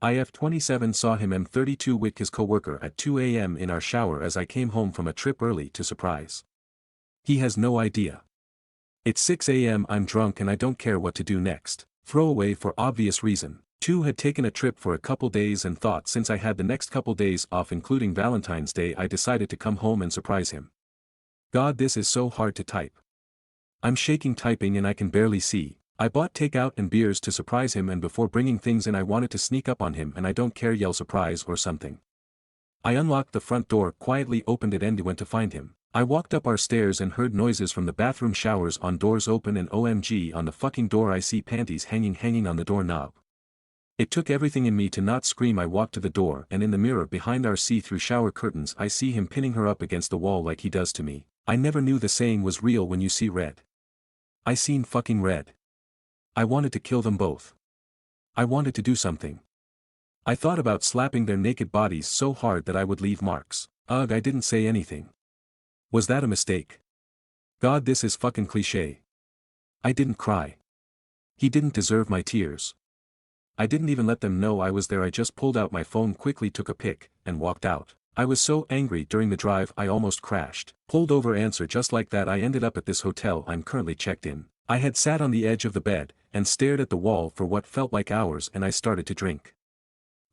IF27 saw him M32 with his coworker at 2 a.m. in our shower as I came home from a trip early to surprise. He has no idea. It's 6 a.m. I'm drunk and I don't care what to do next. Throwaway for obvious reason. 2 had taken a trip for a couple days and thought since I had the next couple days off including Valentine's Day I decided to come home and surprise him. God, this is so hard to type. I'm shaking typing and I can barely see. I bought takeout and beers to surprise him and before bringing things in I wanted to sneak up on him and I don't care yell surprise or something. I unlocked the front door, quietly opened it and went to find him. I walked up our stairs and heard noises from the bathroom, showers on, doors open, and OMG on the fucking door I see panties hanging on the doorknob. It took everything in me to not scream. I walked to the door and in the mirror behind our see-through shower curtains I see him pinning her up against the wall like he does to me. I never knew the saying was real when you see red. I seen fucking red. I wanted to kill them both. I wanted to do something. I thought about slapping their naked bodies so hard that I would leave marks. Ugh, I didn't say anything. Was that a mistake? God, this is fucking cliché. I didn't cry. He didn't deserve my tears. I didn't even let them know I was there. I just pulled out my phone, quickly took a pic, and walked out. I was so angry during the drive I almost crashed. Pulled over, answer just like that. I ended up at this hotel I'm currently checked in. I had sat on the edge of the bed, and stared at the wall for what felt like hours and I started to drink.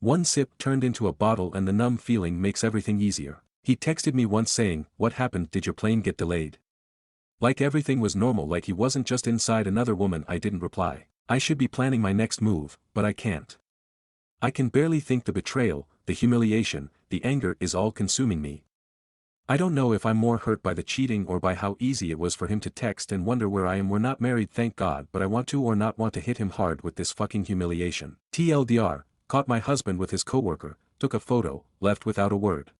One sip turned into a bottle and the numb feeling makes everything easier. He texted me once saying, "What happened, did your plane get delayed?" Like everything was normal, like he wasn't just inside another woman. I didn't reply. I should be planning my next move, but I can't. I can barely think. The betrayal, the humiliation, the anger is all consuming me. I don't know if I'm more hurt by the cheating or by how easy it was for him to text and wonder where I am. We're not married, thank God, but I want to or not want to hit him hard with this fucking humiliation. TLDR, caught my husband with his coworker, took a photo, left without a word.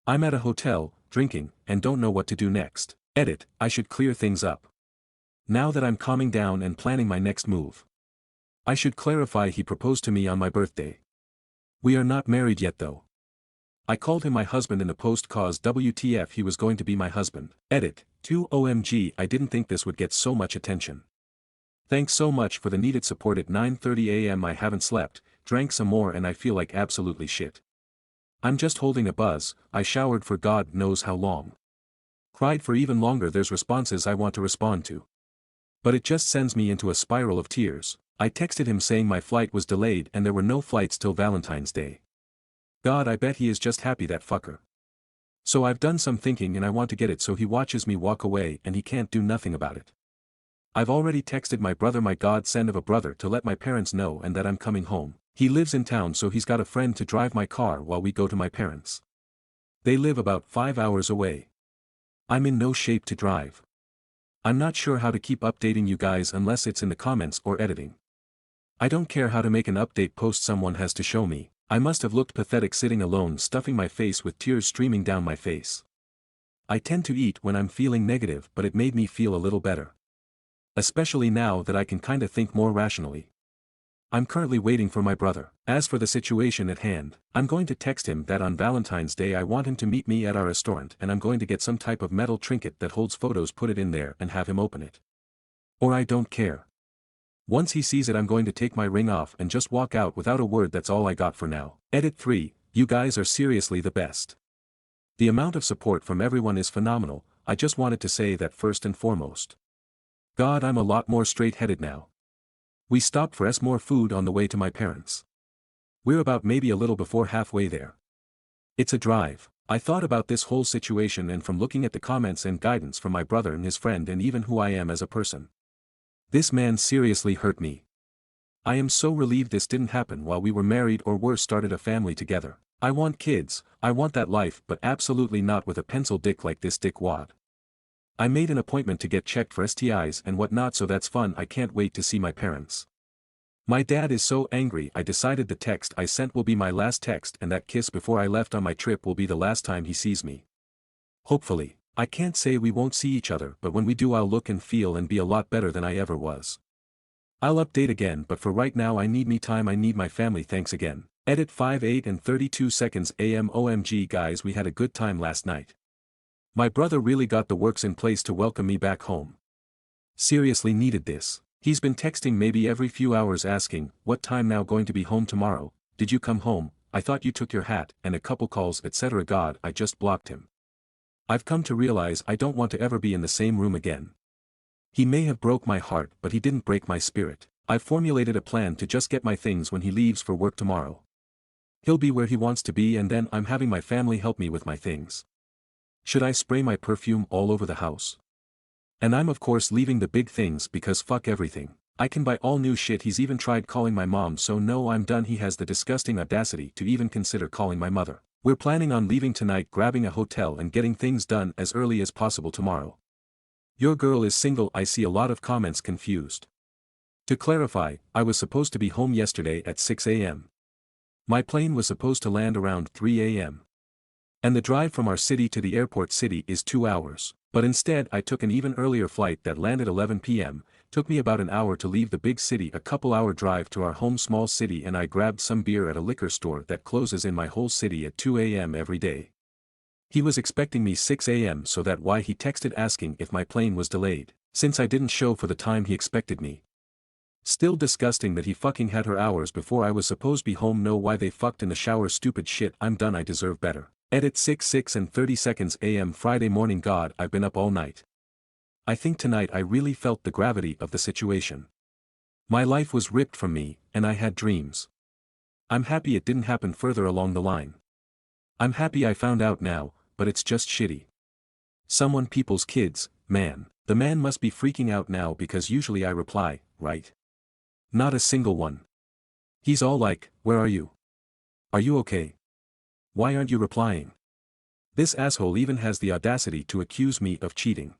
I'm at a hotel, drinking, and don't know what to do next. Edit, I should clear things up. Now that I'm calming down and planning my next move. I should clarify he proposed to me on my birthday. We are not married yet though. I called him my husband in the post cause WTF, he was going to be my husband. Edit, 2 OMG, I didn't think this would get so much attention. Thanks so much for the needed support. At 9:30 a.m. I haven't slept, drank some more and I feel like absolutely shit. I'm just holding a buzz. I showered for God knows how long. Cried for even longer. There's responses I want to respond to. But it just sends me into a spiral of tears. I texted him saying my flight was delayed and there were no flights till Valentine's Day. God, I bet he is just happy, that fucker. So I've done some thinking and I want to get it so he watches me walk away and he can't do nothing about it. I've already texted my brother, my godsend of a brother, to let my parents know and that I'm coming home. He lives in town so he's got a friend to drive my car while we go to my parents. They live about 5 hours away. I'm in no shape to drive. I'm not sure how to keep updating you guys unless it's in the comments or editing. I don't care how to make an update post someone has to show me. I must have looked pathetic sitting alone, stuffing my face with tears streaming down my face. I tend to eat when I'm feeling negative, but it made me feel a little better. Especially now that I can kinda think more rationally. I'm currently waiting for my brother. As for the situation at hand, I'm going to text him that on Valentine's Day I want him to meet me at our restaurant and I'm going to get some type of metal trinket that holds photos, put it in there and have him open it. Or I don't care. Once he sees it I'm going to take my ring off and just walk out without a word. That's all I got for now. Edit 3, you guys are seriously the best. The amount of support from everyone is phenomenal. I just wanted to say that first and foremost. God, I'm a lot more straight-headed now. We stopped for more food on the way to my parents. We're about maybe a little before halfway there. It's a drive. I thought about this whole situation and from looking at the comments and guidance from my brother and his friend and even who I am as a person. This man seriously hurt me. I am so relieved this didn't happen while we were married or worse started a family together. I want kids, I want that life, but absolutely not with a pencil dick like this dickwad. I made an appointment to get checked for STIs and whatnot, so that's fun. I can't wait to see my parents. My dad is so angry. I decided the text I sent will be my last text and that kiss before I left on my trip will be the last time he sees me. Hopefully. I can't say we won't see each other, but when we do I'll look and feel and be a lot better than I ever was. I'll update again, but for right now I need me time, I need my family. Thanks again. Edit 5:08 and 32 seconds AM. OMG guys, we had a good time last night. My brother really got the works in place to welcome me back home. Seriously needed this. He's been texting maybe every few hours asking, what time now, going to be home tomorrow, did you come home, I thought you took your hat, and a couple calls etc. God, I just blocked him. I've come to realize I don't want to ever be in the same room again. He may have broke my heart but he didn't break my spirit. I've formulated a plan to just get my things when he leaves for work tomorrow. He'll be where he wants to be and then I'm having my family help me with my things. Should I spray my perfume all over the house? And I'm of course leaving the big things because fuck everything. I can buy all new shit. He's even tried calling my mom, so no, I'm done. He has the disgusting audacity to even consider calling my mother. We're planning on leaving tonight, grabbing a hotel and getting things done as early as possible tomorrow. Your girl is single. I see a lot of comments confused. To clarify, I was supposed to be home yesterday at 6 a.m. My plane was supposed to land around 3 a.m. And the drive from our city to the airport city is 2 hours, but instead I took an even earlier flight that landed 11 p.m., took me about an hour to leave the big city, a couple-hour drive to our home small city, and I grabbed some beer at a liquor store that closes in my whole city at 2 a.m. every day. He was expecting me 6 a.m. so that why he texted asking if my plane was delayed, since I didn't show for the time he expected me. Still disgusting that he fucking had her hours before I was supposed to be home. Know why they fucked in the shower. Stupid shit. I'm done. I deserve better. Edit 6:30 a.m. Friday morning. God, I've been up all night. I think tonight I really felt the gravity of the situation. My life was ripped from me, and I had dreams. I'm happy it didn't happen further along the line. I'm happy I found out now, but it's just shitty. Someone people's kids, man. The man must be freaking out now because usually I reply, right? Not a single one. He's all like, where are you? Are you okay? Why aren't you replying? This asshole even has the audacity to accuse me of cheating.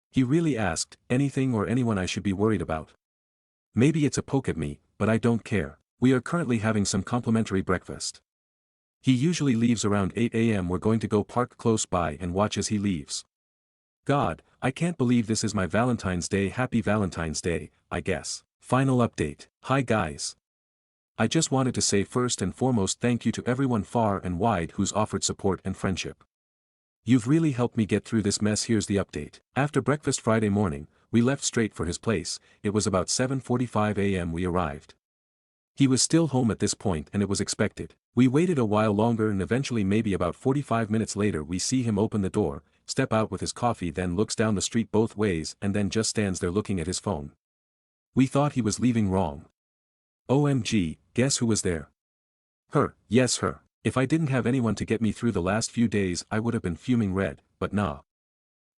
He really asked, anything or anyone I should be worried about? Maybe it's a poke at me, but I don't care. We are currently having some complimentary breakfast. He usually leaves around 8 a.m. We're going to go park close by and watch as he leaves. God, I can't believe this is my Valentine's Day. Happy Valentine's Day, I guess. Final update. Hi guys. I just wanted to say first and foremost thank you to everyone far and wide who's offered support and friendship. You've really helped me get through this mess. Here's the update. After breakfast Friday morning, we left straight for his place. It was about 7:45 a.m. we arrived. He was still home at this point and it was expected. We waited a while longer and eventually maybe about 45 minutes later we see him open the door, step out with his coffee, then looks down the street both ways and then just stands there looking at his phone. We thought he was leaving wrong. OMG, guess who was there? Her. Yes, her. If I didn't have anyone to get me through the last few days I would have been fuming red, but nah.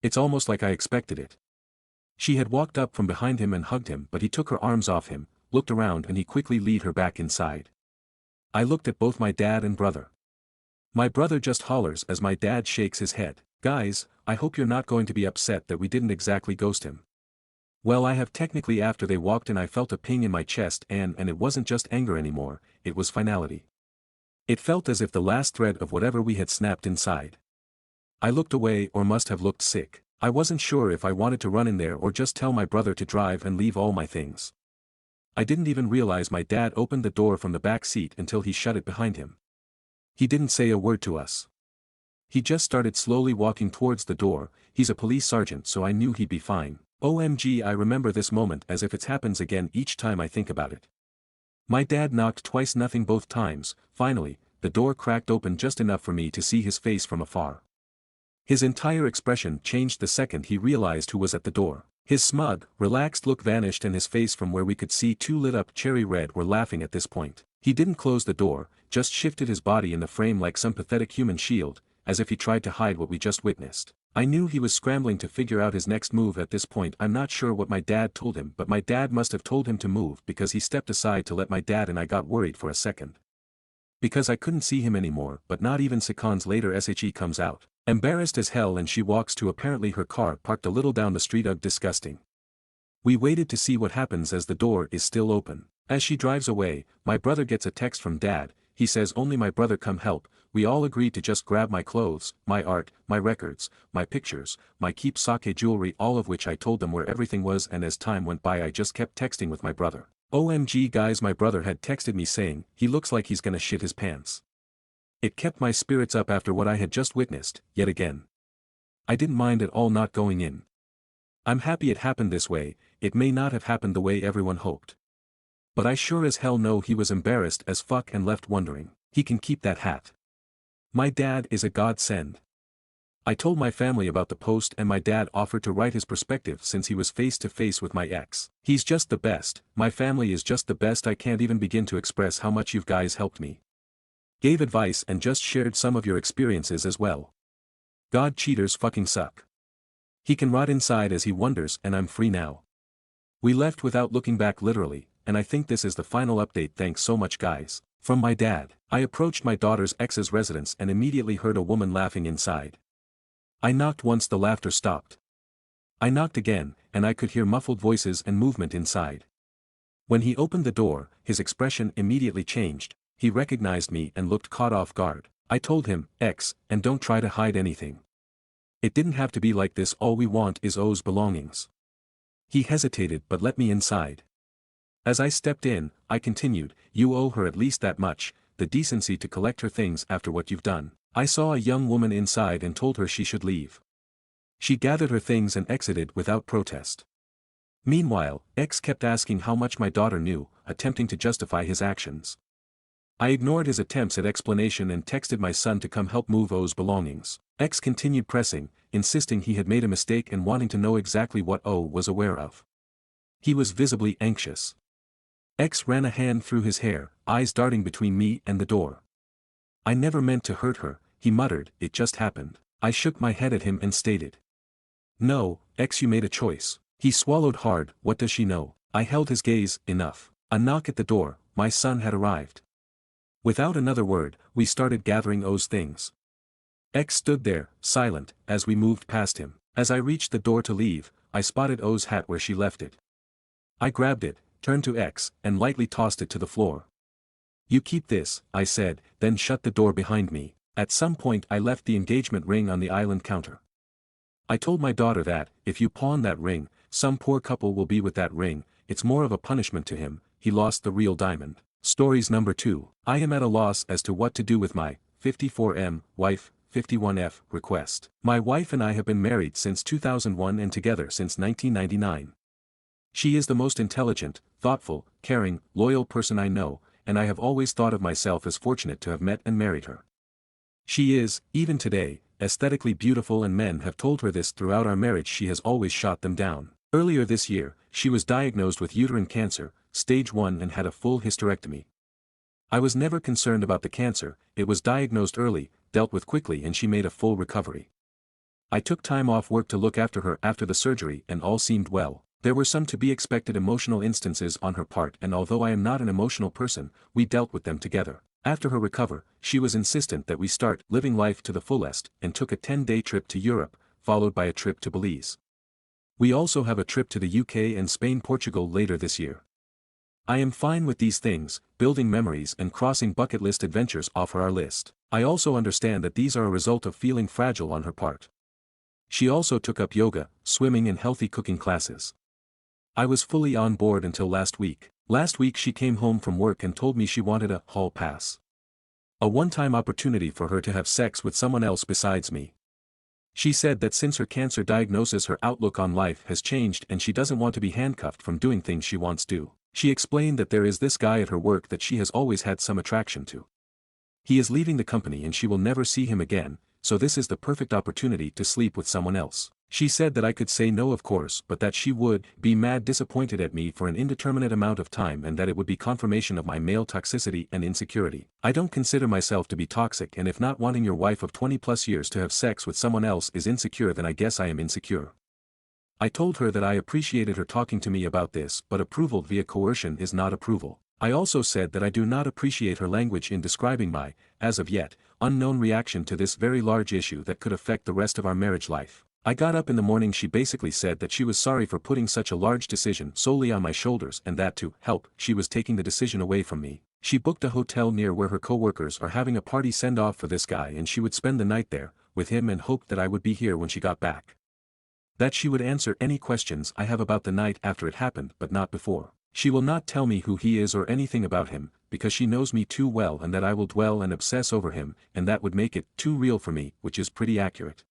It's almost like I expected it. She had walked up from behind him and hugged him, but he took her arms off him, looked around and he quickly lead her back inside. I looked at both my dad and brother. My brother just hollers as my dad shakes his head. Guys, I hope you're not going to be upset that we didn't exactly ghost him. Well, I have technically. After they walked in I felt a ping in my chest and it wasn't just anger anymore, it was finality. It felt as if the last thread of whatever we had snapped inside. I looked away or must have looked sick. I wasn't sure if I wanted to run in there or just tell my brother to drive and leave all my things. I didn't even realize my dad opened the door from the back seat until he shut it behind him. He didn't say a word to us. He just started slowly walking towards the door. He's a police sergeant so I knew he'd be fine. OMG, I remember this moment as if it happens again each time I think about it. My dad knocked twice, nothing both times. Finally, the door cracked open just enough for me to see his face from afar. His entire expression changed the second he realized who was at the door. His smug, relaxed look vanished and his face from where we could see two lit up cherry red were laughing at this point. He didn't close the door, just shifted his body in the frame like some pathetic human shield, as if he tried to hide what we just witnessed. I knew he was scrambling to figure out his next move at this point. I'm not sure what my dad told him, but my dad must have told him to move because he stepped aside to let my dad, and I got worried for a second. Because I couldn't see him anymore, but not even seconds later SHE comes out, embarrassed as hell, and she walks to apparently her car parked a little down the street. Ugh, disgusting. We waited to see what happens as the door is still open. As she drives away, my brother gets a text from dad. He says only my brother come help. We all agreed to just grab my clothes, my art, my records, my pictures, my keepsake jewelry, all of which I told them where everything was, and as time went by I just kept texting with my brother. OMG guys, my brother had texted me saying, he looks like he's gonna shit his pants. It kept my spirits up after what I had just witnessed, yet again. I didn't mind at all not going in. I'm happy it happened this way. It may not have happened the way everyone hoped. But I sure as hell know he was embarrassed as fuck and left wondering. He can keep that hat. My dad is a godsend. I told my family about the post and my dad offered to write his perspective since he was face to face with my ex. He's just the best, my family is just the best. I can't even begin to express how much you guys helped me. Gave advice and just shared some of your experiences as well. God, cheaters fucking suck. He can rot inside as he wonders and I'm free now. We left without looking back literally, and I think this is the final update. Thanks so much guys. From my dad. I approached my daughter's ex's residence and immediately heard a woman laughing inside. I knocked once, the laughter stopped. I knocked again, and I could hear muffled voices and movement inside. When he opened the door, his expression immediately changed. He recognized me and looked caught off guard. I told him, X, and don't try to hide anything. It didn't have to be like this. All we want is O's belongings. He hesitated but let me inside. As I stepped in, I continued, you owe her at least that much, the decency to collect her things after what you've done. I saw a young woman inside and told her she should leave. She gathered her things and exited without protest. Meanwhile, X kept asking how much my daughter knew, attempting to justify his actions. I ignored his attempts at explanation and texted my son to come help move O's belongings. X continued pressing, insisting he had made a mistake and wanting to know exactly what O was aware of. He was visibly anxious. X ran a hand through his hair, eyes darting between me and the door. I never meant to hurt her, he muttered, it just happened. I shook my head at him and stated. No, X, you made a choice. He swallowed hard. What does she know? I held his gaze. Enough. A knock at the door. My son had arrived. Without another word, we started gathering O's things. X stood there, silent, as we moved past him. As I reached the door to leave, I spotted O's hat where she left it. I grabbed it, turned to X, and lightly tossed it to the floor. You keep this, I said, then shut the door behind me. At some point I left the engagement ring on the island counter. I told my daughter that, if you pawn that ring, some poor couple will be with that ring. It's more of a punishment to him, he lost the real diamond. Stories number 2. I am at a loss as to what to do with my 54M wife, 51F request. My wife and I have been married since 2001 and together since 1999. She is the most intelligent, thoughtful, caring, loyal person I know, and I have always thought of myself as fortunate to have met and married her. She is, even today, aesthetically beautiful and men have told her this throughout our marriage. She has always shot them down. Earlier this year, she was diagnosed with uterine cancer, stage 1 and had a full hysterectomy. I was never concerned about the cancer, it was diagnosed early, dealt with quickly and she made a full recovery. I took time off work to look after her after the surgery and all seemed well. There were some to be expected emotional instances on her part and although I am not an emotional person, we dealt with them together. After her recovery, she was insistent that we start living life to the fullest and took a 10-day trip to Europe, followed by a trip to Belize. We also have a trip to the UK and Spain, Portugal later this year. I am fine with these things, building memories and crossing bucket list adventures off our list. I also understand that these are a result of feeling fragile on her part. She also took up yoga, swimming and healthy cooking classes. I was fully on board until last week. Last week she came home from work and told me she wanted a hall pass. A one-time opportunity for her to have sex with someone else besides me. She said that since her cancer diagnosis her outlook on life has changed and she doesn't want to be handcuffed from doing things she wants to. She explained that there is this guy at her work that she has always had some attraction to. He is leaving the company and she will never see him again, so this is the perfect opportunity to sleep with someone else. She said that I could say no of course but that she would be mad disappointed at me for an indeterminate amount of time and that it would be confirmation of my male toxicity and insecurity. I don't consider myself to be toxic and if not wanting your wife of 20 plus years to have sex with someone else is insecure then I guess I am insecure. I told her that I appreciated her talking to me about this but approval via coercion is not approval. I also said that I do not appreciate her language in describing my, as of yet, unknown reaction to this very large issue that could affect the rest of our marriage life. I got up in the morning. She basically said that she was sorry for putting such a large decision solely on my shoulders and that to help, she was taking the decision away from me. She booked a hotel near where her co-workers are having a party send-off for this guy and she would spend the night there, with him and hoped that I would be here when she got back. That she would answer any questions I have about the night after it happened but not before. She will not tell me who he is or anything about him, because she knows me too well and that I will dwell and obsess over him, and that would make it too real for me, which is pretty accurate.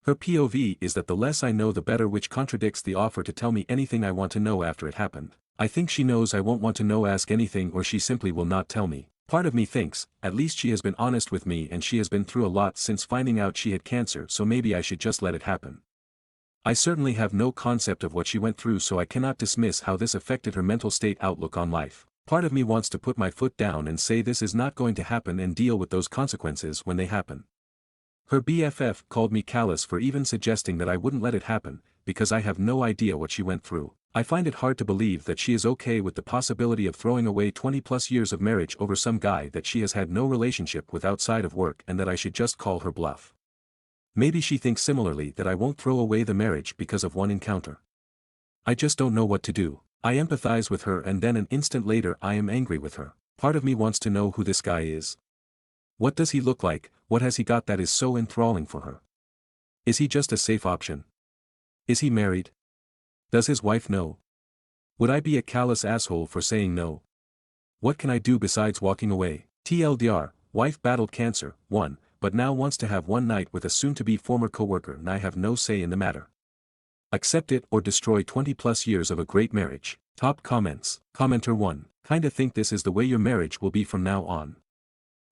Her POV is that the less I know the better, which contradicts the offer to tell me anything I want to know after it happened. I think she knows I won't want to know ask anything or she simply will not tell me. Part of me thinks, at least she has been honest with me and she has been through a lot since finding out she had cancer so maybe I should just let it happen. I certainly have no concept of what she went through so I cannot dismiss how this affected her mental state outlook on life. Part of me wants to put my foot down and say this is not going to happen and deal with those consequences when they happen. Her BFF called me callous for even suggesting that I wouldn't let it happen, because I have no idea what she went through. I find it hard to believe that she is okay with the possibility of throwing away 20+ years of marriage over some guy that she has had no relationship with outside of work and that I should just call her bluff. Maybe she thinks similarly that I won't throw away the marriage because of one encounter. I just don't know what to do. I empathize with her and then an instant later I am angry with her. Part of me wants to know who this guy is. What does he look like? What has he got that is so enthralling for her? Is he just a safe option? Is he married? Does his wife know? Would I be a callous asshole for saying no? What can I do besides walking away? TLDR, wife battled cancer, won, but now wants to have one night with a soon-to-be former coworker and I have no say in the matter. Accept it or destroy 20+ years of a great marriage. Top comments. Commenter 1. Kinda think this is the way your marriage will be from now on.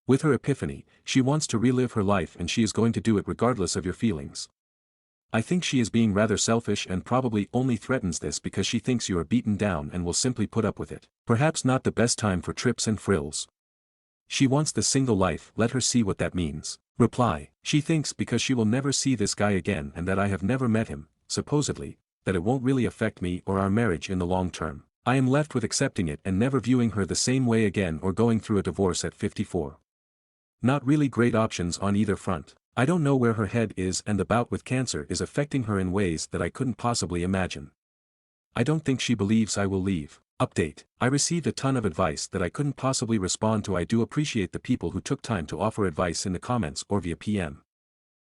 With her epiphany, she wants to relive her life and she is going to do it regardless of your feelings. I think she is being rather selfish and probably only threatens this because she thinks you are beaten down and will simply put up with it. Perhaps not the best time for trips and frills. She wants the single life, let her see what that means. Reply. She thinks because she will never see this guy again and that I have never met him, supposedly, that it won't really affect me or our marriage in the long term. I am left with accepting it and never viewing her the same way again or going through a divorce at 54. Not really great options on either front. I don't know where her head is and the bout with cancer is affecting her in ways that I couldn't possibly imagine. I don't think she believes I will leave. Update. I received a ton of advice that I couldn't possibly respond to. I do appreciate the people who took time to offer advice in the comments or via PM.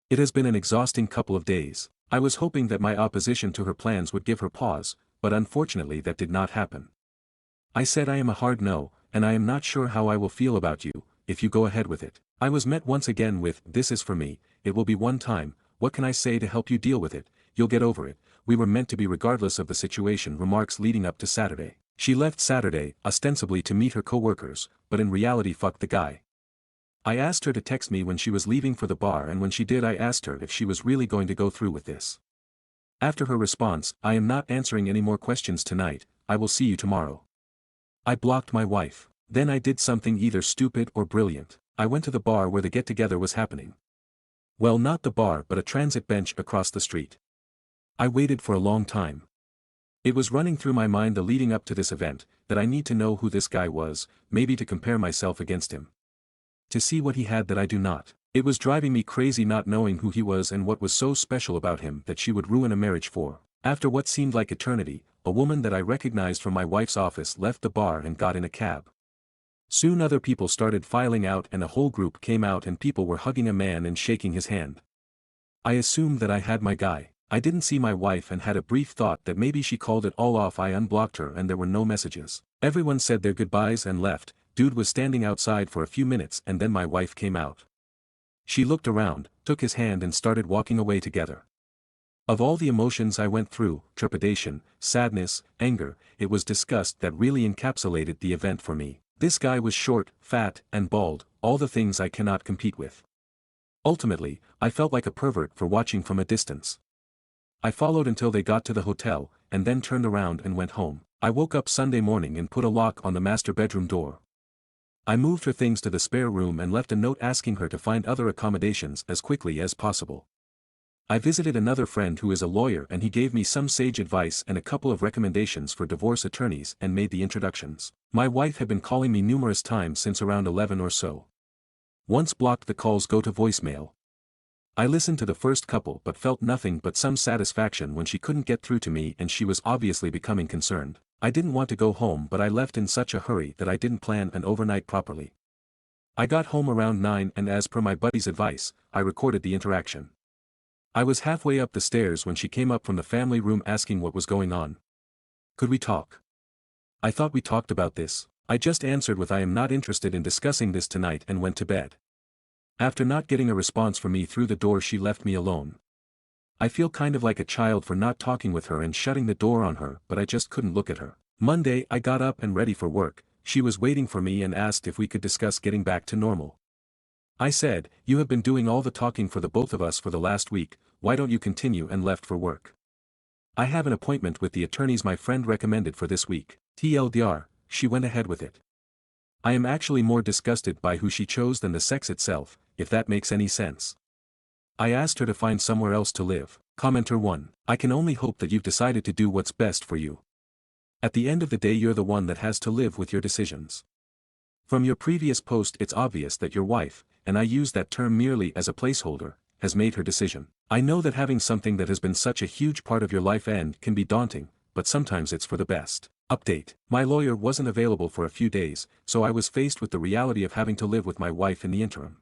It has been an exhausting couple of days. I was hoping that my opposition to her plans would give her pause, but unfortunately that did not happen. I said I am a hard no, and I am not sure how I will feel about you, if you go ahead with it. I was met once again with, this is for me, it will be one time, what can I say to help you deal with it, you'll get over it, we were meant to be regardless of the situation. Remarks leading up to Saturday. She left Saturday, ostensibly to meet her co-workers, but in reality fucked the guy. I asked her to text me when she was leaving for the bar and when she did I asked her if she was really going to go through with this. After her response, I am not answering any more questions tonight, I will see you tomorrow. I blocked my wife. Then I did something either stupid or brilliant. I went to the bar where the get-together was happening. Well, not the bar but a transit bench across the street. I waited for a long time. It was running through my mind the leading up to this event, that I need to know who this guy was, maybe to compare myself against him. To see what he had that I do not. It was driving me crazy not knowing who he was and what was so special about him that she would ruin a marriage for. After what seemed like eternity, a woman that I recognized from my wife's office left the bar and got in a cab. Soon other people started filing out and a whole group came out and people were hugging a man and shaking his hand. I assumed that I had my guy. I didn't see my wife and had a brief thought that maybe she called it all off. I unblocked her and there were no messages. Everyone said their goodbyes and left. Dude was standing outside for a few minutes and then my wife came out. She looked around, took his hand and started walking away together. Of all the emotions I went through, trepidation, sadness, anger, it was disgust that really encapsulated the event for me. This guy was short, fat, and bald, all the things I cannot compete with. Ultimately, I felt like a pervert for watching from a distance. I followed until they got to the hotel, and then turned around and went home. I woke up Sunday morning and put a lock on the master bedroom door. I moved her things to the spare room and left a note asking her to find other accommodations as quickly as possible. I visited another friend who is a lawyer and he gave me some sage advice and a couple of recommendations for divorce attorneys and made the introductions. My wife had been calling me numerous times since around 11 or so. Once blocked the calls go to voicemail. I listened to the first couple but felt nothing but some satisfaction when she couldn't get through to me and she was obviously becoming concerned. I didn't want to go home but I left in such a hurry that I didn't plan an overnight properly. I got home around 9 and as per my buddy's advice, I recorded the interaction. I was halfway up the stairs when she came up from the family room asking what was going on. Could we talk? I thought we talked about this. I just answered with I am not interested in discussing this tonight and went to bed. After not getting a response from me through the door she left me alone. I feel kind of like a child for not talking with her and shutting the door on her but I just couldn't look at her. Monday I got up and ready for work. She was waiting for me and asked if we could discuss getting back to normal. I said, "You have been doing all the talking for the both of us for the last week, why don't you continue?" and left for work. I have an appointment with the attorneys my friend recommended for this week. TLDR, she went ahead with it. I am actually more disgusted by who she chose than the sex itself, if that makes any sense. I asked her to find somewhere else to live. Commenter 1. I can only hope that you've decided to do what's best for you. At the end of the day you're the one that has to live with your decisions. From your previous post it's obvious that your wife, and I use that term merely as a placeholder, has made her decision. I know that having something that has been such a huge part of your life end can be daunting, but sometimes it's for the best. Update. My lawyer wasn't available for a few days, so I was faced with the reality of having to live with my wife in the interim.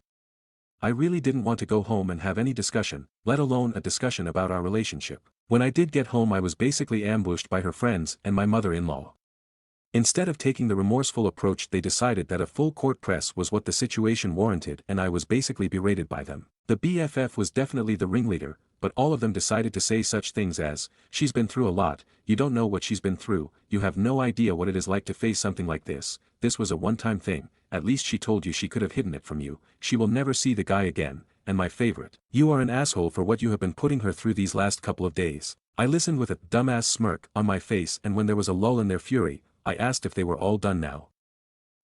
I really didn't want to go home and have any discussion, let alone a discussion about our relationship. When I did get home I was basically ambushed by her friends and my mother-in-law. Instead of taking the remorseful approach they decided that a full court press was what the situation warranted and I was basically berated by them. The BFF was definitely the ringleader, but all of them decided to say such things as, "She's been through a lot, you don't know what she's been through, you have no idea what it is like to face something like this was a one-time thing, at least she told you she could have hidden it from you, she will never see the guy again," and my favorite, "You are an asshole for what you have been putting her through these last couple of days." I listened with a dumbass smirk on my face and when there was a lull in their fury, I asked if they were all done now.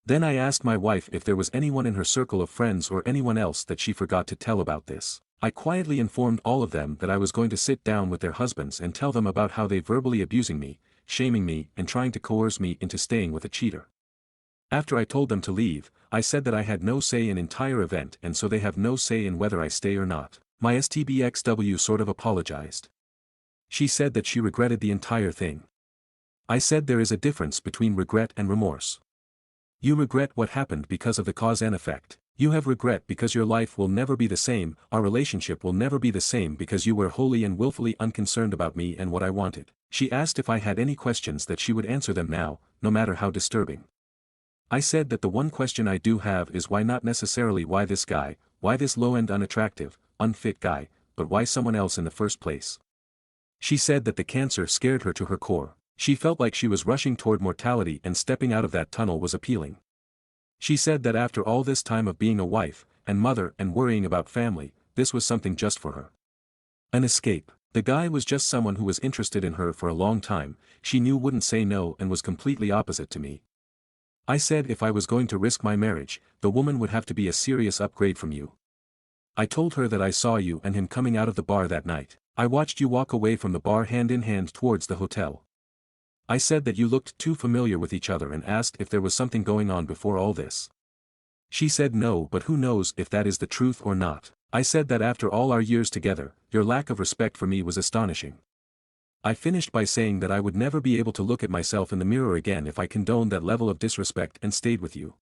Then I asked my wife if there was anyone in her circle of friends or anyone else that she forgot to tell about this. I quietly informed all of them that I was going to sit down with their husbands and tell them about how they verbally abusing me, shaming me and trying to coerce me into staying with a cheater. After I told them to leave, I said that I had no say in entire event and so they have no say in whether I stay or not. My STBXW sort of apologized. She said that she regretted the entire thing. I said there is a difference between regret and remorse. You regret what happened because of the cause and effect. You have regret because your life will never be the same, our relationship will never be the same because you were wholly and willfully unconcerned about me and what I wanted. She asked if I had any questions that she would answer them now, no matter how disturbing. I said that the one question I do have is why not necessarily why this guy, why this low-end unattractive, unfit guy, but why someone else in the first place. She said that the cancer scared her to her core. She felt like she was rushing toward mortality and stepping out of that tunnel was appealing. She said that after all this time of being a wife, and mother and worrying about family, this was something just for her. An escape. The guy was just someone who was interested in her for a long time, she knew wouldn't say no and was completely opposite to me. I said if I was going to risk my marriage, the woman would have to be a serious upgrade from you. I told her that I saw you and him coming out of the bar that night. I watched you walk away from the bar hand in hand towards the hotel. I said that you looked too familiar with each other and asked if there was something going on before all this. She said no, but who knows if that is the truth or not. I said that after all our years together, your lack of respect for me was astonishing. I finished by saying that I would never be able to look at myself in the mirror again if I condoned that level of disrespect and stayed with you.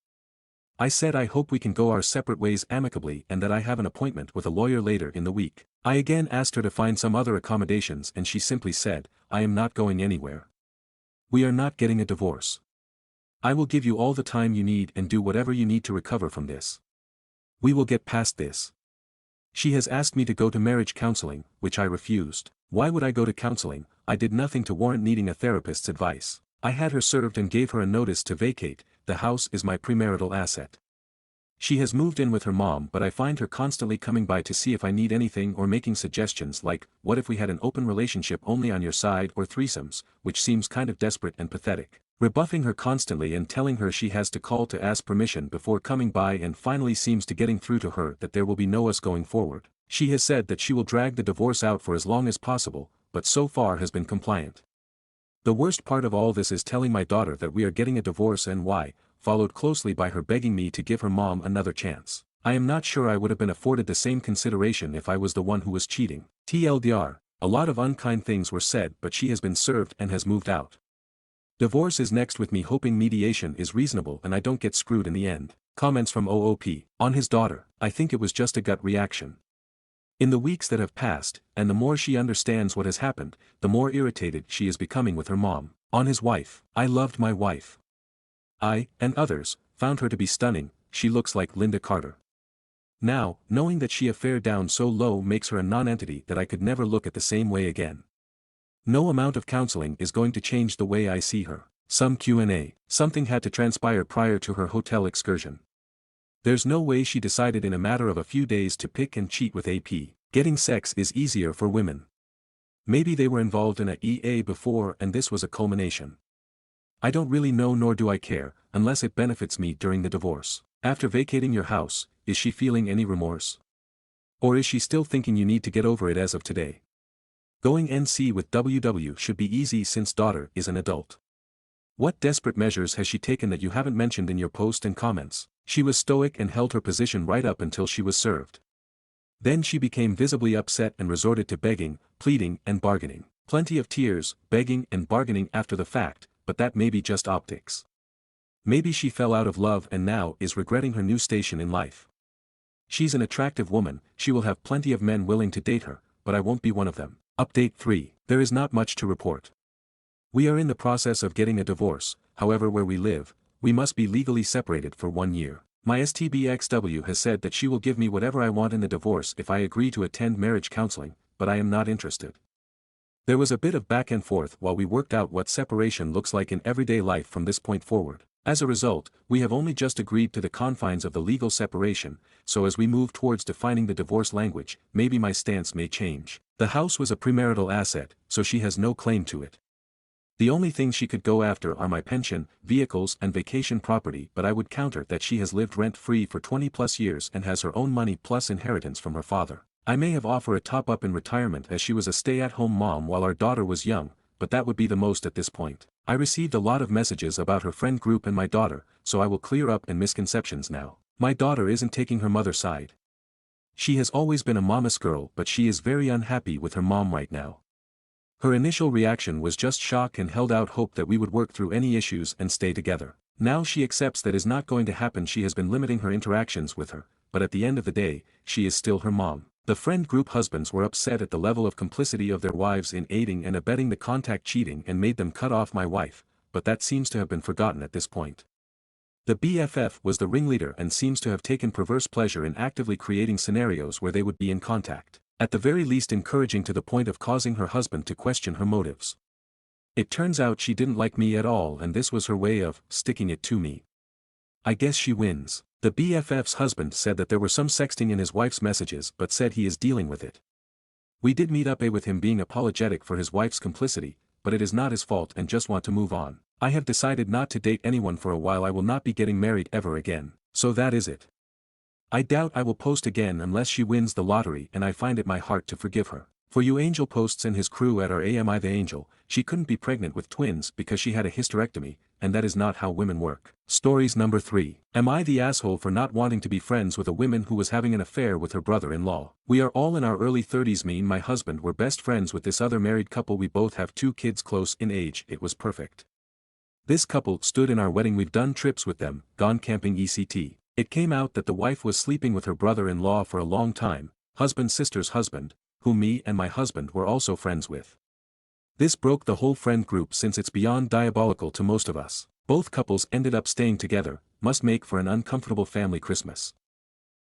I said I hope we can go our separate ways amicably and that I have an appointment with a lawyer later in the week. I again asked her to find some other accommodations and she simply said, "I am not going anywhere. We are not getting a divorce. I will give you all the time you need and do whatever you need to recover from this. We will get past this." She has asked me to go to marriage counseling, which I refused. Why would I go to counseling? I did nothing to warrant needing a therapist's advice. I had her served and gave her a notice to vacate. The house is my premarital asset. She has moved in with her mom, but I find her constantly coming by to see if I need anything or making suggestions like, "What if we had an open relationship only on your side?" or threesomes, which seems kind of desperate and pathetic. Rebuffing her constantly and telling her she has to call to ask permission before coming by and finally seems to getting through to her that there will be no us going forward. She has said that she will drag the divorce out for as long as possible, but so far has been compliant. The worst part of all this is telling my daughter that we are getting a divorce and why, followed closely by her begging me to give her mom another chance. I am not sure I would have been afforded the same consideration if I was the one who was cheating. TLDR, a lot of unkind things were said but she has been served and has moved out. Divorce is next with me hoping mediation is reasonable and I don't get screwed in the end. Comments from OOP, on his daughter, I think it was just a gut reaction. In the weeks that have passed, and the more she understands what has happened, the more irritated she is becoming with her mom. On his wife, I loved my wife. I, and others, found her to be stunning, she looks like Linda Carter. Now, knowing that she fared down so low makes her a non-entity that I could never look at the same way again. No amount of counseling is going to change the way I see her. Some Q&A. Something had to transpire prior to her hotel excursion. There's no way she decided in a matter of a few days to pick and cheat with AP. Getting sex is easier for women. Maybe they were involved in a EA before and this was a culmination. I don't really know nor do I care, unless it benefits me during the divorce. After vacating your house, is she feeling any remorse? Or is she still thinking you need to get over it as of today? Going NC with WW should be easy since daughter is an adult. What desperate measures has she taken that you haven't mentioned in your post and comments? She was stoic and held her position right up until she was served. Then she became visibly upset and resorted to begging, pleading and bargaining. Plenty of tears, begging and bargaining after the fact, but that may be just optics. Maybe she fell out of love and now is regretting her new station in life. She's an attractive woman, she will have plenty of men willing to date her, but I won't be one of them. Update 3. There is not much to report. We are in the process of getting a divorce, however where we live, we must be legally separated for 1 year. My STBXW has said that she will give me whatever I want in the divorce if I agree to attend marriage counseling, but I am not interested. There was a bit of back and forth while we worked out what separation looks like in everyday life from this point forward. As a result, we have only just agreed to the confines of the legal separation, so as we move towards defining the divorce language, maybe my stance may change. The house was a premarital asset, so she has no claim to it. The only things she could go after are my pension, vehicles and vacation property, but I would counter that she has lived rent-free for 20+ years and has her own money plus inheritance from her father. I may have offered a top-up in retirement as she was a stay-at-home mom while our daughter was young, but that would be the most at this point. I received a lot of messages about her friend group and my daughter, so I will clear up any misconceptions now. My daughter isn't taking her mother's side. She has always been a mama's girl, but she is very unhappy with her mom right now. Her initial reaction was just shock and held out hope that we would work through any issues and stay together. Now she accepts that is not going to happen. She has been limiting her interactions with her, but at the end of the day, she is still her mom. The friend group husbands were upset at the level of complicity of their wives in aiding and abetting the contact cheating and made them cut off my wife, but that seems to have been forgotten at this point. The BFF was the ringleader and seems to have taken perverse pleasure in actively creating scenarios where they would be in contact, at the very least encouraging to the point of causing her husband to question her motives. It turns out she didn't like me at all and this was her way of sticking it to me. I guess she wins. The BFF's husband said that there were some sexting in his wife's messages but said he is dealing with it. We did meet up with him being apologetic for his wife's complicity, but it is not his fault and just want to move on. I have decided not to date anyone for a while. I will not be getting married ever again. So that is it. I doubt I will post again unless she wins the lottery and I find it my heart to forgive her. For you Angel posts and his crew at our Am I the Angel, she couldn't be pregnant with twins because she had a hysterectomy, and that is not how women work. Stories number 3. Am I the asshole for not wanting to be friends with a woman who was having an affair with her brother-in-law? We are all in our early 30s. Me and my husband were best friends with this other married couple. We both have 2 kids close in age. It was perfect. This couple stood in our wedding. We've done trips with them, gone camping etc. It came out that the wife was sleeping with her brother-in-law for a long time, husband's sister's husband, whom me and my husband were also friends with. This broke the whole friend group since it's beyond diabolical to most of us. Both couples ended up staying together, must make for an uncomfortable family Christmas.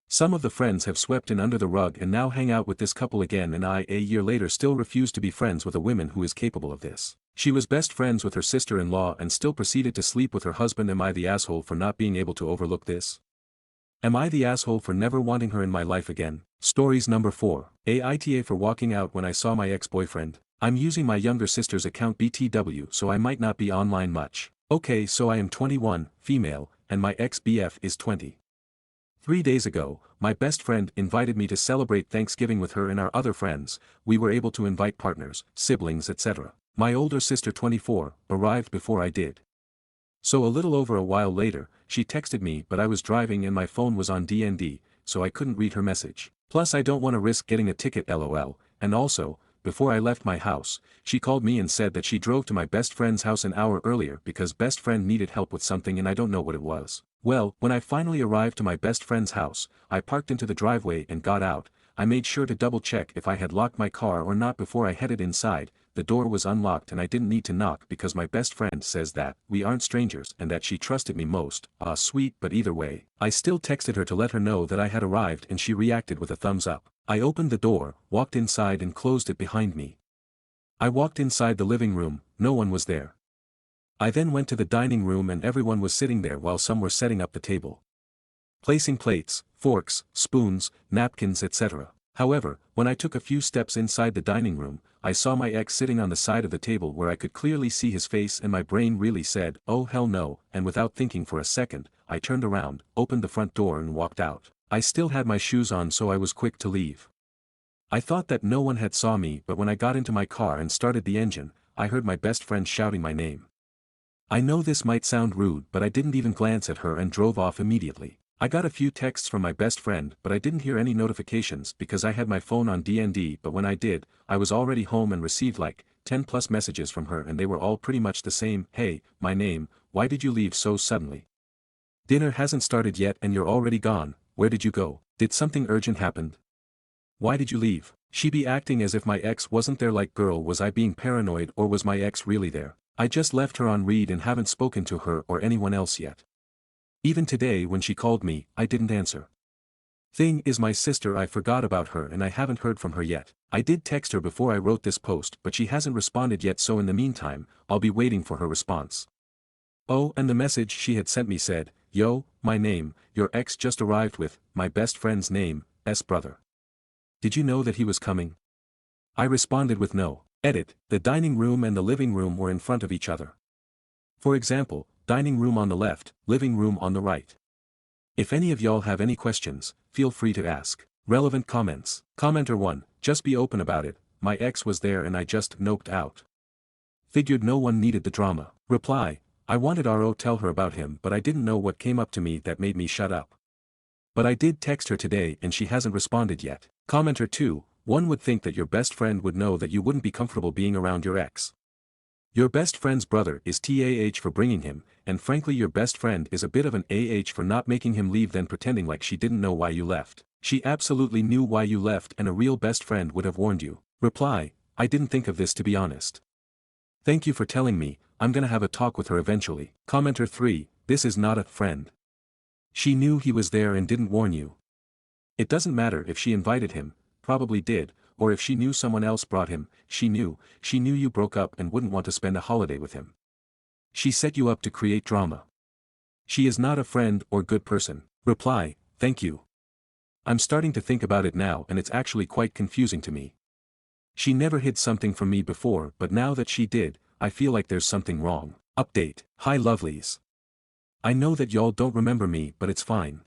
Some of the friends have swept in under the rug and now hang out with this couple again, and I, a year later, still refuse to be friends with a woman who is capable of this. She was best friends with her sister-in-law and still proceeded to sleep with her husband. Am I the asshole for not being able to overlook this? Am I the asshole for never wanting her in my life again? Stories number 4. Aita for walking out when I saw my ex-boyfriend. I'm using my younger sister's account BTW, so I might not be online much. Okay, so I am 21, female, and my ex-BF is 20. 3 days ago, my best friend invited me to celebrate Thanksgiving with her and our other friends. We were able to invite partners, siblings etc. My older sister 24, arrived before I did. So a little over a while later, she texted me, but I was driving and my phone was on DND, so I couldn't read her message. Plus I don't want to risk getting a ticket LOL, and also, before I left my house, she called me and said that she drove to my best friend's house an hour earlier because best friend needed help with something and I don't know what it was. Well, when I finally arrived to my best friend's house, I parked into the driveway and got out. I made sure to double check if I had locked my car or not before I headed inside. The door was unlocked and I didn't need to knock because my best friend says that we aren't strangers and that she trusted me most. Sweet, but either way, I still texted her to let her know that I had arrived and she reacted with a thumbs up. I opened the door, walked inside and closed it behind me. I walked inside the living room, no one was there. I then went to the dining room and everyone was sitting there while some were setting up the table, placing plates, forks, spoons, napkins, etc. However, when I took a few steps inside the dining room, I saw my ex sitting on the side of the table where I could clearly see his face and my brain really said, oh hell no, and without thinking for a second, I turned around, opened the front door and walked out. I still had my shoes on so I was quick to leave. I thought that no one had saw me but when I got into my car and started the engine, I heard my best friend shouting my name. I know this might sound rude but I didn't even glance at her and drove off immediately. I got a few texts from my best friend but I didn't hear any notifications because I had my phone on DND, but when I did, I was already home and received like 10 plus messages from her and they were all pretty much the same. Hey, my name, why did you leave so suddenly? Dinner hasn't started yet and you're already gone. Where did you go? Did something urgent happen? Why did you leave? She be acting as if my ex wasn't there, like girl, was I being paranoid or was my ex really there? I just left her on read and haven't spoken to her or anyone else yet. Even today when she called me, I didn't answer. Thing is, my sister, I forgot about her and I haven't heard from her yet. I did text her before I wrote this post but she hasn't responded yet, so in the meantime, I'll be waiting for her response. Oh, and the message she had sent me said, yo, my name, your ex just arrived with my best friend's name, brother. Did you know that he was coming? I responded with no. Edit, the dining room and the living room were in front of each other. For example, dining room on the left, living room on the right. If any of y'all have any questions, feel free to ask. Relevant comments. Commenter 1, just be open about it, my ex was there and I just noped out. Figured no one needed the drama. Reply, I wanted RO tell her about him but I didn't know what came up to me that made me shut up. But I did text her today and she hasn't responded yet. Commenter 2, one would think that your best friend would know that you wouldn't be comfortable being around your ex. Your best friend's brother is TAH for bringing him, and frankly your best friend is a bit of an AH for not making him leave, then pretending like she didn't know why you left. She absolutely knew why you left and a real best friend would have warned you. Reply, I didn't think of this, to be honest. Thank you for telling me, I'm gonna have a talk with her eventually. Commenter 3, this is not a friend. She knew he was there and didn't warn you. It doesn't matter if she invited him, probably did, or if she knew someone else brought him, she knew you broke up and wouldn't want to spend a holiday with him. She set you up to create drama. She is not a friend or good person. Reply, thank you. I'm starting to think about it now and it's actually quite confusing to me. She never hid something from me before but now that she did, I feel like there's something wrong. Update, hi lovelies. I know that y'all don't remember me but it's fine.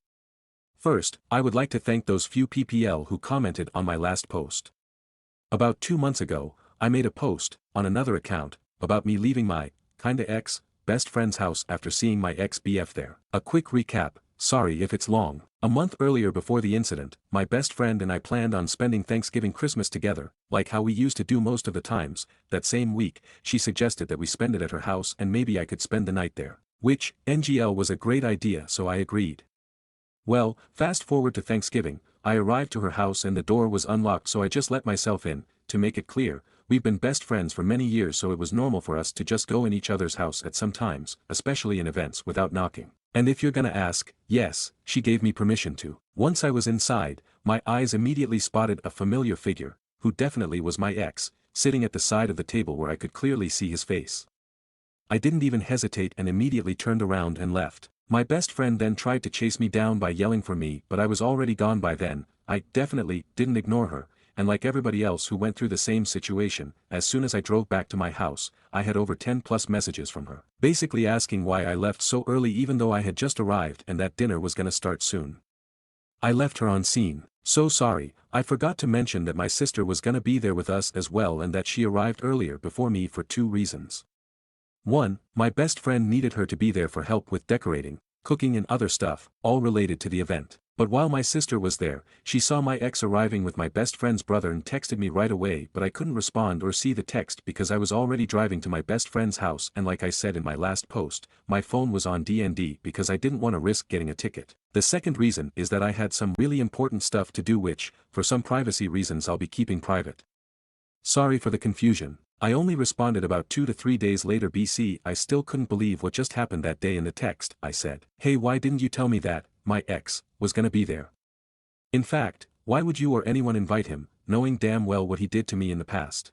First, I would like to thank those few PPL who commented on my last post. About 2 months ago, I made a post, on another account, about me leaving my, kinda ex, best friend's house after seeing my ex-BF there. A quick recap, sorry if it's long. A month earlier before the incident, my best friend and I planned on spending Thanksgiving Christmas together, like how we used to do most of the times. That same week, she suggested that we spend it at her house and maybe I could spend the night there. Which, NGL, was a great idea, so I agreed. Well, fast forward to Thanksgiving, I arrived to her house and the door was unlocked, so I just let myself in. To make it clear, we've been best friends for many years, so it was normal for us to just go in each other's house at some times, especially in events, without knocking. And if you're gonna ask, yes, she gave me permission to. Once I was inside, my eyes immediately spotted a familiar figure, who definitely was my ex, sitting at the side of the table where I could clearly see his face. I didn't even hesitate and immediately turned around and left. My best friend then tried to chase me down by yelling for me, but I was already gone by then. I definitely didn't ignore her, and like everybody else who went through the same situation, as soon as I drove back to my house, I had over 10 plus messages from her, basically asking why I left so early even though I had just arrived and that dinner was gonna start soon. I left her on scene. So sorry, I forgot to mention that my sister was gonna be there with us as well and that she arrived earlier before me for 2 reasons. 1, my best friend needed her to be there for help with decorating, cooking and other stuff, all related to the event. But while my sister was there, she saw my ex arriving with my best friend's brother and texted me right away, but I couldn't respond or see the text because I was already driving to my best friend's house, and like I said in my last post, my phone was on DND because I didn't want to risk getting a ticket. The second reason is that I had some really important stuff to do which, for some privacy reasons, I'll be keeping private. Sorry for the confusion. I only responded about 2 to 3 days later. BC, I still couldn't believe what just happened that day. In the text, I said, hey, why didn't you tell me that my ex was gonna be there? In fact, why would you or anyone invite him, knowing damn well what he did to me in the past?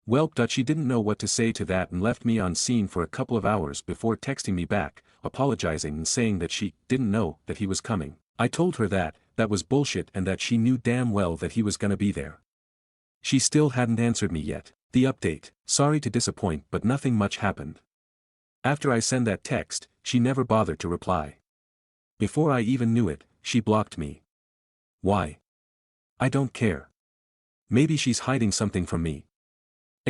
Welp. She didn't know what to say to that and left me on scene for a couple of hours before texting me back, apologizing and saying that she didn't know that he was coming. I told her that was bullshit and that she knew damn well that he was gonna be there. She still hadn't answered me yet. The update: sorry to disappoint but nothing much happened. After I sent that text, she never bothered to reply. Before I even knew it, she blocked me. Why? I don't care. Maybe she's hiding something from me.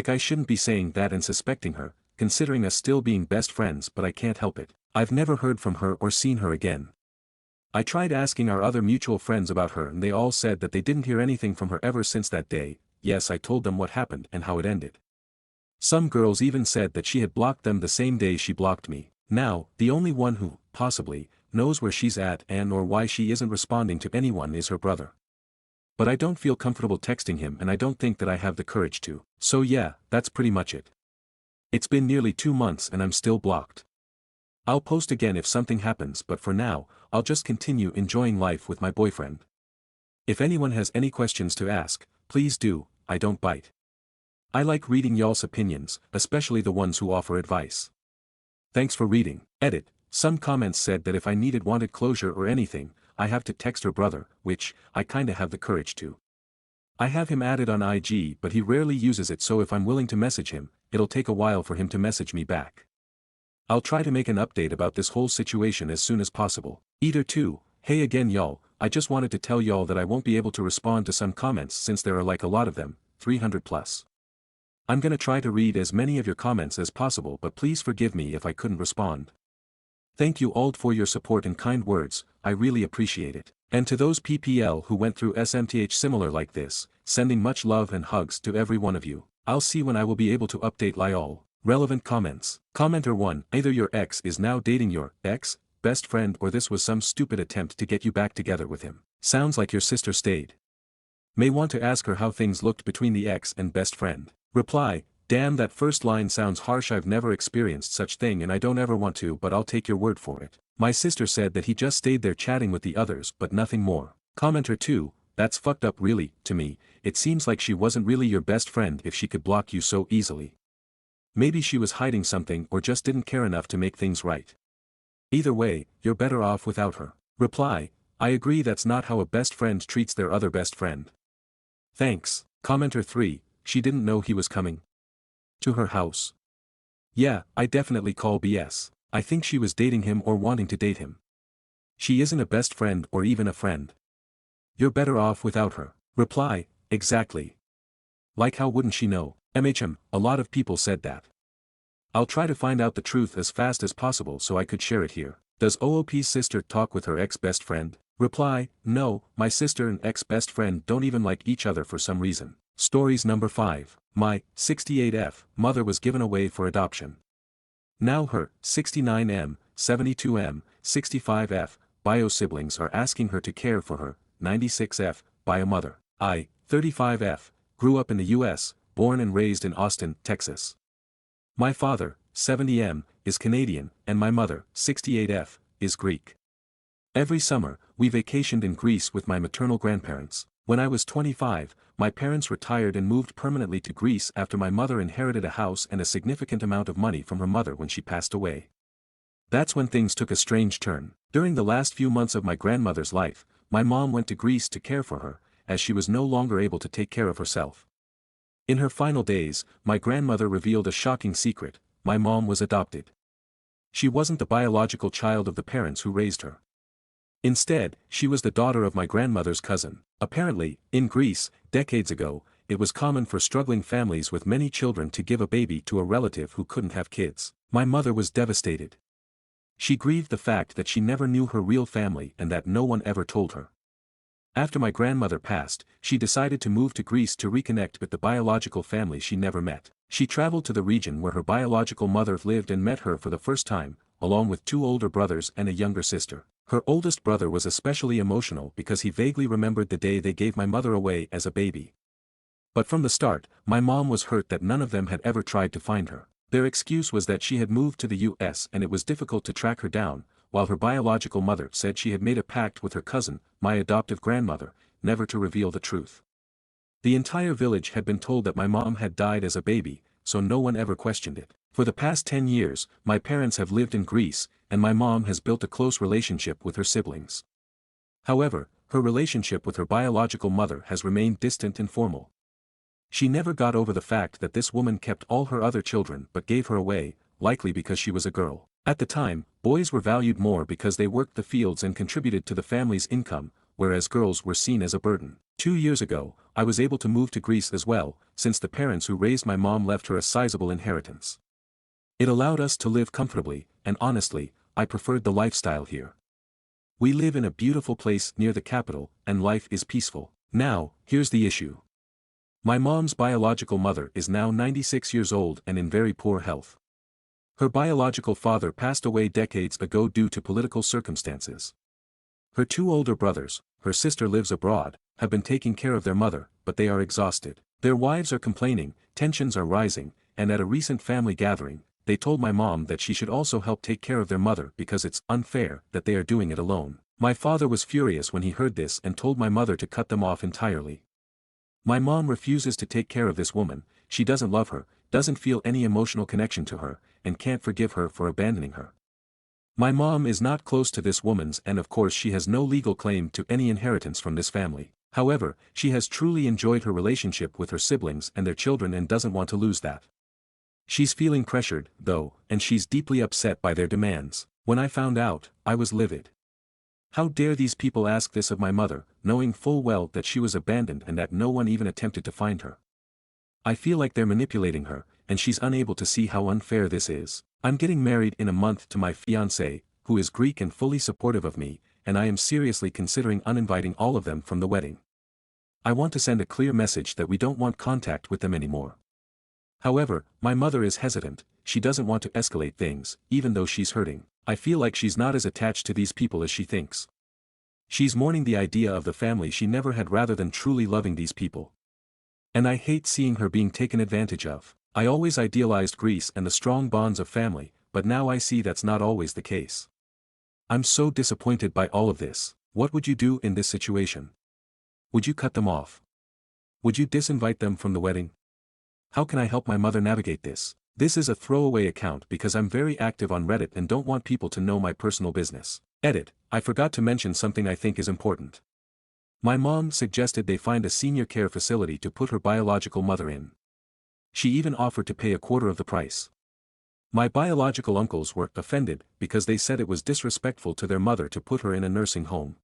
I shouldn't be saying that and suspecting her, considering us still being best friends, but I can't help it. I've never heard from her or seen her again. I tried asking our other mutual friends about her and they all said that they didn't hear anything from her ever since that day. Yes, I told them what happened and how it ended. Some girls even said that she had blocked them the same day she blocked me. Now, the only one who, possibly, knows where she's at and or why she isn't responding to anyone is her brother. But I don't feel comfortable texting him and I don't think that I have the courage to. So yeah, that's pretty much it. It's been nearly 2 months and I'm still blocked. I'll post again if something happens, but for now, I'll just continue enjoying life with my boyfriend. If anyone has any questions to ask, please do. I don't bite. I like reading y'all's opinions, especially the ones who offer advice. Thanks for reading. Edit. Some comments said that if I wanted closure or anything, I have to text her brother, which, I kinda have the courage to. I have him added on IG but he rarely uses it, so if I'm willing to message him, it'll take a while for him to message me back. I'll try to make an update about this whole situation as soon as possible. Either 2, hey again y'all, I just wanted to tell y'all that I won't be able to respond to some comments since there are like a lot of them, 300 plus. I'm gonna try to read as many of your comments as possible, but please forgive me if I couldn't respond. Thank you all for your support and kind words, I really appreciate it. And to those PPL who went through SMTH similar like this, sending much love and hugs to every one of you. I'll see when I will be able to update all. Relevant comments. Commenter 1. Either your ex is now dating your ex best friend or this was some stupid attempt to get you back together with him. Sounds like your sister stayed. May want to ask her how things looked between the ex and best friend. Reply: damn, that first line sounds harsh. I've never experienced such thing and I don't ever want to, but I'll take your word for it. My sister said that he just stayed there chatting with the others but nothing more. Commenter 2. That's fucked up really. To me, it seems like she wasn't really your best friend if she could block you so easily. Maybe she was hiding something or just didn't care enough to make things right. Either way, you're better off without her. Reply: I agree, that's not how a best friend treats their other best friend. Thanks. Commenter 3. She didn't know he was coming to her house. Yeah, I definitely call BS. I think she was dating him or wanting to date him. She isn't a best friend or even a friend. You're better off without her. Reply: exactly. Like how wouldn't she know? A lot of people said that. I'll try to find out the truth as fast as possible so I could share it here. Does OOP's sister talk with her ex-best friend? Reply: no, my sister and ex-best friend don't even like each other for some reason. Stories number 5. My 68F mother was given away for adoption. Now her 69M, 72M, 65F bio siblings are asking her to care for her 96F bio mother. I, 35F, grew up in the US, born and raised in Austin, Texas. My father, 70M, is Canadian, and my mother, 68F, is Greek. Every summer, we vacationed in Greece with my maternal grandparents. When I was 25, my parents retired and moved permanently to Greece after my mother inherited a house and a significant amount of money from her mother when she passed away. That's when things took a strange turn. During the last few months of my grandmother's life, my mom went to Greece to care for her, as she was no longer able to take care of herself. In her final days, my grandmother revealed a shocking secret: my mom was adopted. She wasn't the biological child of the parents who raised her. Instead, she was the daughter of my grandmother's cousin. Apparently, in Greece, decades ago, it was common for struggling families with many children to give a baby to a relative who couldn't have kids. My mother was devastated. She grieved the fact that she never knew her real family and that no one ever told her. After my grandmother passed, she decided to move to Greece to reconnect with the biological family she never met. She traveled to the region where her biological mother lived and met her for the first time, along with 2 older brothers and a younger sister. Her oldest brother was especially emotional because he vaguely remembered the day they gave my mother away as a baby. But from the start, my mom was hurt that none of them had ever tried to find her. Their excuse was that she had moved to the US and it was difficult to track her down, while her biological mother said she had made a pact with her cousin, my adoptive grandmother, never to reveal the truth. The entire village had been told that my mom had died as a baby, so no one ever questioned it. For the past 10 years, my parents have lived in Greece, and my mom has built a close relationship with her siblings. However, her relationship with her biological mother has remained distant and formal. She never got over the fact that this woman kept all her other children but gave her away, likely because she was a girl. At the time, boys were valued more because they worked the fields and contributed to the family's income, whereas girls were seen as a burden. 2 years ago, I was able to move to Greece as well, since the parents who raised my mom left her a sizable inheritance. It allowed us to live comfortably, and honestly, I preferred the lifestyle here. We live in a beautiful place near the capital, and life is peaceful. Now, here's the issue. My mom's biological mother is now 96 years old and in very poor health. Her biological father passed away decades ago due to political circumstances. Her 2 older brothers, her sister lives abroad, have been taking care of their mother, but they are exhausted. Their wives are complaining, tensions are rising, and at a recent family gathering, they told my mom that she should also help take care of their mother because it's unfair that they are doing it alone. My father was furious when he heard this and told my mother to cut them off entirely. My mom refuses to take care of this woman, she doesn't love her, doesn't feel any emotional connection to her, and can't forgive her for abandoning her. My mom is not close to this woman's and of course she has no legal claim to any inheritance from this family. However, she has truly enjoyed her relationship with her siblings and their children and doesn't want to lose that. She's feeling pressured, though, and she's deeply upset by their demands. When I found out, I was livid. How dare these people ask this of my mother, knowing full well that she was abandoned and that no one even attempted to find her. I feel like they're manipulating her, and she's unable to see how unfair this is. I'm getting married in a month to my fiance, who is Greek and fully supportive of me, and I am seriously considering uninviting all of them from the wedding. I want to send a clear message that we don't want contact with them anymore. However, my mother is hesitant, she doesn't want to escalate things, even though she's hurting. I feel like she's not as attached to these people as she thinks. She's mourning the idea of the family she never had rather than truly loving these people. And I hate seeing her being taken advantage of. I always idealized Greece and the strong bonds of family, but now I see that's not always the case. I'm so disappointed by all of this. What would you do in this situation? Would you cut them off? Would you disinvite them from the wedding? How can I help my mother navigate this? This is a throwaway account because I'm very active on Reddit and don't want people to know my personal business. Edit, I forgot to mention something I think is important. My mom suggested they find a senior care facility to put her biological mother in. She even offered to pay a quarter of the price. My biological uncles were offended because they said it was disrespectful to their mother to put her in a nursing home.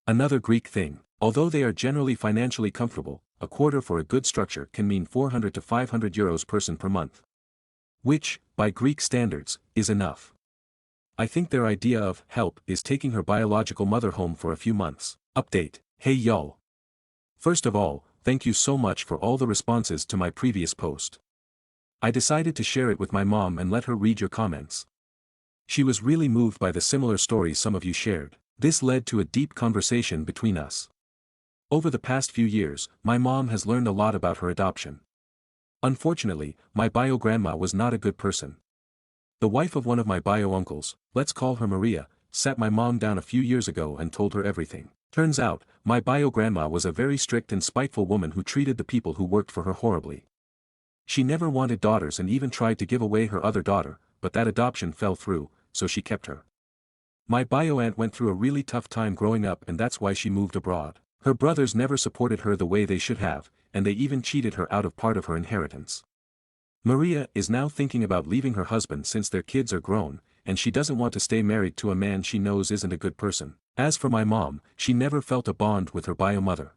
Another Greek thing, although they are generally financially comfortable, a quarter for a good structure can mean 400 to 500 euros person per month. Which, by Greek standards, is enough. I think their idea of help is taking her biological mother home for a few months. Update, hey y'all. First of all, thank you so much for all the responses to my previous post. I decided to share it with my mom and let her read your comments. She was really moved by the similar stories some of you shared. This led to a deep conversation between us. Over the past few years, my mom has learned a lot about her adoption. Unfortunately, my bio-grandma was not a good person. The wife of one of my bio-uncles, let's call her Maria, sat my mom down a few years ago and told her everything. Turns out, my bio-grandma was a very strict and spiteful woman who treated the people who worked for her horribly. She never wanted daughters and even tried to give away her other daughter, but that adoption fell through, so she kept her. My bio-aunt went through a really tough time growing up and that's why she moved abroad. Her brothers never supported her the way they should have, and they even cheated her out of part of her inheritance. Maria is now thinking about leaving her husband since their kids are grown, and she doesn't want to stay married to a man she knows isn't a good person. As for my mom, she never felt a bond with her bio-mother.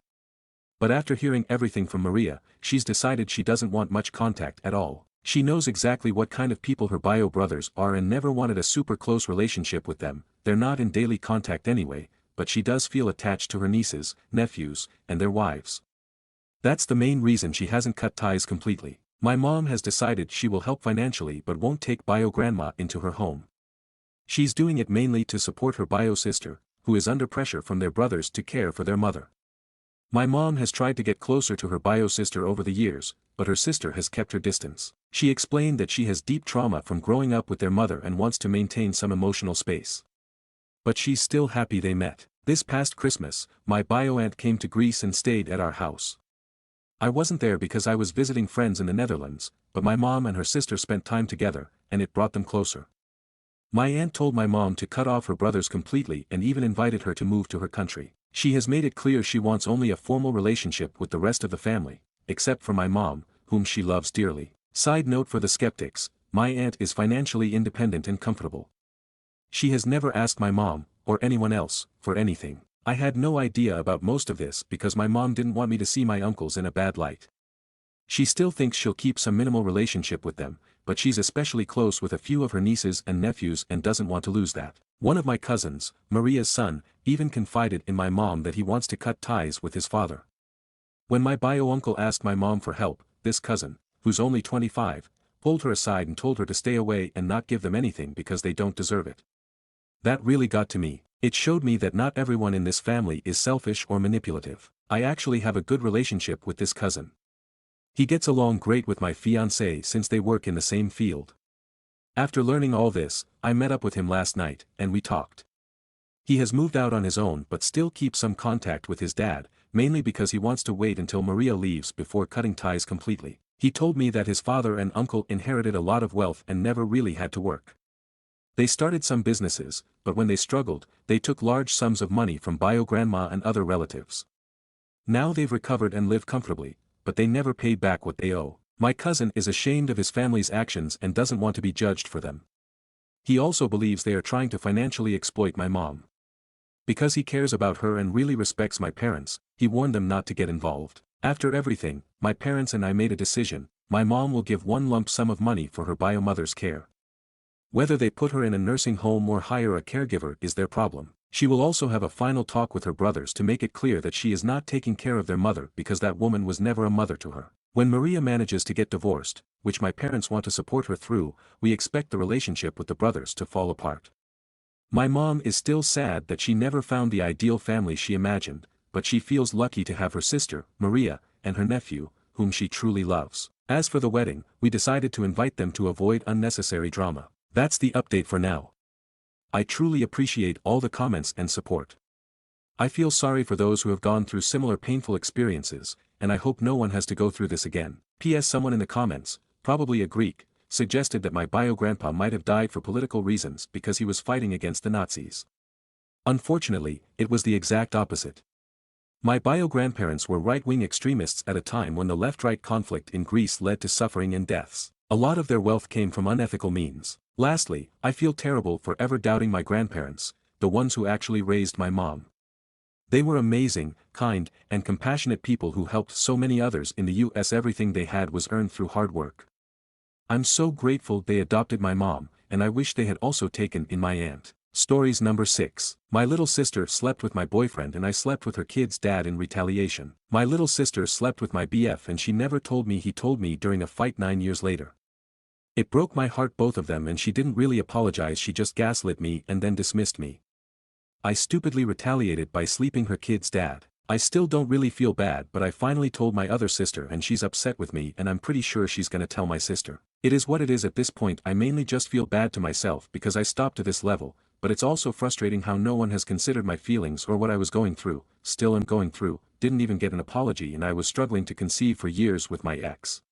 But after hearing everything from Maria, she's decided she doesn't want much contact at all. She knows exactly what kind of people her bio-brothers are and never wanted a super close relationship with them. They're not in daily contact anyway, but she does feel attached to her nieces, nephews, and their wives. That's the main reason she hasn't cut ties completely. My mom has decided she will help financially but won't take bio-grandma into her home. She's doing it mainly to support her bio-sister, who is under pressure from their brothers to care for their mother. My mom has tried to get closer to her bio-sister over the years, but her sister has kept her distance. She explained that she has deep trauma from growing up with their mother and wants to maintain some emotional space. But she's still happy they met. This past Christmas, my bio-aunt came to Greece and stayed at our house. I wasn't there because I was visiting friends in the Netherlands, but my mom and her sister spent time together, and it brought them closer. My aunt told my mom to cut off her brothers completely and even invited her to move to her country. She has made it clear she wants only a formal relationship with the rest of the family, except for my mom, whom she loves dearly. Side note for the skeptics, my aunt is financially independent and comfortable. She has never asked my mom, or anyone else, for anything. I had no idea about most of this because my mom didn't want me to see my uncles in a bad light. She still thinks she'll keep some minimal relationship with them, but she's especially close with a few of her nieces and nephews and doesn't want to lose that. One of my cousins, Maria's son, even confided in my mom that he wants to cut ties with his father. When my bio-uncle asked my mom for help, this cousin, who's only 25, pulled her aside and told her to stay away and not give them anything because they don't deserve it. That really got to me. It showed me that not everyone in this family is selfish or manipulative. I actually have a good relationship with this cousin. He gets along great with my fiance since they work in the same field. After learning all this, I met up with him last night, and we talked. He has moved out on his own but still keeps some contact with his dad, mainly because he wants to wait until Maria leaves before cutting ties completely. He told me that his father and uncle inherited a lot of wealth and never really had to work. They started some businesses, but when they struggled, they took large sums of money from bio-grandma and other relatives. Now they've recovered and live comfortably, but they never paid back what they owe. My cousin is ashamed of his family's actions and doesn't want to be judged for them. He also believes they are trying to financially exploit my mom. Because he cares about her and really respects my parents, he warned them not to get involved. After everything, my parents and I made a decision: my mom will give one lump sum of money for her bio-mother's care. Whether they put her in a nursing home or hire a caregiver is their problem. She will also have a final talk with her brothers to make it clear that she is not taking care of their mother because that woman was never a mother to her. When Maria manages to get divorced, which my parents want to support her through, we expect the relationship with the brothers to fall apart. My mom is still sad that she never found the ideal family she imagined, but she feels lucky to have her sister, Maria, and her nephew, whom she truly loves. As for the wedding, we decided to invite them to avoid unnecessary drama. That's the update for now. I truly appreciate all the comments and support. I feel sorry for those who have gone through similar painful experiences, and I hope no one has to go through this again. P.S. Someone in the comments, probably a Greek, suggested that my bio-grandpa might have died for political reasons because he was fighting against the Nazis. Unfortunately, it was the exact opposite. My bio-grandparents were right-wing extremists at a time when the left-right conflict in Greece led to suffering and deaths. A lot of their wealth came from unethical means. Lastly, I feel terrible for ever doubting my grandparents, the ones who actually raised my mom. They were amazing, kind, and compassionate people who helped so many others in the US. Everything they had was earned through hard work. I'm so grateful they adopted my mom, and I wish they had also taken in my aunt. Stories number 6. My little sister slept with my boyfriend and I slept with her kid's dad in retaliation. My little sister slept with my BF and she never told me he told me during a fight 9 years later. It broke my heart, both of them, and she didn't really apologize, she just gaslit me and then dismissed me. I stupidly retaliated by sleeping her kid's dad. I still don't really feel bad, but I finally told my other sister and she's upset with me and I'm pretty sure she's gonna tell my sister. It is what it is at this point. I mainly just feel bad to myself because I stopped to this level, but it's also frustrating how no one has considered my feelings or what I was going through, still am going through, didn't even get an apology, and I was struggling to conceive for years with my ex.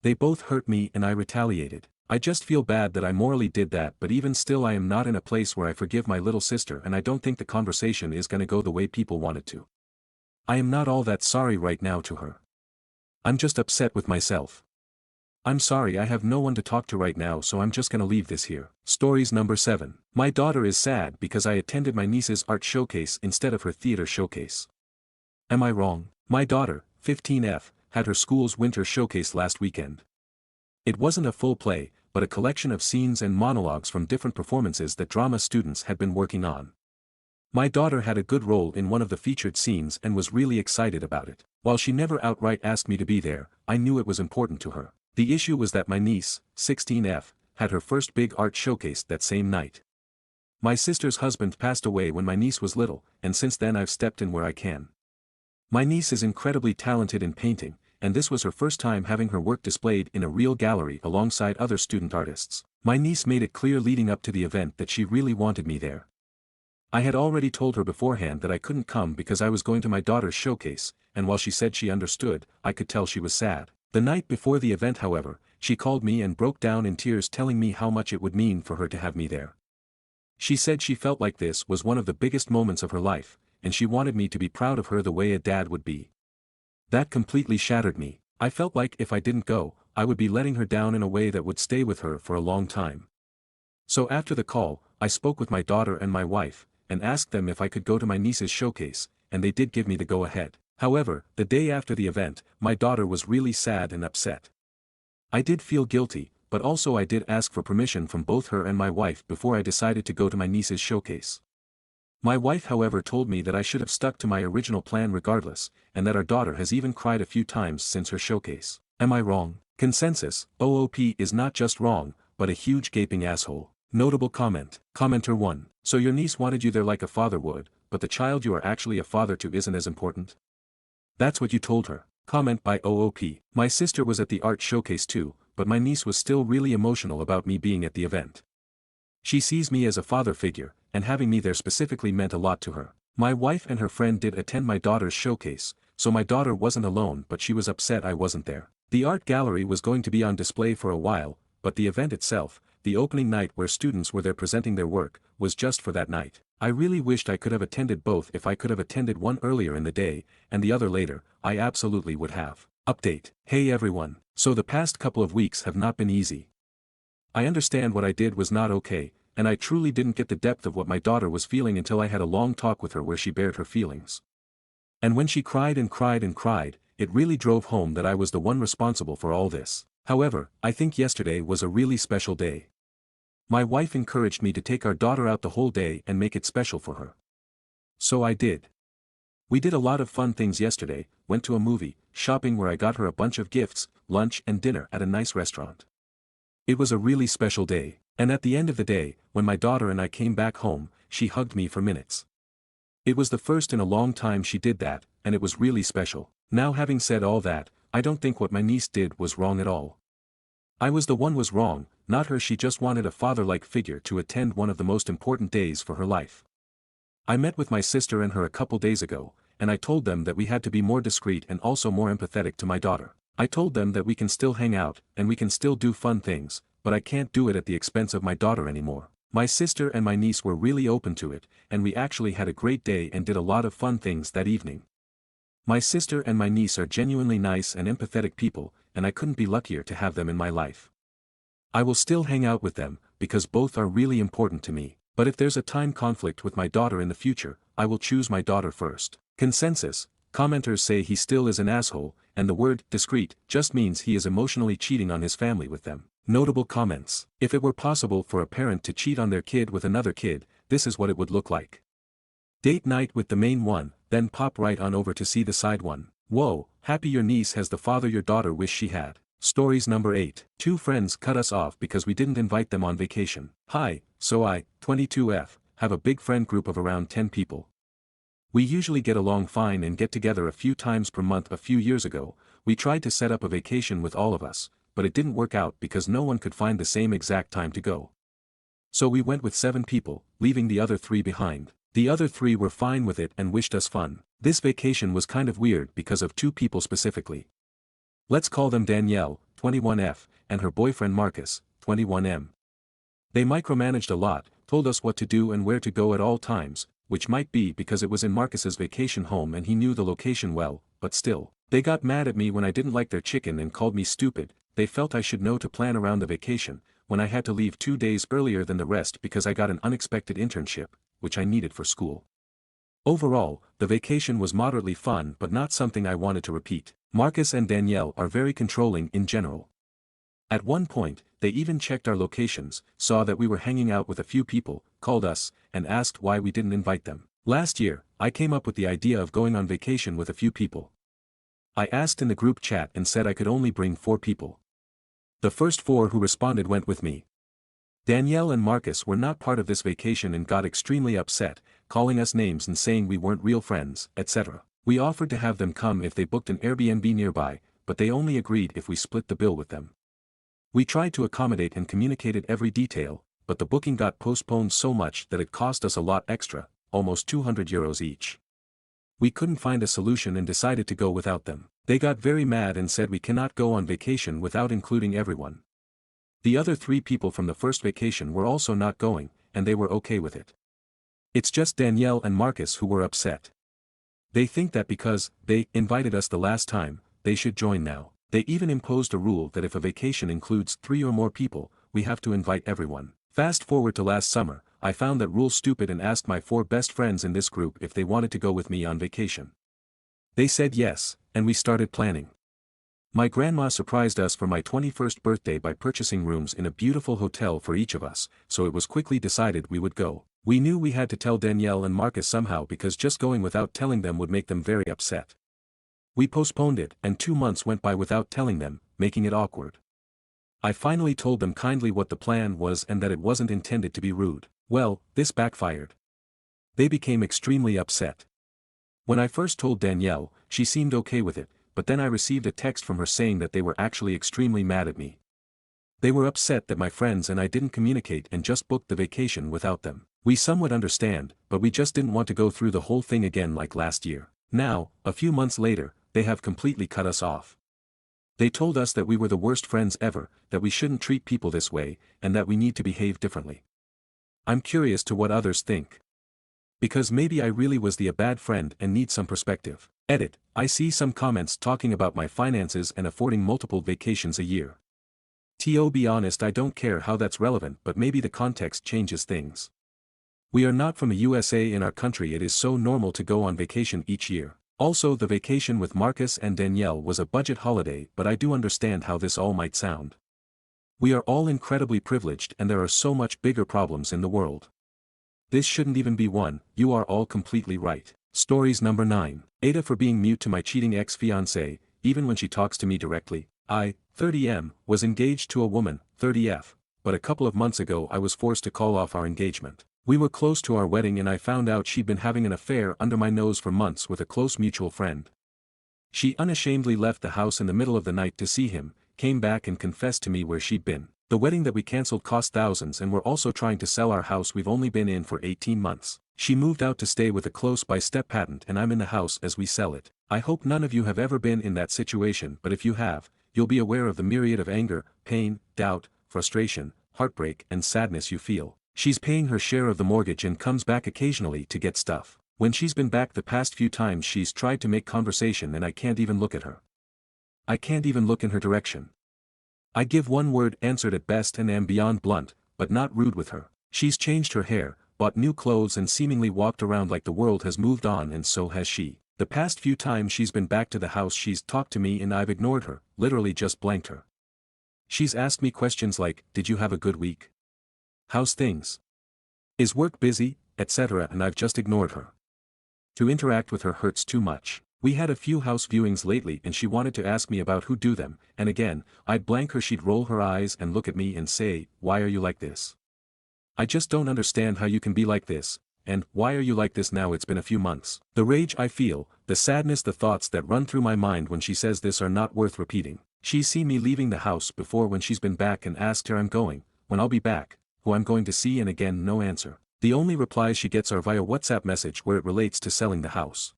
They both hurt me and I retaliated. I just feel bad that I morally did that, but even still I am not in a place where I forgive my little sister and I don't think the conversation is gonna go the way people want it to. I am not all that sorry right now to her. I'm just upset with myself. I'm sorry, I have no one to talk to right now, so I'm just gonna leave this here. Stories number 7. My daughter is sad because I attended my niece's art showcase instead of her theater showcase. Am I wrong? My daughter, 15F, had her school's winter showcase last weekend. It wasn't a full play, but a collection of scenes and monologues from different performances that drama students had been working on. My daughter had a good role in one of the featured scenes and was really excited about it. While she never outright asked me to be there, I knew it was important to her. The issue was that my niece, 16F, had her first big art showcase that same night. My sister's husband passed away when my niece was little, and since then I've stepped in where I can. My niece is incredibly talented in painting, and this was her first time having her work displayed in a real gallery alongside other student artists. My niece made it clear leading up to the event that she really wanted me there. I had already told her beforehand that I couldn't come because I was going to my daughter's showcase, and while she said she understood, I could tell she was sad. The night before the event, however, she called me and broke down in tears, telling me how much it would mean for her to have me there. She said she felt like this was one of the biggest moments of her life, and she wanted me to be proud of her the way a dad would be. That completely shattered me. I felt like if I didn't go, I would be letting her down in a way that would stay with her for a long time. So after the call, I spoke with my daughter and my wife, and asked them if I could go to my niece's showcase, and they did give me the go-ahead. However, the day after the event, my daughter was really sad and upset. I did feel guilty, but also I did ask for permission from both her and my wife before I decided to go to my niece's showcase. My wife, however, told me that I should have stuck to my original plan regardless, and that our daughter has even cried a few times since her showcase. Am I wrong? Consensus: OOP is not just wrong, but a huge gaping asshole. Notable comment. Commenter 1. So your niece wanted you there like a father would, but the child you are actually a father to isn't as important? That's what you told her. Comment by OOP. My sister was at the art showcase too, but my niece was still really emotional about me being at the event. She sees me as a father figure, and having me there specifically meant a lot to her. My wife and her friend did attend my daughter's showcase, so my daughter wasn't alone, but she was upset I wasn't there. The art gallery was going to be on display for a while, but the event itself, the opening night where students were there presenting their work, was just for that night. I really wished I could have attended both. If I could have attended one earlier in the day, and the other later, I absolutely would have. Update. Hey everyone. So the past couple of weeks have not been easy. I understand what I did was not okay, and I truly didn't get the depth of what my daughter was feeling until I had a long talk with her where she bared her feelings. And when she cried and cried and cried, it really drove home that I was the one responsible for all this. However, I think yesterday was a really special day. My wife encouraged me to take our daughter out the whole day and make it special for her. So I did. We did a lot of fun things yesterday, went to a movie, shopping where I got her a bunch of gifts, lunch and dinner at a nice restaurant. It was a really special day, and at the end of the day, when my daughter and I came back home, she hugged me for minutes. It was the first in a long time she did that, and it was really special. Now, having said all that, I don't think what my niece did was wrong at all. I was the one was wrong, not her. She just wanted a father-like figure to attend one of the most important days for her life. I met with my sister and her a couple days ago, and I told them that we had to be more discreet and also more empathetic to my daughter. I told them that we can still hang out, and we can still do fun things, but I can't do it at the expense of my daughter anymore. My sister and my niece were really open to it, and we actually had a great day and did a lot of fun things that evening. My sister and my niece are genuinely nice and empathetic people, and I couldn't be luckier to have them in my life. I will still hang out with them, because both are really important to me, but if there's a time conflict with my daughter in the future, I will choose my daughter first. Consensus. Commenters say he still is an asshole, and the word discreet just means he is emotionally cheating on his family with them. Notable comments. If it were possible for a parent to cheat on their kid with another kid, this is what it would look like. Date night with the main one, then pop right on over to see the side one. Whoa, happy your niece has the father your daughter wished she had. Stories number 8. Two friends cut us off because we didn't invite them on vacation. Hi, so I, 22F, have a big friend group of around 10 people. We usually get along fine and get together a few times per month. A few years ago, we tried to set up a vacation with all of us, but it didn't work out because no one could find the same exact time to go. So we went with 7 people, leaving the other 3 behind. The other 3 were fine with it and wished us fun. This vacation was kind of weird because of 2 people specifically. Let's call them Danielle, 21F, and her boyfriend Marcus, 21M. They micromanaged a lot, told us what to do and where to go at all times, which might be because it was in Marcus's vacation home and he knew the location well, but still. They got mad at me when I didn't like their chicken and called me stupid. They felt I should know to plan around the vacation, when I had to leave 2 days earlier than the rest because I got an unexpected internship, which I needed for school. Overall, the vacation was moderately fun but not something I wanted to repeat. Marcus and Danielle are very controlling in general. At one point, they even checked our locations, saw that we were hanging out with a few people, called us, and asked why we didn't invite them. Last year, I came up with the idea of going on vacation with a few people. I asked in the group chat and said I could only bring 4 people. The first 4 who responded went with me. Danielle and Marcus were not part of this vacation and got extremely upset, calling us names and saying we weren't real friends, etc. We offered to have them come if they booked an Airbnb nearby, but they only agreed if we split the bill with them. We tried to accommodate and communicated every detail, but the booking got postponed so much that it cost us a lot extra, almost €200 each. We couldn't find a solution and decided to go without them. They got very mad and said we cannot go on vacation without including everyone. The other 3 people from the first vacation were also not going, and they were okay with it. It's just Danielle and Marcus who were upset. They think that because they invited us the last time, they should join now. They even imposed a rule that if a vacation includes 3 or more people, we have to invite everyone. Fast forward to last summer, I found that rule stupid and asked my 4 best friends in this group if they wanted to go with me on vacation. They said yes, and we started planning. My grandma surprised us for my 21st birthday by purchasing rooms in a beautiful hotel for each of us, so it was quickly decided we would go. We knew we had to tell Danielle and Marcus somehow because just going without telling them would make them very upset. We postponed it, and 2 months went by without telling them, making it awkward. I finally told them kindly what the plan was and that it wasn't intended to be rude. Well, this backfired. They became extremely upset. When I first told Danielle, she seemed okay with it, but then I received a text from her saying that they were actually extremely mad at me. They were upset that my friends and I didn't communicate and just booked the vacation without them. We somewhat understand, but we just didn't want to go through the whole thing again like last year. Now, a few months later, they have completely cut us off. They told us that we were the worst friends ever, that we shouldn't treat people this way, and that we need to behave differently. I'm curious to what others think. Because maybe I really was a bad friend and need some perspective. Edit, I see some comments talking about my finances and affording multiple vacations a year. To be honest, I don't care how that's relevant, but maybe the context changes things. We are not from the USA. In our country it is so normal to go on vacation each year. Also, the vacation with Marcus and Danielle was a budget holiday, but I do understand how this all might sound. We are all incredibly privileged and there are so much bigger problems in the world. This shouldn't even be one. You are all completely right. Stories number 9. Aita for being mute to my cheating ex-fiance, even when she talks to me directly. I, 30M, was engaged to a woman, 30F, but a couple of months ago I was forced to call off our engagement. We were close to our wedding and I found out she'd been having an affair under my nose for months with a close mutual friend. She unashamedly left the house in the middle of the night to see him, came back and confessed to me where she'd been. The wedding that we cancelled cost thousands and we're also trying to sell our house we've only been in for 18 months. She moved out to stay with a close-by step-parent and I'm in the house as we sell it. I hope none of you have ever been in that situation, but if you have, you'll be aware of the myriad of anger, pain, doubt, frustration, heartbreak and sadness you feel. She's paying her share of the mortgage and comes back occasionally to get stuff. When she's been back the past few times she's tried to make conversation and I can't even look at her. I can't even look in her direction. I give one-word answered at best and am beyond blunt, but not rude with her. She's changed her hair, bought new clothes and seemingly walked around like the world has moved on, and so has she. The past few times she's been back to the house she's talked to me and I've ignored her, literally just blanked her. She's asked me questions like, "Did you have a good week? How's things? Is work busy?" etc. and I've just ignored her. To interact with her hurts too much. We had a few house viewings lately and she wanted to ask me about who do them, and again, I'd blank her. She'd roll her eyes and look at me and say, "Why are you like this? I just don't understand how you can be like this, and why are you like this now? It's been a few months." The rage I feel, the sadness, the thoughts that run through my mind when she says this are not worth repeating. She's seen me leaving the house before when she's been back and asked her I'm going, when I'll be back, who I'm going to see, and again no answer. The only replies she gets are via WhatsApp message where it relates to selling the house.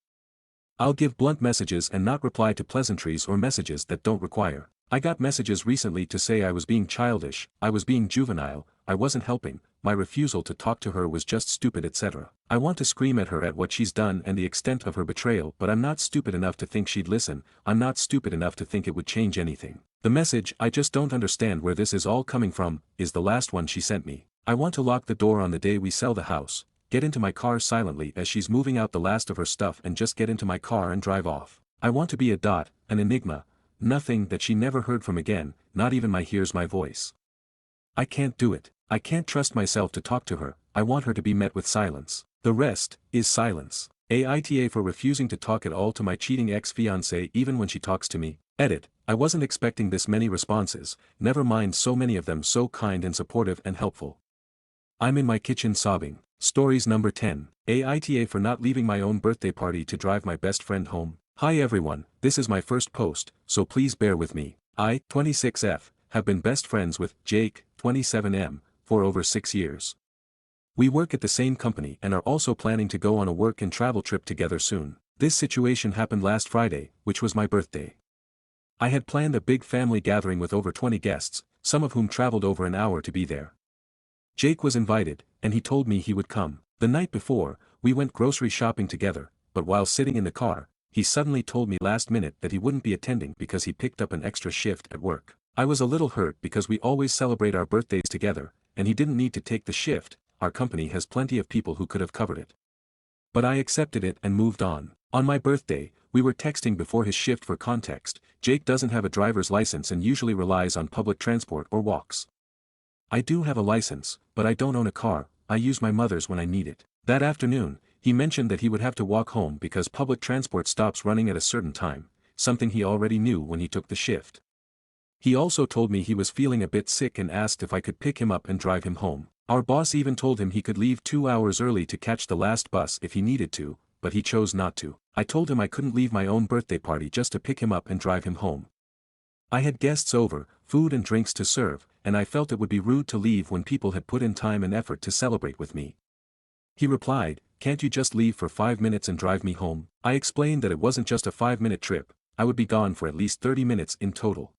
I'll give blunt messages and not reply to pleasantries or messages that don't require. I got messages recently to say I was being childish, I was being juvenile, I wasn't helping, my refusal to talk to her was just stupid, etc. I want to scream at her at what she's done and the extent of her betrayal, but I'm not stupid enough to think she'd listen. I'm not stupid enough to think it would change anything. The message, "I just don't understand where this is all coming from," is the last one she sent me. I want to lock the door on the day we sell the house, get into my car silently as she's moving out the last of her stuff and just get into my car and drive off. I want to be a dot, an enigma, nothing that she never heard from again, not even my hears my voice. I can't do it. I can't trust myself to talk to her. I want her to be met with silence. The rest is silence. Aita for refusing to talk at all to my cheating ex-fiance even when she talks to me. Edit, I wasn't expecting this many responses, never mind so many of them so kind and supportive and helpful. I'm in my kitchen sobbing. Stories number 10. Aita for not leaving my own birthday party to drive my best friend home. Hi everyone, this is my first post, so please bear with me. I, 26F, have been best friends with Jake, 27M, for over 6 years. We work at the same company and are also planning to go on a work and travel trip together soon. This situation happened last Friday, which was my birthday. I had planned a big family gathering with over 20 guests, some of whom traveled over an hour to be there. Jake was invited, and he told me he would come. The night before, we went grocery shopping together, but while sitting in the car, he suddenly told me last minute that he wouldn't be attending because he picked up an extra shift at work. I was a little hurt because we always celebrate our birthdays together, and he didn't need to take the shift. Our company has plenty of people who could have covered it. But I accepted it and moved on. On my birthday, we were texting before his shift. For context, Jake doesn't have a driver's license and usually relies on public transport or walks. I do have a license, but I don't own a car. I use my mother's when I need it. That afternoon, he mentioned that he would have to walk home because public transport stops running at a certain time, something he already knew when he took the shift. He also told me he was feeling a bit sick and asked if I could pick him up and drive him home. Our boss even told him he could leave 2 hours early to catch the last bus if he needed to, but he chose not to. I told him I couldn't leave my own birthday party just to pick him up and drive him home. I had guests over, food and drinks to serve, and I felt it would be rude to leave when people had put in time and effort to celebrate with me. He replied, "Can't you just leave for 5 minutes and drive me home?" I explained that it wasn't just a 5-minute trip, I would be gone for at least 30 minutes in total.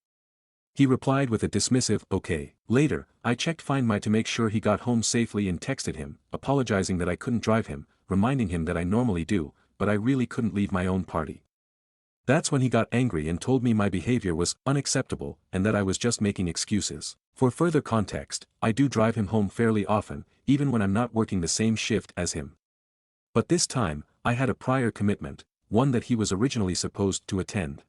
He replied with a dismissive, "Okay." Later, I checked Find My to make sure he got home safely and texted him, apologizing that I couldn't drive him, reminding him that I normally do, but I really couldn't leave my own party. That's when he got angry and told me my behavior was unacceptable and that I was just making excuses. For further context, I do drive him home fairly often, even when I'm not working the same shift as him. But this time, I had a prior commitment, one that he was originally supposed to attend.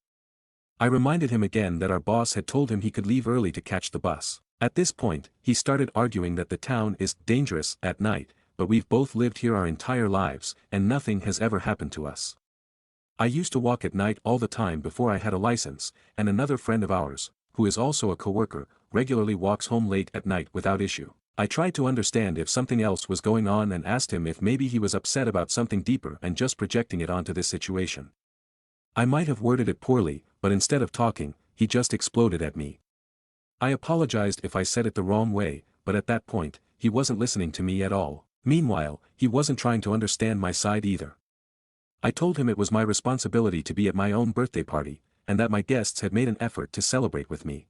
I reminded him again that our boss had told him he could leave early to catch the bus. At this point, he started arguing that the town is dangerous at night, but we've both lived here our entire lives, and nothing has ever happened to us. I used to walk at night all the time before I had a license, and another friend of ours, who is also a coworker, regularly walks home late at night without issue. I tried to understand if something else was going on and asked him if maybe he was upset about something deeper and just projecting it onto this situation. I might have worded it poorly, but instead of talking, he just exploded at me. I apologized if I said it the wrong way, but at that point, he wasn't listening to me at all. Meanwhile, he wasn't trying to understand my side either. I told him it was my responsibility to be at my own birthday party, and that my guests had made an effort to celebrate with me.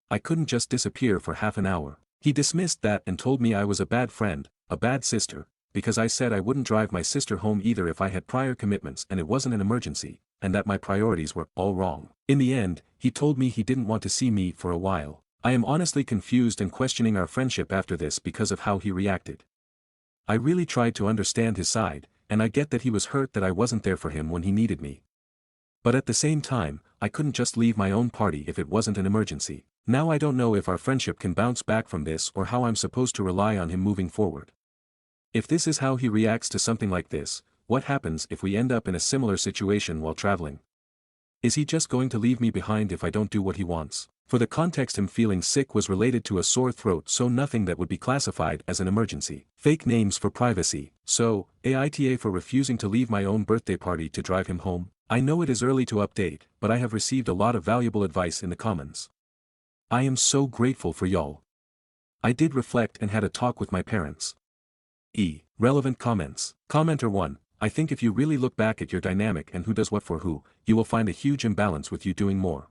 I couldn't just disappear for half an hour. He dismissed that and told me I was a bad friend, a bad sister, because I said I wouldn't drive my sister home either if I had prior commitments and it wasn't an emergency, and that my priorities were all wrong. In the end, he told me he didn't want to see me for a while. I am honestly confused and questioning our friendship after this because of how he reacted. I really tried to understand his side, and I get that he was hurt that I wasn't there for him when he needed me. But at the same time, I couldn't just leave my own party if it wasn't an emergency. Now I don't know if our friendship can bounce back from this or how I'm supposed to rely on him moving forward. If this is how he reacts to something like this, what happens if we end up in a similar situation while traveling? Is he just going to leave me behind if I don't do what he wants? For the context, him feeling sick was related to a sore throat, so nothing that would be classified as an emergency. Fake names for privacy. So, Aita for refusing to leave my own birthday party to drive him home. I know it is early to update, but I have received a lot of valuable advice in the comments. I am so grateful for y'all. I did reflect and had a talk with my parents. Relevant comments. Commenter 1. I think if you really look back at your dynamic and who does what for who, you will find a huge imbalance with you doing more.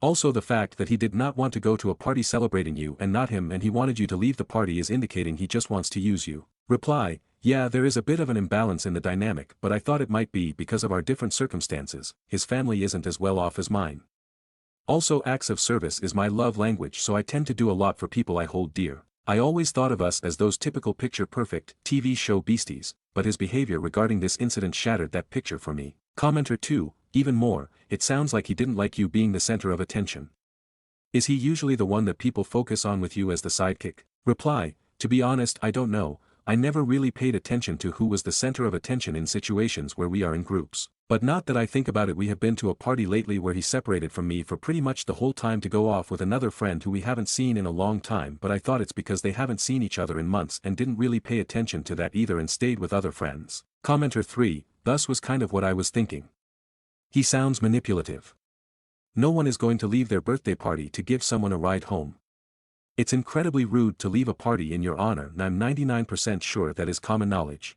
Also, the fact that he did not want to go to a party celebrating you and not him and he wanted you to leave the party is indicating he just wants to use you. Reply. Yeah, there is a bit of an imbalance in the dynamic, but I thought it might be because of our different circumstances. His family isn't as well off as mine. Also, acts of service is my love language, so I tend to do a lot for people I hold dear. I always thought of us as those typical picture-perfect TV show beasties, but his behavior regarding this incident shattered that picture for me. Commenter 2, even more, it sounds like he didn't like you being the center of attention. Is he usually the one that people focus on with you as the sidekick? Reply, to be honest, I don't know. I never really paid attention to who was the center of attention in situations where we are in groups. But not that I think about it. We have been to a party lately where he separated from me for pretty much the whole time to go off with another friend who we haven't seen in a long time, but I thought it's because they haven't seen each other in months and didn't really pay attention to that either and stayed with other friends. Commenter 3, thus was kind of what I was thinking. He sounds manipulative. No one is going to leave their birthday party to give someone a ride home. It's incredibly rude to leave a party in your honor, and I'm 99% sure that is common knowledge.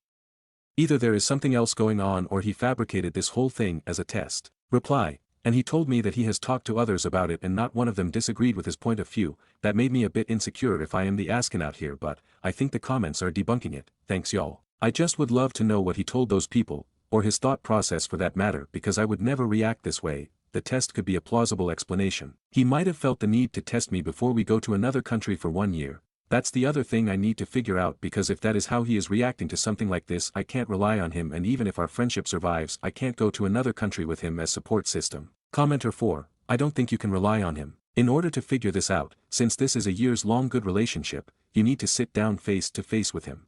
Either there is something else going on or he fabricated this whole thing as a test. Reply, and he told me that he has talked to others about it and not one of them disagreed with his point of view. That made me a bit insecure if I am the asking out here, but I think the comments are debunking it. Thanks y'all. I just would love to know what he told those people, or his thought process for that matter, because I would never react this way. The test could be a plausible explanation. He might have felt the need to test me before we go to another country for 1 year. That's the other thing I need to figure out, because if that is how he is reacting to something like this, I can't rely on him, and even if our friendship survives, I can't go to another country with him as support system. Commenter 4, I don't think you can rely on him. In order to figure this out, since this is a years-long good relationship, you need to sit down face to face with him.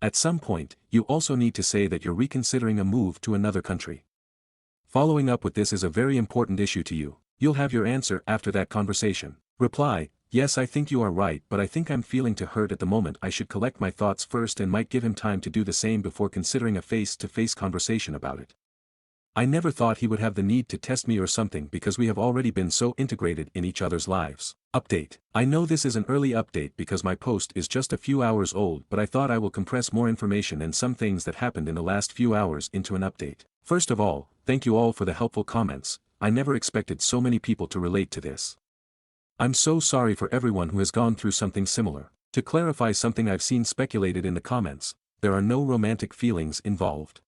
At some point, you also need to say that you're reconsidering a move to another country. Following up with this is a very important issue to you. You'll have your answer after that conversation. Reply, yes, I think you are right, but I think I'm feeling too hurt at the moment. I should collect my thoughts first and might give him time to do the same before considering a face-to-face conversation about it. I never thought he would have the need to test me or something because we have already been so integrated in each other's lives. Update. I know this is an early update because my post is just a few hours old, but I thought I will compress more information and some things that happened in the last few hours into an update. First of all, thank you all for the helpful comments. I never expected so many people to relate to this. I'm so sorry for everyone who has gone through something similar. To clarify something I've seen speculated in the comments, there are no romantic feelings involved.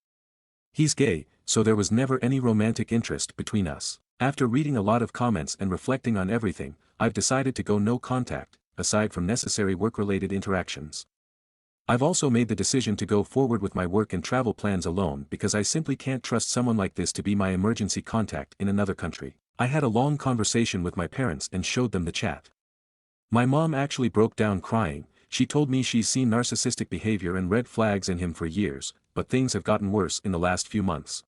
He's gay, so there was never any romantic interest between us. After reading a lot of comments and reflecting on everything, I've decided to go no contact, aside from necessary work-related interactions. I've also made the decision to go forward with my work and travel plans alone because I simply can't trust someone like this to be my emergency contact in another country. I had a long conversation with my parents and showed them the chat. My mom actually broke down crying. She told me she's seen narcissistic behavior and red flags in him for years, but things have gotten worse in the last few months.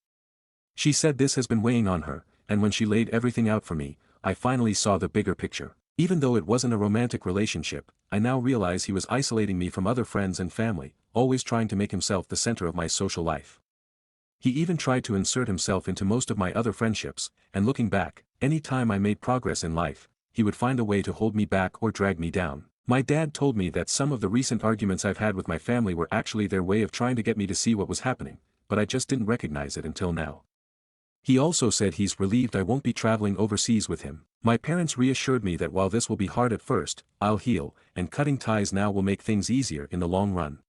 She said this has been weighing on her, and when she laid everything out for me, I finally saw the bigger picture. Even though it wasn't a romantic relationship, I now realize he was isolating me from other friends and family, always trying to make himself the center of my social life. He even tried to insert himself into most of my other friendships, and looking back, any time I made progress in life, he would find a way to hold me back or drag me down. My dad told me that some of the recent arguments I've had with my family were actually their way of trying to get me to see what was happening, but I just didn't recognize it until now. He also said he's relieved I won't be traveling overseas with him. My parents reassured me that while this will be hard at first, I'll heal, and cutting ties now will make things easier in the long run.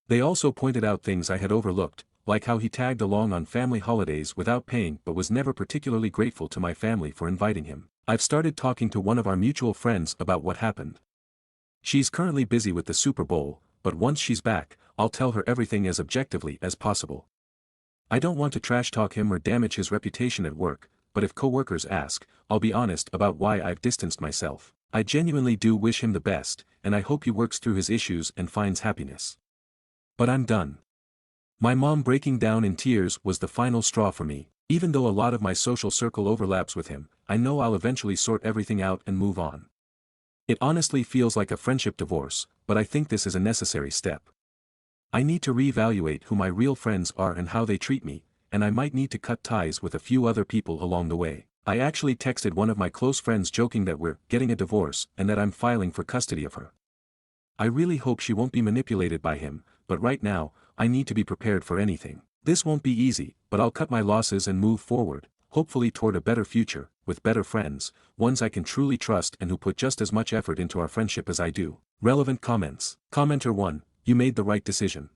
They also pointed out things I had overlooked, like how he tagged along on family holidays without paying but was never particularly grateful to my family for inviting him. I've started talking to one of our mutual friends about what happened. She's currently busy with the Super Bowl, but once she's back, I'll tell her everything as objectively as possible. I don't want to trash talk him or damage his reputation at work, but if coworkers ask, I'll be honest about why I've distanced myself. I genuinely do wish him the best, and I hope he works through his issues and finds happiness. But I'm done. My mom breaking down in tears was the final straw for me. Even though a lot of my social circle overlaps with him, I know I'll eventually sort everything out and move on. It honestly feels like a friendship divorce, but I think this is a necessary step. I need to reevaluate who my real friends are and how they treat me, and I might need to cut ties with a few other people along the way. I actually texted one of my close friends joking that we're getting a divorce and that I'm filing for custody of her. I really hope she won't be manipulated by him, but right now, I need to be prepared for anything. This won't be easy, but I'll cut my losses and move forward, hopefully toward a better future, with better friends, ones I can truly trust and who put just as much effort into our friendship as I do. Relevant comments. Commenter 1. You made the right decision.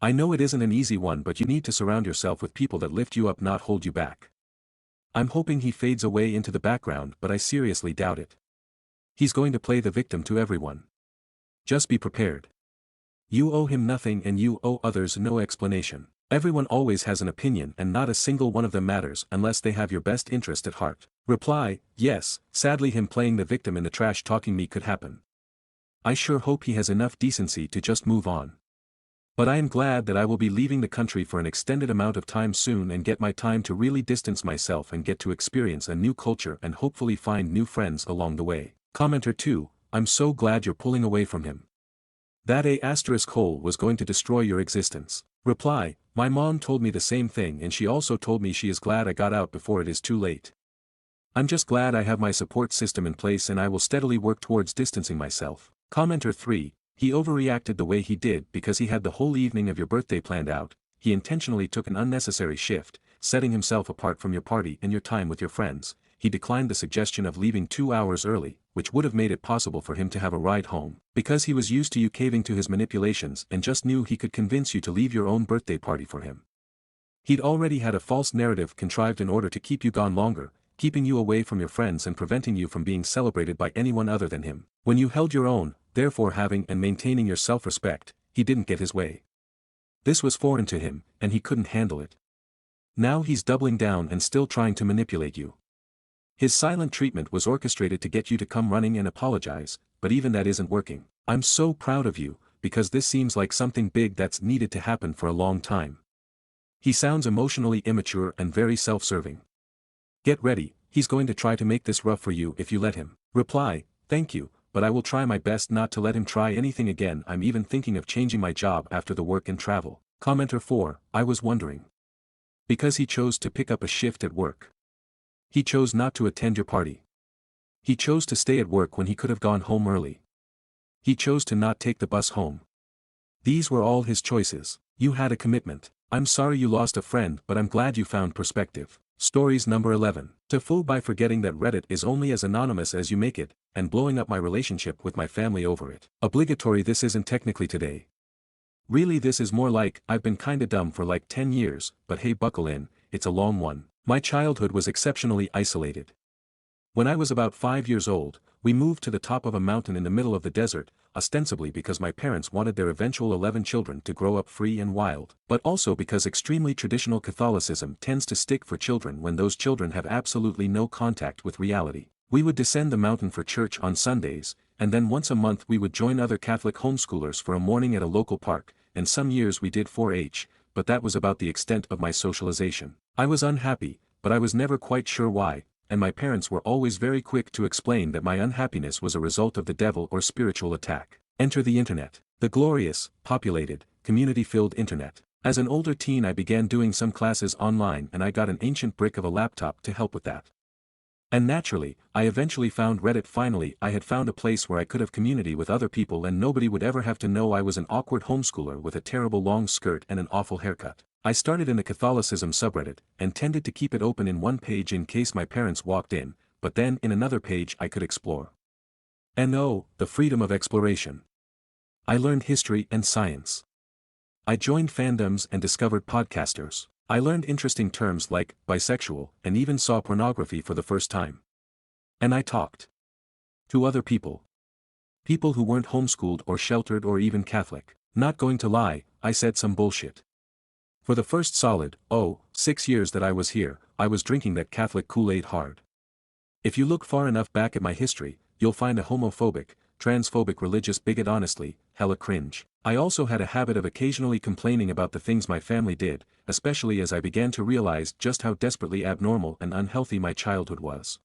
I know it isn't an easy one, but you need to surround yourself with people that lift you up, not hold you back. I'm hoping he fades away into the background, but I seriously doubt it. He's going to play the victim to everyone. Just be prepared. You owe him nothing and you owe others no explanation. Everyone always has an opinion and not a single one of them matters unless they have your best interest at heart. Reply, yes, sadly him playing the victim in the trash talking me could happen. I sure hope he has enough decency to just move on. But I am glad that I will be leaving the country for an extended amount of time soon and get my time to really distance myself and get to experience a new culture and hopefully find new friends along the way. Commenter 2, I'm so glad you're pulling away from him. That hole was going to destroy your existence. Reply, my mom told me the same thing and she also told me she is glad I got out before it is too late. I'm just glad I have my support system in place and I will steadily work towards distancing myself. Commenter 3, He overreacted the way he did because he had the whole evening of your birthday planned out. He intentionally took an unnecessary shift, setting himself apart from your party and your time with your friends. He declined the suggestion of leaving 2 hours early, which would have made it possible for him to have a ride home, because he was used to you caving to his manipulations and just knew he could convince you to leave your own birthday party for him. He'd already had a false narrative contrived in order to keep you gone longer, keeping you away from your friends and preventing you from being celebrated by anyone other than him. When you held your own, therefore having and maintaining your self-respect, he didn't get his way. This was foreign to him, and he couldn't handle it. Now he's doubling down and still trying to manipulate you. His silent treatment was orchestrated to get you to come running and apologize, but even that isn't working. I'm so proud of you, because this seems like something big that's needed to happen for a long time. He sounds emotionally immature and very self-serving. Get ready, he's going to try to make this rough for you if you let him. Reply, thank you, but I will try my best not to let him try anything again. I'm even thinking of changing my job after the work and travel. Commenter 4, I was wondering. Because he chose to pick up a shift at work. He chose not to attend your party. He chose to stay at work when he could have gone home early. He chose to not take the bus home. These were all his choices. You had a commitment. I'm sorry you lost a friend, but I'm glad you found perspective. Stories number 11. To fool by forgetting that Reddit is only as anonymous as you make it, and blowing up my relationship with my family over it. Obligatory. This isn't technically today. Really, this is more like, I've been kinda dumb for like 10 years, but hey, buckle in, it's a long one. My childhood was exceptionally isolated. When I was about 5 years old, we moved to the top of a mountain in the middle of the desert, ostensibly because my parents wanted their eventual 11 children to grow up free and wild, but also because extremely traditional Catholicism tends to stick for children when those children have absolutely no contact with reality. We would descend the mountain for church on Sundays, and then once a month we would join other Catholic homeschoolers for a morning at a local park, and some years we did 4-H, but that was about the extent of my socialization. I was unhappy, but I was never quite sure why, and my parents were always very quick to explain that my unhappiness was a result of the devil or spiritual attack. Enter the internet. The glorious, populated, community-filled internet. As an older teen I began doing some classes online and I got an ancient brick of a laptop to help with that. And naturally, I eventually found Reddit. Finally, I had found a place where I could have community with other people and nobody would ever have to know I was an awkward homeschooler with a terrible long skirt and an awful haircut. I started in the Catholicism subreddit, and tended to keep it open in one page in case my parents walked in, but then in another page I could explore. And oh, the freedom of exploration. I learned history and science. I joined fandoms and discovered podcasters. I learned interesting terms like bisexual and even saw pornography for the first time. And I talked to other people. People who weren't homeschooled or sheltered or even Catholic. Not going to lie, I said some bullshit. For the first solid, 6 years that I was here, I was drinking that Catholic Kool-Aid hard. If you look far enough back at my history, you'll find a homophobic, transphobic religious bigot. Honestly, hella cringe. I also had a habit of occasionally complaining about the things my family did, especially as I began to realize just how desperately abnormal and unhealthy my childhood was.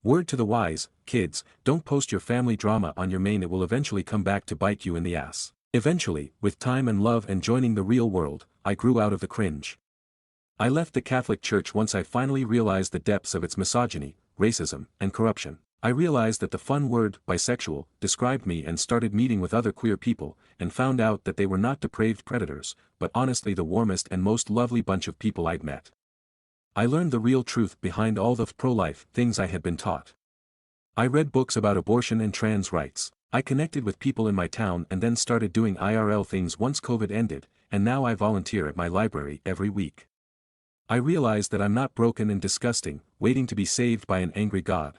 Word to the wise, kids, don't post your family drama on your main. It will eventually come back to bite you in the ass. Eventually, with time and love and joining the real world, I grew out of the cringe. I left the Catholic Church once I finally realized the depths of its misogyny, racism, and corruption. I realized that the fun word, bisexual, described me and started meeting with other queer people, and found out that they were not depraved predators, but honestly the warmest and most lovely bunch of people I'd met. I learned the real truth behind all the pro-life things I had been taught. I read books about abortion and trans rights. I connected with people in my town and then started doing IRL things once COVID ended, and now I volunteer at my library every week. I realized that I'm not broken and disgusting, waiting to be saved by an angry God.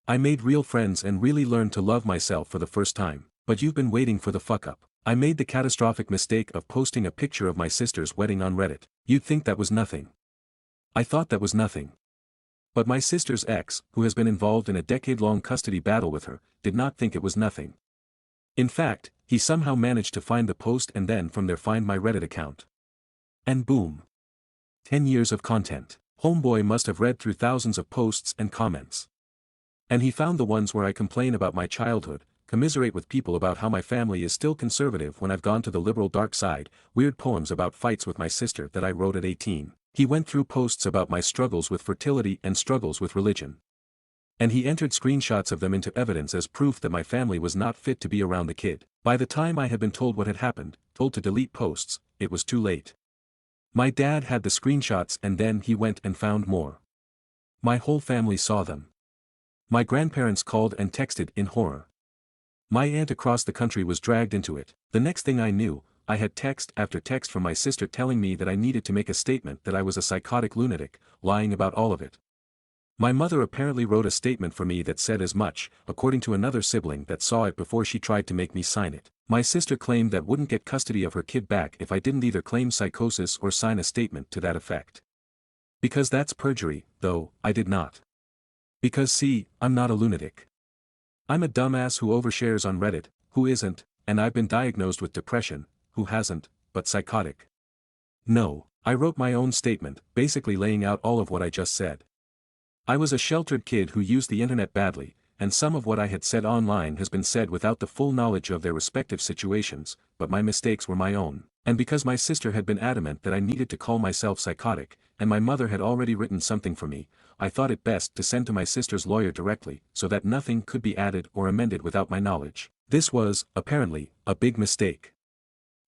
I made real friends and really learned to love myself for the first time. But you've been waiting for the fuck up. I made the catastrophic mistake of posting a picture of my sister's wedding on Reddit. You'd think that was nothing. I thought that was nothing. But my sister's ex, who has been involved in a decade-long custody battle with her, did not think it was nothing. In fact, he somehow managed to find the post and then from there find my Reddit account. And boom. 10 years of content. Homeboy must have read through thousands of posts and comments. And he found the ones where I complain about my childhood, commiserate with people about how my family is still conservative when I've gone to the liberal dark side, weird poems about fights with my sister that I wrote at 18. He went through posts about my struggles with fertility and struggles with religion. And he entered screenshots of them into evidence as proof that my family was not fit to be around the kid. By the time I had been told what had happened, told to delete posts, it was too late. My dad had the screenshots and then he went and found more. My whole family saw them. My grandparents called and texted in horror. My aunt across the country was dragged into it. The next thing I knew, I had text after text from my sister telling me that I needed to make a statement that I was a psychotic lunatic, lying about all of it. My mother apparently wrote a statement for me that said as much, according to another sibling that saw it before she tried to make me sign it. My sister claimed that wouldn't get custody of her kid back if I didn't either claim psychosis or sign a statement to that effect. Because that's perjury, though, I did not. Because see, I'm not a lunatic. I'm a dumbass who overshares on Reddit, who isn't, and I've been diagnosed with depression, who hasn't, but psychotic. No, I wrote my own statement, basically laying out all of what I just said. I was a sheltered kid who used the internet badly, and some of what I had said online has been said without the full knowledge of their respective situations, but my mistakes were my own. And because my sister had been adamant that I needed to call myself psychotic, and my mother had already written something for me, I thought it best to send to my sister's lawyer directly, so that nothing could be added or amended without my knowledge. This was, apparently, a big mistake.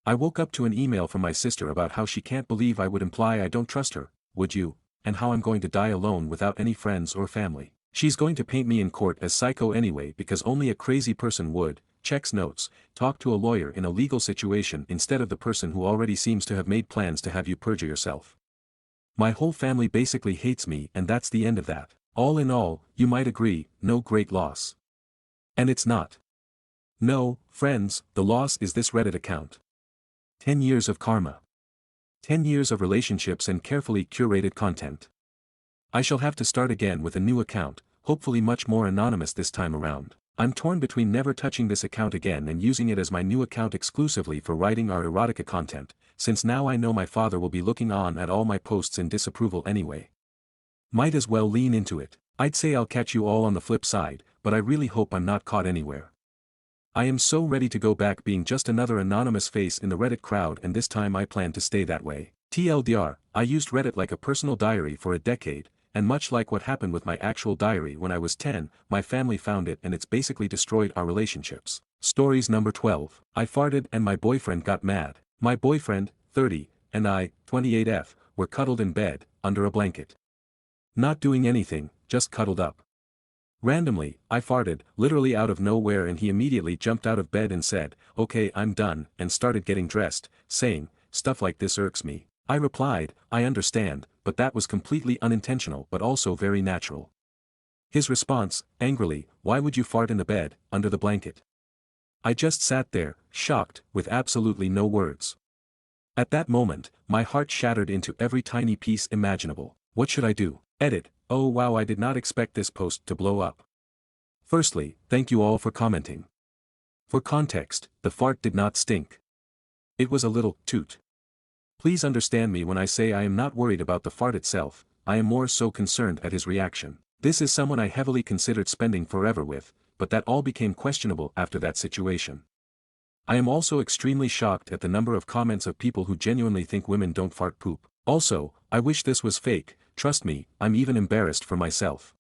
I woke up to an email from my sister about how she can't believe I would imply I don't trust her, would you, and how I'm going to die alone without any friends or family. She's going to paint me in court as psycho anyway because only a crazy person would, checks notes, talk to a lawyer in a legal situation instead of the person who already seems to have made plans to have you perjure yourself. My whole family basically hates me and that's the end of that. All in all, you might agree, no great loss. And it's not. No, friends, the loss is this Reddit account. 10 years of karma. 10 years of relationships and carefully curated content. I shall have to start again with a new account, hopefully much more anonymous this time around. I'm torn between never touching this account again and using it as my new account exclusively for writing our erotica content, since now I know my father will be looking on at all my posts in disapproval anyway. Might as well lean into it. I'd say I'll catch you all on the flip side, but I really hope I'm not caught anywhere. I am so ready to go back being just another anonymous face in the Reddit crowd and this time I plan to stay that way. TLDR, I used Reddit like a personal diary for a decade, and much like what happened with my actual diary when I was 10, my family found it and it's basically destroyed our relationships. Stories number 12. I farted and my boyfriend got mad. My boyfriend, 30, and I, 28F, were cuddled in bed, under a blanket. Not doing anything, just cuddled up. Randomly, I farted, literally out of nowhere and he immediately jumped out of bed and said, "Okay, I'm done," and started getting dressed, saying, "Stuff like this irks me." I replied, "I understand, but that was completely unintentional but also very natural." His response, angrily, "Why would you fart in the bed, under the blanket?" I just sat there, shocked, with absolutely no words. At that moment, my heart shattered into every tiny piece imaginable. What should I do? Edit. Oh wow, I did not expect this post to blow up. Firstly, thank you all for commenting. For context, the fart did not stink. It was a little toot. Please understand me when I say I am not worried about the fart itself, I am more so concerned at his reaction. This is someone I heavily considered spending forever with, but that all became questionable after that situation. I am also extremely shocked at the number of comments of people who genuinely think women don't fart poop. Also, I wish this was fake. Trust me, I'm even embarrassed for myself.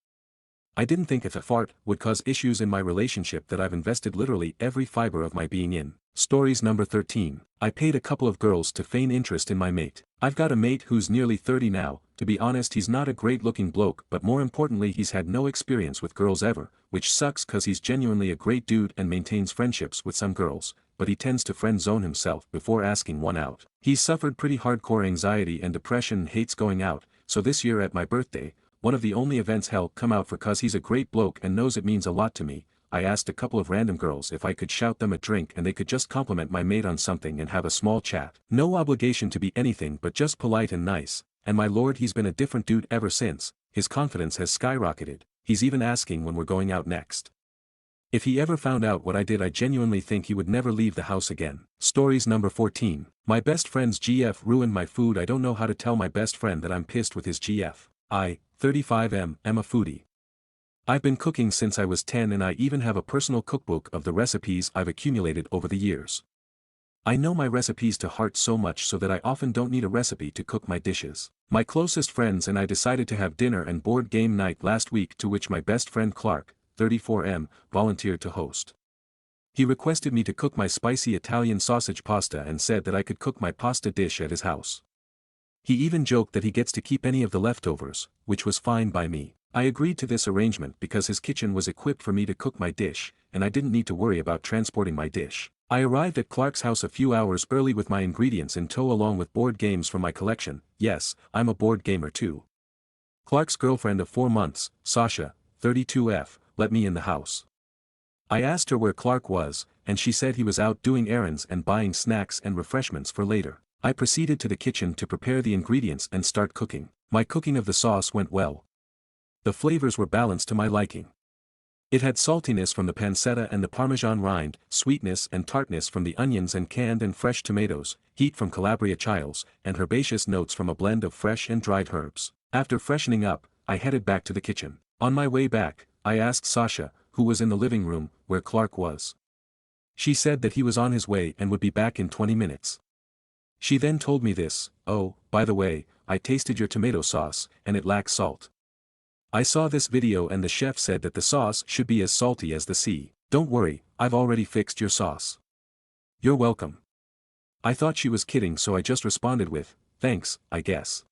I didn't think if a fart would cause issues in my relationship that I've invested literally every fiber of my being in. Stories number 13. I paid a couple of girls to feign interest in my mate. I've got a mate who's nearly 30 now. To be honest, he's not a great looking bloke, but more importantly he's had no experience with girls ever, which sucks cause he's genuinely a great dude and maintains friendships with some girls, but he tends to friend zone himself before asking one out. He's suffered pretty hardcore anxiety and depression and hates going out, so this year at my birthday, one of the only events he'll come out for cause he's a great bloke and knows it means a lot to me, I asked a couple of random girls if I could shout them a drink and they could just compliment my mate on something and have a small chat. No obligation to be anything but just polite and nice, and my lord he's been a different dude ever since, his confidence has skyrocketed, he's even asking when we're going out next. If he ever found out what I did I genuinely think he would never leave the house again. Stories number 14. My best friend's GF ruined my food. I don't know how to tell my best friend that I'm pissed with his GF. I, 35M, am a foodie. I've been cooking since I was 10 and I even have a personal cookbook of the recipes I've accumulated over the years. I know my recipes to heart so much so that I often don't need a recipe to cook my dishes. My closest friends and I decided to have dinner and board game night last week, to which my best friend Clark, 34M, volunteered to host. He requested me to cook my spicy Italian sausage pasta and said that I could cook my pasta dish at his house. He even joked that he gets to keep any of the leftovers, which was fine by me. I agreed to this arrangement because his kitchen was equipped for me to cook my dish, and I didn't need to worry about transporting my dish. I arrived at Clark's house a few hours early with my ingredients in tow along with board games from my collection. Yes, I'm a board gamer too. Clark's girlfriend of 4 months, Sasha, 32F, let me in the house. I asked her where Clark was, and she said he was out doing errands and buying snacks and refreshments for later. I proceeded to the kitchen to prepare the ingredients and start cooking. My cooking of the sauce went well. The flavors were balanced to my liking. It had saltiness from the pancetta and the Parmesan rind, sweetness and tartness from the onions and canned and fresh tomatoes, heat from Calabria chiles, and herbaceous notes from a blend of fresh and dried herbs. After freshening up, I headed back to the kitchen. On my way back, I asked Sasha, who was in the living room, where Clark was. She said that he was on his way and would be back in 20 minutes. She then told me this: "Oh, by the way, I tasted your tomato sauce, and it lacks salt. I saw this video and the chef said that the sauce should be as salty as the sea. Don't worry, I've already fixed your sauce." "You're welcome." I thought she was kidding, so I just responded with, "Thanks, I guess."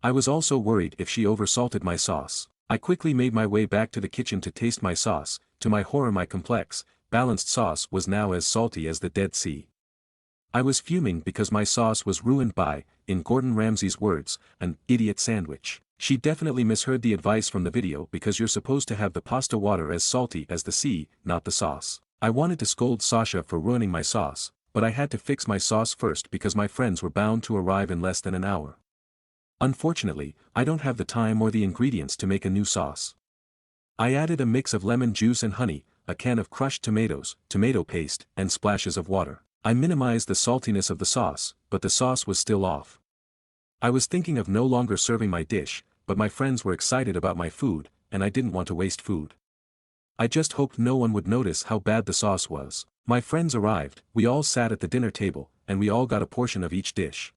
I was also worried if she oversalted my sauce. I quickly made my way back to the kitchen to taste my sauce. To my horror, my complex, balanced sauce was now as salty as the Dead Sea. I was fuming because my sauce was ruined by, in Gordon Ramsay's words, an idiot sandwich. She definitely misheard the advice from the video because you're supposed to have the pasta water as salty as the sea, not the sauce. I wanted to scold Sasha for ruining my sauce, but I had to fix my sauce first because my friends were bound to arrive in less than an hour. Unfortunately, I don't have the time or the ingredients to make a new sauce. I added a mix of lemon juice and honey, a can of crushed tomatoes, tomato paste, and splashes of water. I minimized the saltiness of the sauce, but the sauce was still off. I was thinking of no longer serving my dish, but my friends were excited about my food, and I didn't want to waste food. I just hoped no one would notice how bad the sauce was. My friends arrived, we all sat at the dinner table, and we all got a portion of each dish.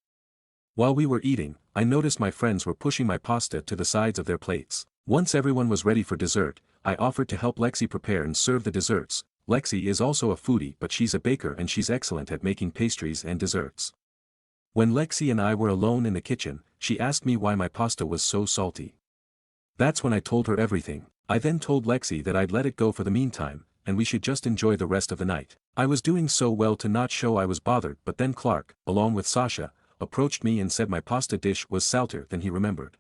While we were eating, I noticed my friends were pushing my pasta to the sides of their plates. Once everyone was ready for dessert, I offered to help Lexi prepare and serve the desserts. Lexi is also a foodie, but she's a baker and she's excellent at making pastries and desserts. When Lexi and I were alone in the kitchen, she asked me why my pasta was so salty. That's when I told her everything. I then told Lexi that I'd let it go for the meantime, and we should just enjoy the rest of the night. I was doing so well to not show I was bothered, but then Clark, along with Sasha, approached me and said my pasta dish was saltier than he remembered.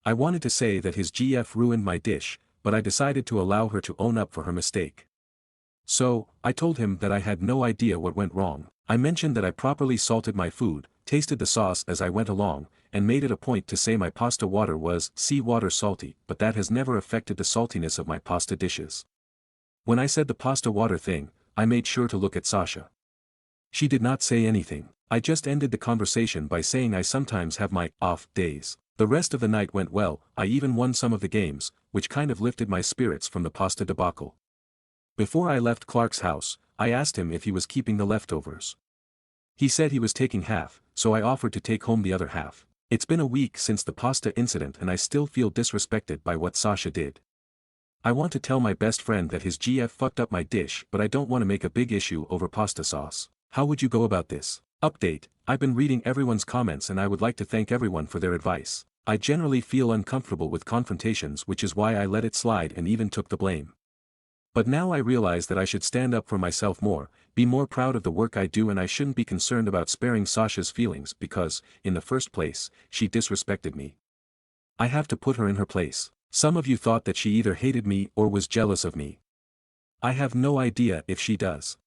I wanted to say that his GF ruined my dish, but I decided to allow her to own up for her mistake. So, I told him that I had no idea what went wrong. I mentioned that I properly salted my food, tasted the sauce as I went along, and made it a point to say my pasta water was seawater salty, but that has never affected the saltiness of my pasta dishes. When I said the pasta water thing, I made sure to look at Sasha. She did not say anything. I just ended the conversation by saying I sometimes have my off days. The rest of the night went well. I even won some of the games, which kind of lifted my spirits from the pasta debacle. Before I left Clark's house, I asked him if he was keeping the leftovers. He said he was taking half, so I offered to take home the other half. It's been a week since the pasta incident and I still feel disrespected by what Sasha did. I want to tell my best friend that his GF fucked up my dish, but I don't want to make a big issue over pasta sauce. How would you go about this? Update: I've been reading everyone's comments and I would like to thank everyone for their advice. I generally feel uncomfortable with confrontations, which is why I let it slide and even took the blame. But now I realize that I should stand up for myself more, be more proud of the work I do, and I shouldn't be concerned about sparing Sasha's feelings because, in the first place, she disrespected me. I have to put her in her place. Some of you thought that she either hated me or was jealous of me. I have no idea if she does.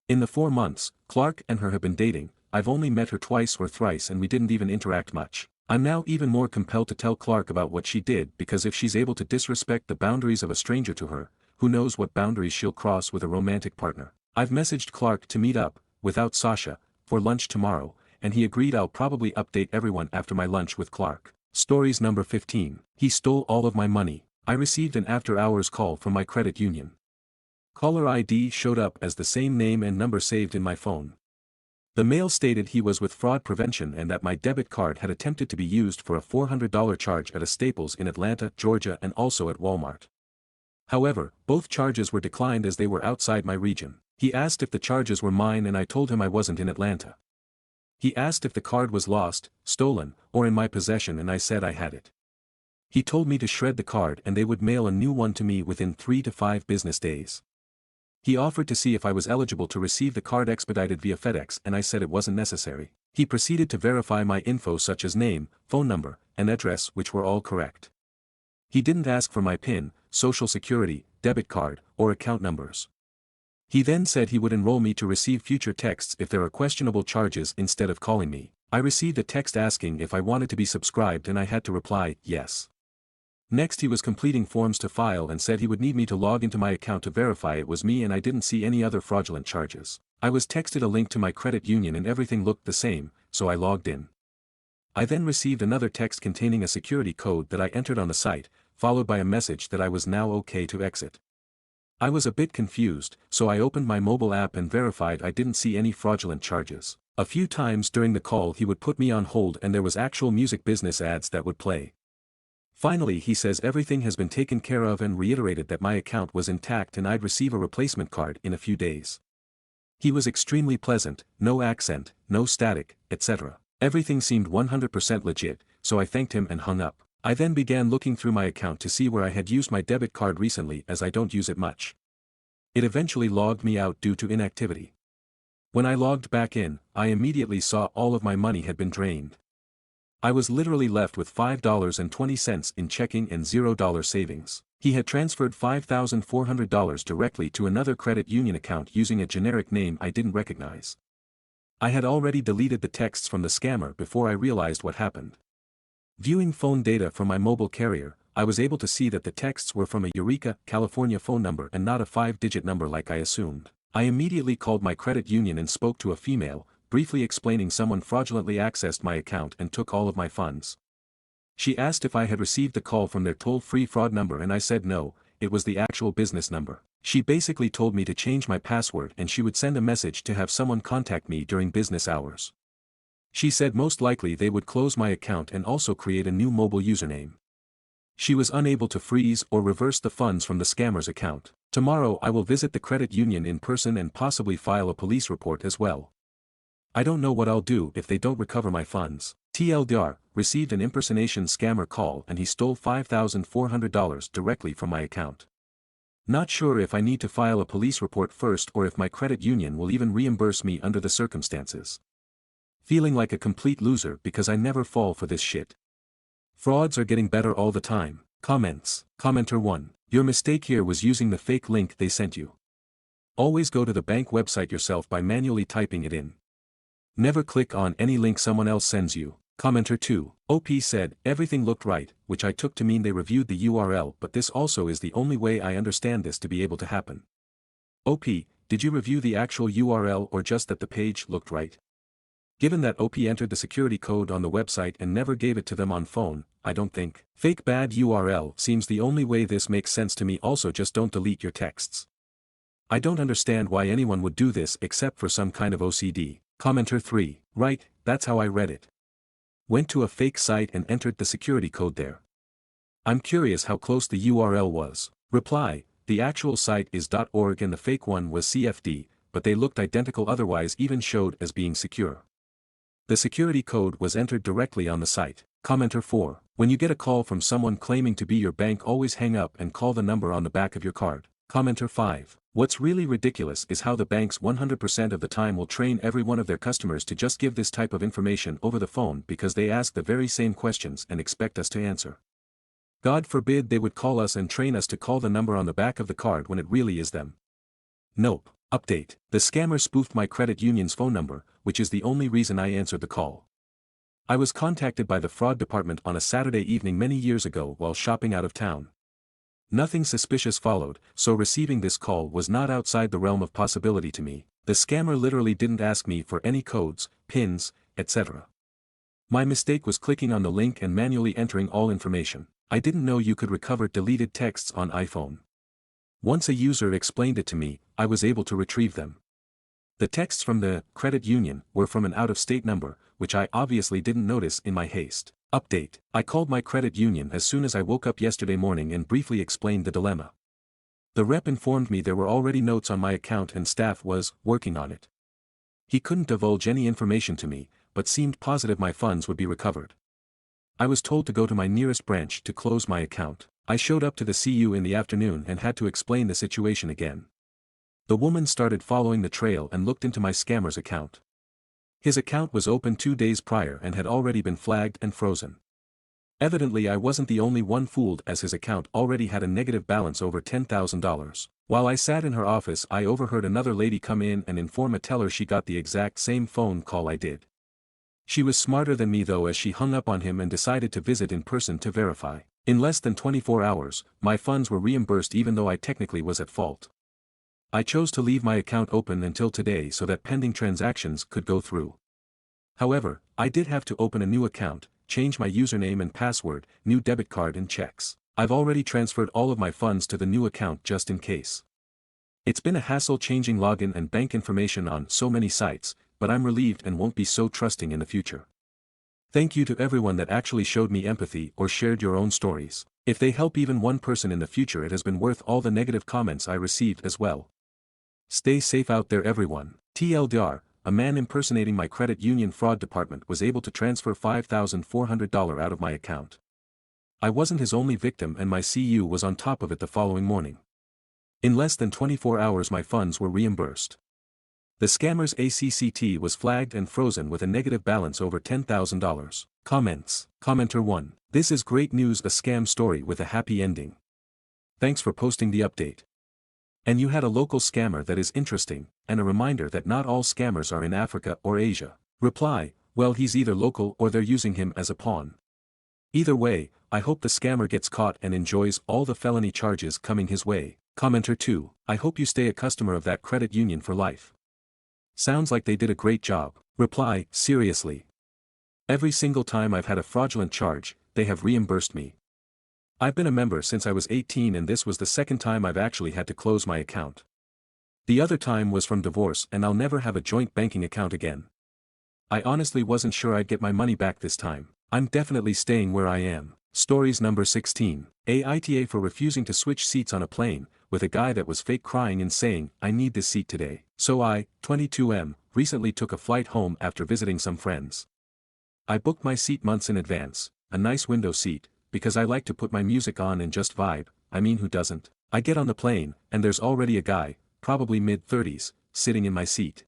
In the 4 months, Clark and her have been dating, I've only met her twice or thrice and we didn't even interact much. I'm now even more compelled to tell Clark about what she did, because if she's able to disrespect the boundaries of a stranger to her, who knows what boundaries she'll cross with a romantic partner. I've messaged Clark to meet up, without Sasha, for lunch tomorrow, and he agreed. I'll probably update everyone after my lunch with Clark. Stories number 15. He stole all of my money. I received an after-hours call from my credit union. Caller ID showed up as the same name and number saved in my phone. The mail stated he was with fraud prevention and that my debit card had attempted to be used for a $400 charge at a Staples in Atlanta, Georgia and also at Walmart. However, both charges were declined as they were outside my region. He asked if the charges were mine and I told him I wasn't in Atlanta. He asked if the card was lost, stolen, or in my possession and I said I had it. He told me to shred the card and they would mail a new one to me within 3 to 5 business days. He offered to see if I was eligible to receive the card expedited via FedEx and I said it wasn't necessary. He proceeded to verify my info such as name, phone number, and address which were all correct. He didn't ask for my PIN, social security, debit card, or account numbers. He then said he would enroll me to receive future texts if there are questionable charges instead of calling me. I received a text asking if I wanted to be subscribed and I had to reply, yes. Next he was completing forms to file and said he would need me to log into my account to verify it was me and I didn't see any other fraudulent charges. I was texted a link to my credit union and everything looked the same, so I logged in. I then received another text containing a security code that I entered on the site, followed by a message that I was now okay to exit. I was a bit confused, so I opened my mobile app and verified I didn't see any fraudulent charges. A few times during the call he would put me on hold and there was actual music business ads that would play. Finally he says everything has been taken care of and reiterated that my account was intact and I'd receive a replacement card in a few days. He was extremely pleasant, no accent, no static, etc. Everything seemed 100% legit, so I thanked him and hung up. I then began looking through my account to see where I had used my debit card recently as I don't use it much. It eventually logged me out due to inactivity. When I logged back in, I immediately saw all of my money had been drained. I was literally left with $5.20 in checking and $0 savings. He had transferred $5,400 directly to another credit union account using a generic name I didn't recognize. I had already deleted the texts from the scammer before I realized what happened. Viewing phone data from my mobile carrier, I was able to see that the texts were from a Eureka, California phone number and not a 5-digit number like I assumed. I immediately called my credit union and spoke to a female, briefly explaining someone fraudulently accessed my account and took all of my funds. She asked if I had received the call from their toll-free fraud number and I said no, it was the actual business number. She basically told me to change my password and she would send a message to have someone contact me during business hours. She said most likely they would close my account and also create a new mobile username. She was unable to freeze or reverse the funds from the scammer's account. Tomorrow I will visit the credit union in person and possibly file a police report as well. I don't know what I'll do if they don't recover my funds. TLDR, received an impersonation scammer call and he stole $5,400 directly from my account. Not sure if I need to file a police report first or if my credit union will even reimburse me under the circumstances. Feeling like a complete loser because I never fall for this shit. Frauds are getting better all the time. Comments. Commenter 1. Your mistake here was using the fake link they sent you. Always go to the bank website yourself by manually typing it in. Never click on any link someone else sends you. Commenter 2. OP said, everything looked right, which I took to mean they reviewed the URL, but this also is the only way I understand this to be able to happen. OP, did you review the actual URL or just that the page looked right? Given that OP entered the security code on the website and never gave it to them on phone, I don't think. Fake bad URL seems the only way this makes sense to me. Also just don't delete your texts. I don't understand why anyone would do this except for some kind of OCD. Commenter 3. Right, that's how I read it. Went to a fake site and entered the security code there. I'm curious how close the URL was. Reply, the actual site is .org and the fake one was CFD, but they looked identical, otherwise even showed as being secure. The security code was entered directly on the site. Commenter 4. When you get a call from someone claiming to be your bank, always hang up and call the number on the back of your card. Commenter 5. What's really ridiculous is how the banks 100% of the time will train every one of their customers to just give this type of information over the phone because they ask the very same questions and expect us to answer. God forbid they would call us and train us to call the number on the back of the card when it really is them. Nope. Update. The scammer spoofed my credit union's phone number, which is the only reason I answered the call. I was contacted by the fraud department on a Saturday evening many years ago while shopping out of town. Nothing suspicious followed, so receiving this call was not outside the realm of possibility to me. The scammer literally didn't ask me for any codes, pins, etc. My mistake was clicking on the link and manually entering all information. I didn't know you could recover deleted texts on iPhone. Once a user explained it to me, I was able to retrieve them. The texts from the credit union were from an out-of-state number, which I obviously didn't notice in my haste. Update. I called my credit union as soon as I woke up yesterday morning and briefly explained the dilemma. The rep informed me there were already notes on my account and staff was working on it. He couldn't divulge any information to me, but seemed positive my funds would be recovered. I was told to go to my nearest branch to close my account. I showed up to the CU in the afternoon and had to explain the situation again. The woman started following the trail and looked into my scammer's account. His account was open 2 days prior and had already been flagged and frozen. Evidently I wasn't the only one fooled as his account already had a negative balance over $10,000. While I sat in her office I overheard another lady come in and inform a teller she got the exact same phone call I did. She was smarter than me though as she hung up on him and decided to visit in person to verify. In less than 24 hours, my funds were reimbursed even though I technically was at fault. I chose to leave my account open until today so that pending transactions could go through. However, I did have to open a new account, change my username and password, new debit card and checks. I've already transferred all of my funds to the new account just in case. It's been a hassle changing login and bank information on so many sites, but I'm relieved and won't be so trusting in the future. Thank you to everyone that actually showed me empathy or shared your own stories. If they help even one person in the future, it has been worth all the negative comments I received as well. Stay safe out there everyone. TLDR, a man impersonating my credit union fraud department was able to transfer $5,400 out of my account. I wasn't his only victim and my CU was on top of it the following morning. In less than 24 hours my funds were reimbursed. The scammer's ACCT was flagged and frozen with a negative balance over $10,000. Comments. Commenter 1. This is great news, a scam story with a happy ending. Thanks for posting the update. And you had a local scammer that is interesting, and a reminder that not all scammers are in Africa or Asia. Reply, well he's either local or they're using him as a pawn. Either way, I hope the scammer gets caught and enjoys all the felony charges coming his way. Commenter 2, I hope you stay a customer of that credit union for life. Sounds like they did a great job. Reply, seriously. Every single time I've had a fraudulent charge, they have reimbursed me. I've been a member since I was 18 and this was the second time I've actually had to close my account. The other time was from divorce and I'll never have a joint banking account again. I honestly wasn't sure I'd get my money back this time. I'm definitely staying where I am. Stories number 16. Aita for refusing to switch seats on a plane, with a guy that was fake crying and saying, I need this seat today. So I, 22M, recently took a flight home after visiting some friends. I booked my seat months in advance, a nice window seat, because I like to put my music on and just vibe. I mean, who doesn't? I get on the plane, and there's already a guy, probably mid-30s, sitting in my seat.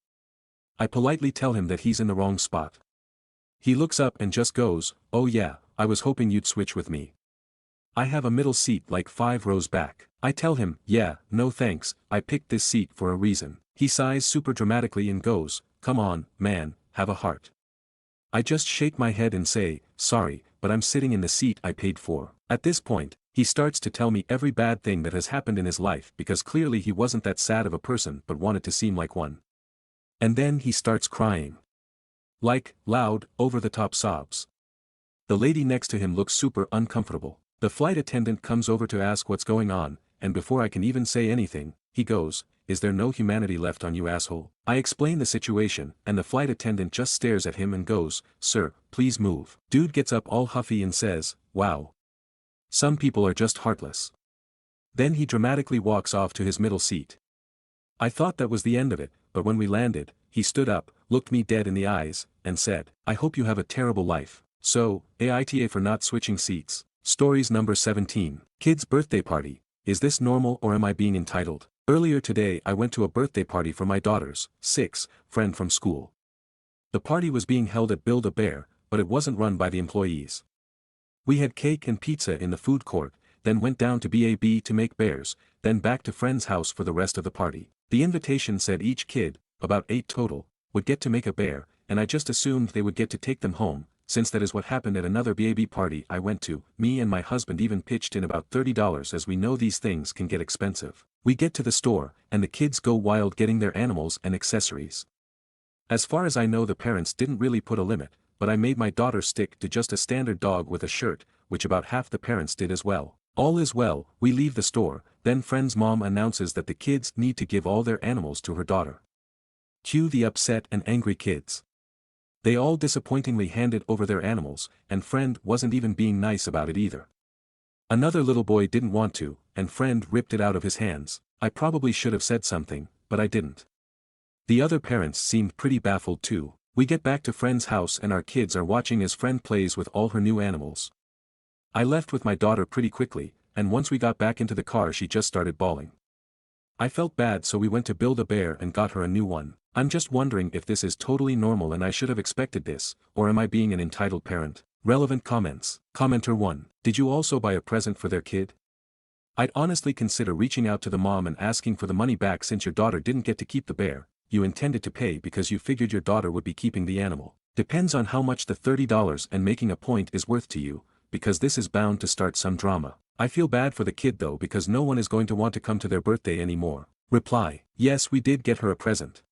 I politely tell him that he's in the wrong spot. He looks up and just goes, oh yeah, I was hoping you'd switch with me. I have a middle seat like 5 rows back. I tell him, yeah, no thanks, I picked this seat for a reason. He sighs super dramatically and goes, come on, man, have a heart. I just shake my head and say, sorry, but I'm sitting in the seat I paid for. At this point, he starts to tell me every bad thing that has happened in his life because clearly he wasn't that sad of a person but wanted to seem like one. And then he starts crying. Like, loud, over-the-top sobs. The lady next to him looks super uncomfortable. The flight attendant comes over to ask what's going on, and before I can even say anything, he goes, is there no humanity left on you, asshole? I explain the situation, and the flight attendant just stares at him and goes, sir, please move. Dude gets up all huffy and says, wow. Some people are just heartless. Then he dramatically walks off to his middle seat. I thought that was the end of it, but when we landed, he stood up, looked me dead in the eyes, and said, I hope you have a terrible life. So, AITA for not switching seats. Stories number 17. Kid's birthday party. Is this normal or am I being entitled? Earlier today I went to a birthday party for my daughter's 6 friend from school. The party was being held at Build-A-Bear, but it wasn't run by the employees. We had cake and pizza in the food court, then went down to BAB to make bears, then back to friend's house for the rest of the party. The invitation said each kid, about 8 total, would get to make a bear, and I just assumed they would get to take them home, since that is what happened at another BAB party I went to. Me and my husband even pitched in about $30 as we know these things can get expensive. We get to the store, and the kids go wild getting their animals and accessories. As far as I know the parents didn't really put a limit, but I made my daughter stick to just a standard dog with a shirt, which about half the parents did as well. All is well, we leave the store, then friend's mom announces that the kids need to give all their animals to her daughter. Cue the upset and angry kids. They all disappointingly handed over their animals, and friend wasn't even being nice about it either. Another little boy didn't want to, and friend ripped it out of his hands. I probably should have said something, but I didn't. The other parents seemed pretty baffled too. We get back to friend's house and our kids are watching as friend plays with all her new animals. I left with my daughter pretty quickly, and once we got back into the car she just started bawling. I felt bad so we went to Build-A-Bear and got her a new one. I'm just wondering if this is totally normal and I should have expected this, or am I being an entitled parent? Relevant comments. Commenter 1. Did you also buy a present for their kid? I'd honestly consider reaching out to the mom and asking for the money back since your daughter didn't get to keep the bear. You intended to pay because you figured your daughter would be keeping the animal. Depends on how much the $30 and making a point is worth to you, because this is bound to start some drama. I feel bad for the kid though because no one is going to want to come to their birthday anymore. Reply. Yes, we did get her a present.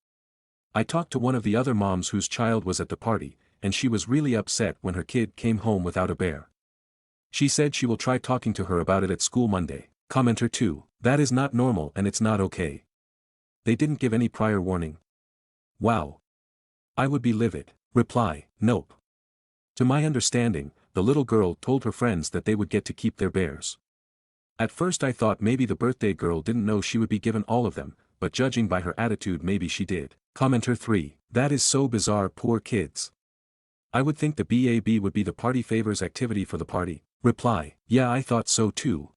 I talked to one of the other moms whose child was at the party, and she was really upset when her kid came home without a bear. She said she will try talking to her about it at school Monday. Commenter 2. That is not normal and it's not okay. They didn't give any prior warning. Wow. I would be livid. Reply. Nope. To my understanding, the little girl told her friends that they would get to keep their bears. At first I thought maybe the birthday girl didn't know she would be given all of them, but judging by her attitude maybe she did. Commenter 3. That is so bizarre, poor kids. I would think the BAB would be the party favors activity for the party. Reply. Yeah, I thought so too.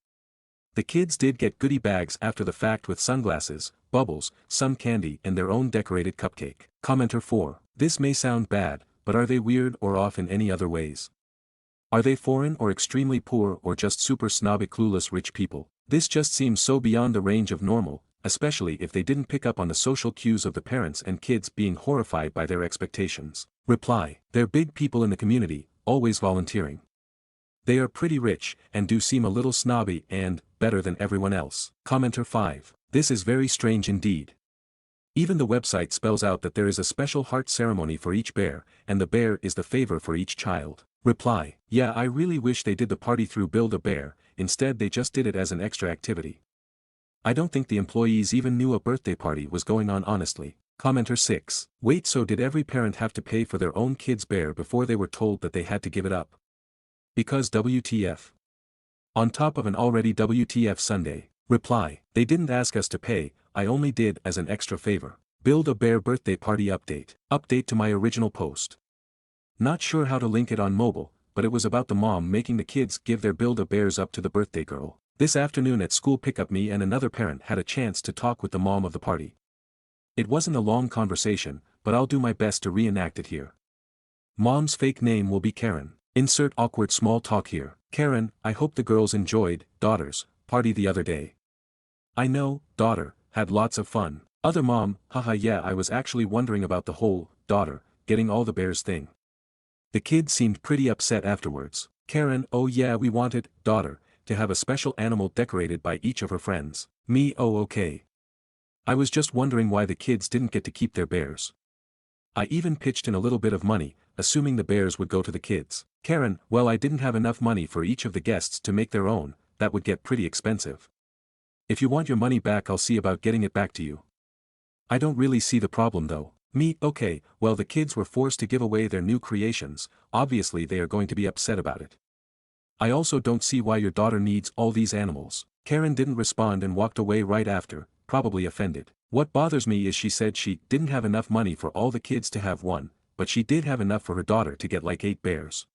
The kids did get goodie bags after the fact with sunglasses, bubbles, some candy and their own decorated cupcake. Commenter 4. This may sound bad, but are they weird or off in any other ways? Are they foreign or extremely poor or just super snobby clueless rich people? This just seems so beyond the range of normal, especially if they didn't pick up on the social cues of the parents and kids being horrified by their expectations. Reply. They're big people in the community, always volunteering. They are pretty rich, and do seem a little snobby and better than everyone else. Commenter 5. This is very strange indeed. Even the website spells out that there is a special heart ceremony for each bear, and the bear is the favor for each child. Reply. Yeah, I really wish they did the party through Build-A-Bear, instead they just did it as an extra activity. I don't think the employees even knew a birthday party was going on honestly. Commenter 6. Wait, so did every parent have to pay for their own kid's bear before they were told that they had to give it up? Because WTF. On top of an already WTF Sunday. Reply. They didn't ask us to pay, I only did as an extra favor. Build-A-Bear birthday party update. Update to my original post. Not sure how to link it on mobile, but it was about the mom making the kids give their Build-A-Bears up to the birthday girl. This afternoon at school pickup me and another parent had a chance to talk with the mom of the party. It wasn't a long conversation, but I'll do my best to reenact it here. Mom's fake name will be Karen. Insert awkward small talk here. Karen, I hope the girls enjoyed, daughter's, party the other day. I know, daughter, had lots of fun. Other mom, haha yeah, I was actually wondering about the whole, daughter, getting all the bears thing. The kid seemed pretty upset afterwards. Karen, oh yeah, we wanted, daughter, to have a special animal decorated by each of her friends. Me, oh okay. I was just wondering why the kids didn't get to keep their bears. I even pitched in a little bit of money, assuming the bears would go to the kids. Karen, well I didn't have enough money for each of the guests to make their own, that would get pretty expensive. If you want your money back I'll see about getting it back to you. I don't really see the problem though. Me, okay, well the kids were forced to give away their new creations, obviously they are going to be upset about it. I also don't see why your daughter needs all these animals. Karen didn't respond and walked away right after, probably offended. What bothers me is she said she didn't have enough money for all the kids to have one, but she did have enough for her daughter to get like 8 bears.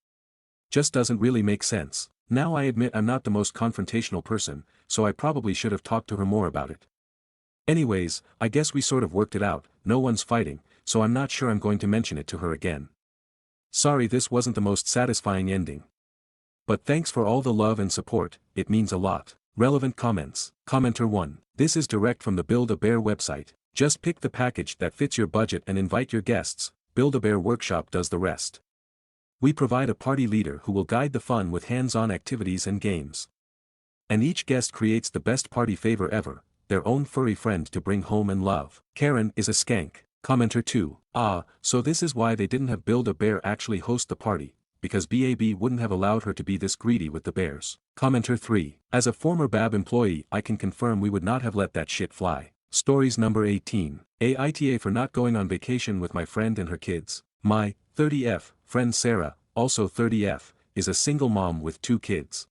Just doesn't really make sense. Now I admit I'm not the most confrontational person, so I probably should have talked to her more about it. Anyways, I guess we sort of worked it out, no one's fighting, so I'm not sure I'm going to mention it to her again. Sorry this wasn't the most satisfying ending. But thanks for all the love and support, it means a lot. Relevant comments. Commenter 1. This is direct from the Build-A-Bear website. Just pick the package that fits your budget and invite your guests. Build-A-Bear Workshop does the rest. We provide a party leader who will guide the fun with hands-on activities and games. And each guest creates the best party favor ever, their own furry friend to bring home and love. Karen is a skank. Commenter 2. So this is why they didn't have Build-A-Bear actually host the party, because BAB wouldn't have allowed her to be this greedy with the bears. Commenter 3. As a former BAB employee I can confirm we would not have let that shit fly. Stories number 18. Aita for not going on vacation with my friend and her kids. My 30F friend Sarah, also 30F, is a single mom with 2 kids.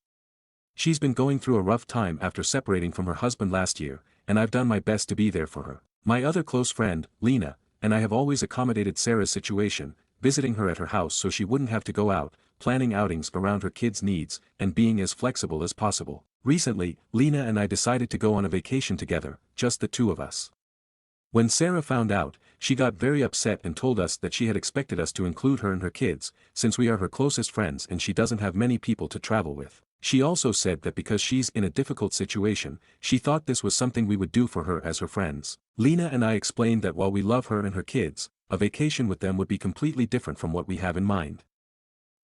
She's been going through a rough time after separating from her husband last year, and I've done my best to be there for her. My other close friend, Lena, and I have always accommodated Sarah's situation, visiting her at her house so she wouldn't have to go out, planning outings around her kids' needs, and being as flexible as possible. Recently, Lena and I decided to go on a vacation together, just the 2 of us. When Sarah found out, she got very upset and told us that she had expected us to include her and her kids, since we are her closest friends and she doesn't have many people to travel with. She also said that because she's in a difficult situation, she thought this was something we would do for her as her friends. Lena and I explained that while we love her and her kids, a vacation with them would be completely different from what we have in mind.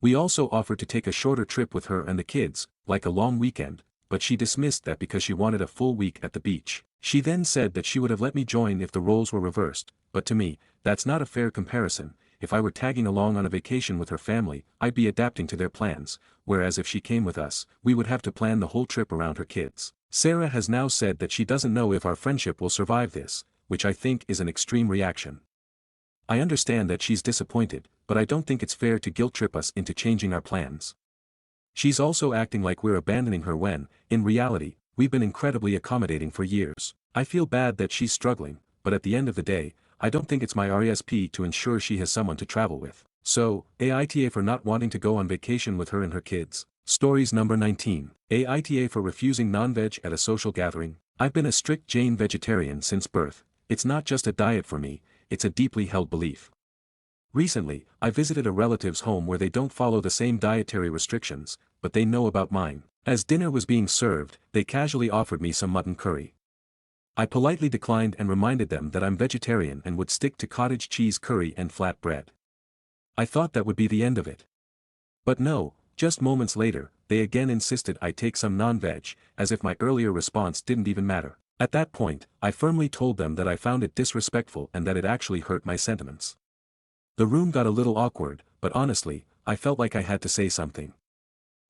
We also offered to take a shorter trip with her and the kids, like a long weekend, but she dismissed that because she wanted a full week at the beach. She then said that she would have let me join if the roles were reversed, but to me, that's not a fair comparison. If I were tagging along on a vacation with her family, I'd be adapting to their plans, whereas if she came with us, we would have to plan the whole trip around her kids. Sarah has now said that she doesn't know if our friendship will survive this, which I think is an extreme reaction. I understand that she's disappointed, but I don't think it's fair to guilt-trip us into changing our plans. She's also acting like we're abandoning her when, in reality, we've been incredibly accommodating for years. I feel bad that she's struggling, but at the end of the day, I don't think it's my RESP to ensure she has someone to travel with. So, Aita for not wanting to go on vacation with her and her kids. Stories number 19. Aita for refusing non-veg at a social gathering. I've been a strict Jain vegetarian since birth. It's not just a diet for me, it's a deeply held belief. Recently, I visited a relative's home where they don't follow the same dietary restrictions, but they know about mine. As dinner was being served, they casually offered me some mutton curry. I politely declined and reminded them that I'm vegetarian and would stick to cottage cheese curry and flat bread. I thought that would be the end of it. But no, just moments later, they again insisted I take some non-veg, as if my earlier response didn't even matter. At that point, I firmly told them that I found it disrespectful and that it actually hurt my sentiments. The room got a little awkward, but honestly, I felt like I had to say something.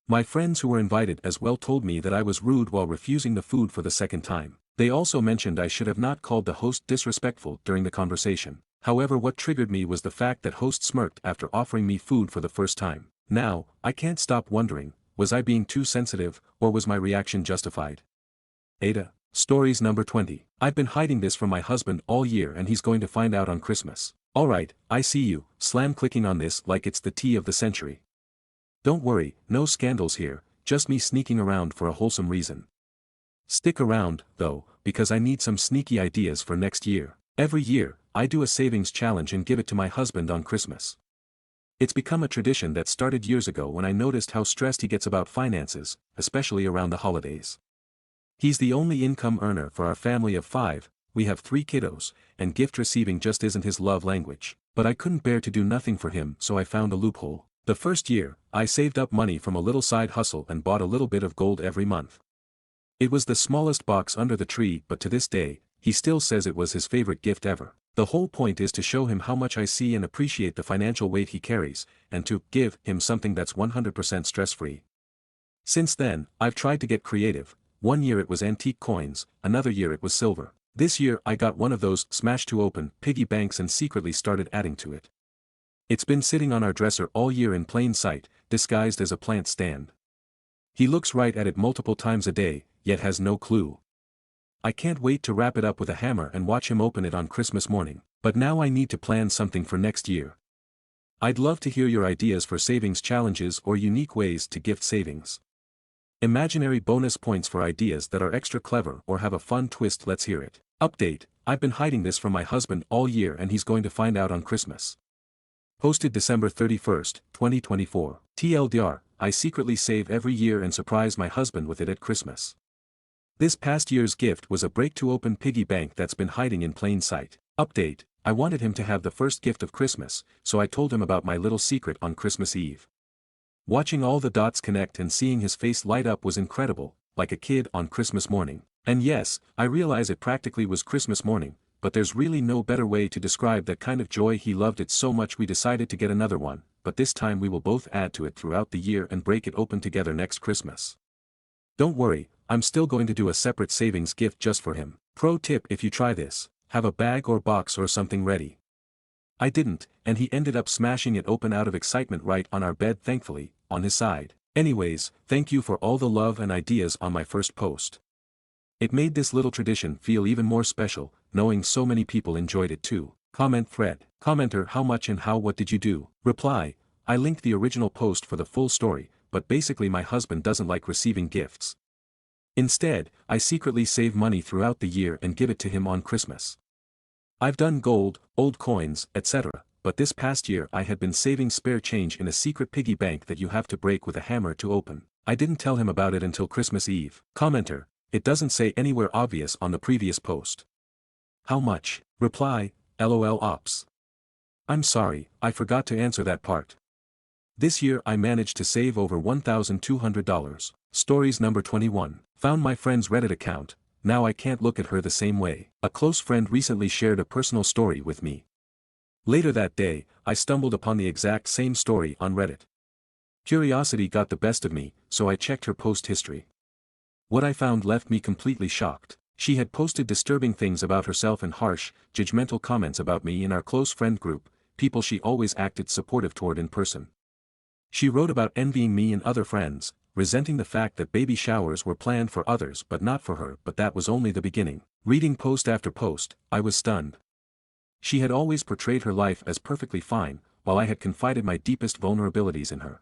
My friends who were invited as well told me that I was rude while refusing the food for the second time. They also mentioned I should have not called the host disrespectful during the conversation. However, what triggered me was the fact that host smirked after offering me food for the first time. Now, I can't stop wondering, was I being too sensitive, or was my reaction justified? Ada. Stories number 20. I've been hiding this from my husband all year and he's going to find out on Christmas. Alright, I see you, clicking on this like it's the tea of the century. Don't worry, no scandals here, just me sneaking around for a wholesome reason. Stick around, though, because I need some sneaky ideas for next year. Every year, I do a savings challenge and give it to my husband on Christmas. It's become a tradition that started years ago when I noticed how stressed he gets about finances, especially around the holidays. He's the only income earner for our family of 5, we have 3 kiddos, and gift receiving just isn't his love language. But I couldn't bear to do nothing for him, so I found a loophole. The first year, I saved up money from a little side hustle and bought a little bit of gold every month. It was the smallest box under the tree, but to this day, he still says it was his favorite gift ever. The whole point is to show him how much I see and appreciate the financial weight he carries, and to give him something that's 100% stress-free. Since then, I've tried to get creative. One year it was antique coins, another year it was silver. This year I got one of those smash to open piggy banks and secretly started adding to it. It's been sitting on our dresser all year in plain sight, disguised as a plant stand. He looks right at it multiple times a day, yet has no clue. I can't wait to wrap it up with a hammer and watch him open it on Christmas morning. But now I need to plan something for next year. I'd love to hear your ideas for savings challenges or unique ways to gift savings. Imaginary bonus points for ideas that are extra clever or have a fun twist. Let's hear it. Update: I've been hiding this from my husband all year and he's going to find out on Christmas. Posted December 31st, 2024. TLDR, I secretly save every year and surprise my husband with it at Christmas. This past year's gift was a break-to-open piggy bank that's been hiding in plain sight. Update: I wanted him to have the first gift of Christmas, so I told him about my little secret on Christmas Eve. Watching all the dots connect and seeing his face light up was incredible, like a kid on Christmas morning. And yes, I realize it practically was Christmas morning, but there's really no better way to describe that kind of joy. He loved it so much we decided to get another one, but this time we will both add to it throughout the year and break it open together next Christmas. Don't worry, I'm still going to do a separate savings gift just for him. Pro tip: if you try this, have a bag or box or something ready. I didn't, and he ended up smashing it open out of excitement right on our bed, thankfully, on his side. Anyways, thank you for all the love and ideas on my first post. It made this little tradition feel even more special, knowing so many people enjoyed it too. Comment thread. Commenter: how much and how what did you do? Reply: I linked the original post for the full story, but basically my husband doesn't like receiving gifts. Instead, I secretly save money throughout the year and give it to him on Christmas. I've done gold, old coins, etc., but this past year I had been saving spare change in a secret piggy bank that you have to break with a hammer to open. I didn't tell him about it until Christmas Eve. Commenter: it doesn't say anywhere obvious on the previous post. How much? Reply: LOL ops. I'm sorry, I forgot to answer that part. This year I managed to save over $1,200. Stories number 21. Found my friend's Reddit account. Now I can't look at her the same way. A close friend recently shared a personal story with me. Later that day, I stumbled upon the exact same story on Reddit. Curiosity got the best of me, so I checked her post history. What I found left me completely shocked. She had posted disturbing things about herself and harsh, judgmental comments about me in our close friend group, people she always acted supportive toward in person. She wrote about envying me and other friends, resenting the fact that baby showers were planned for others but not for her, but that was only the beginning. Reading post after post, I was stunned. She had always portrayed her life as perfectly fine, while I had confided my deepest vulnerabilities in her.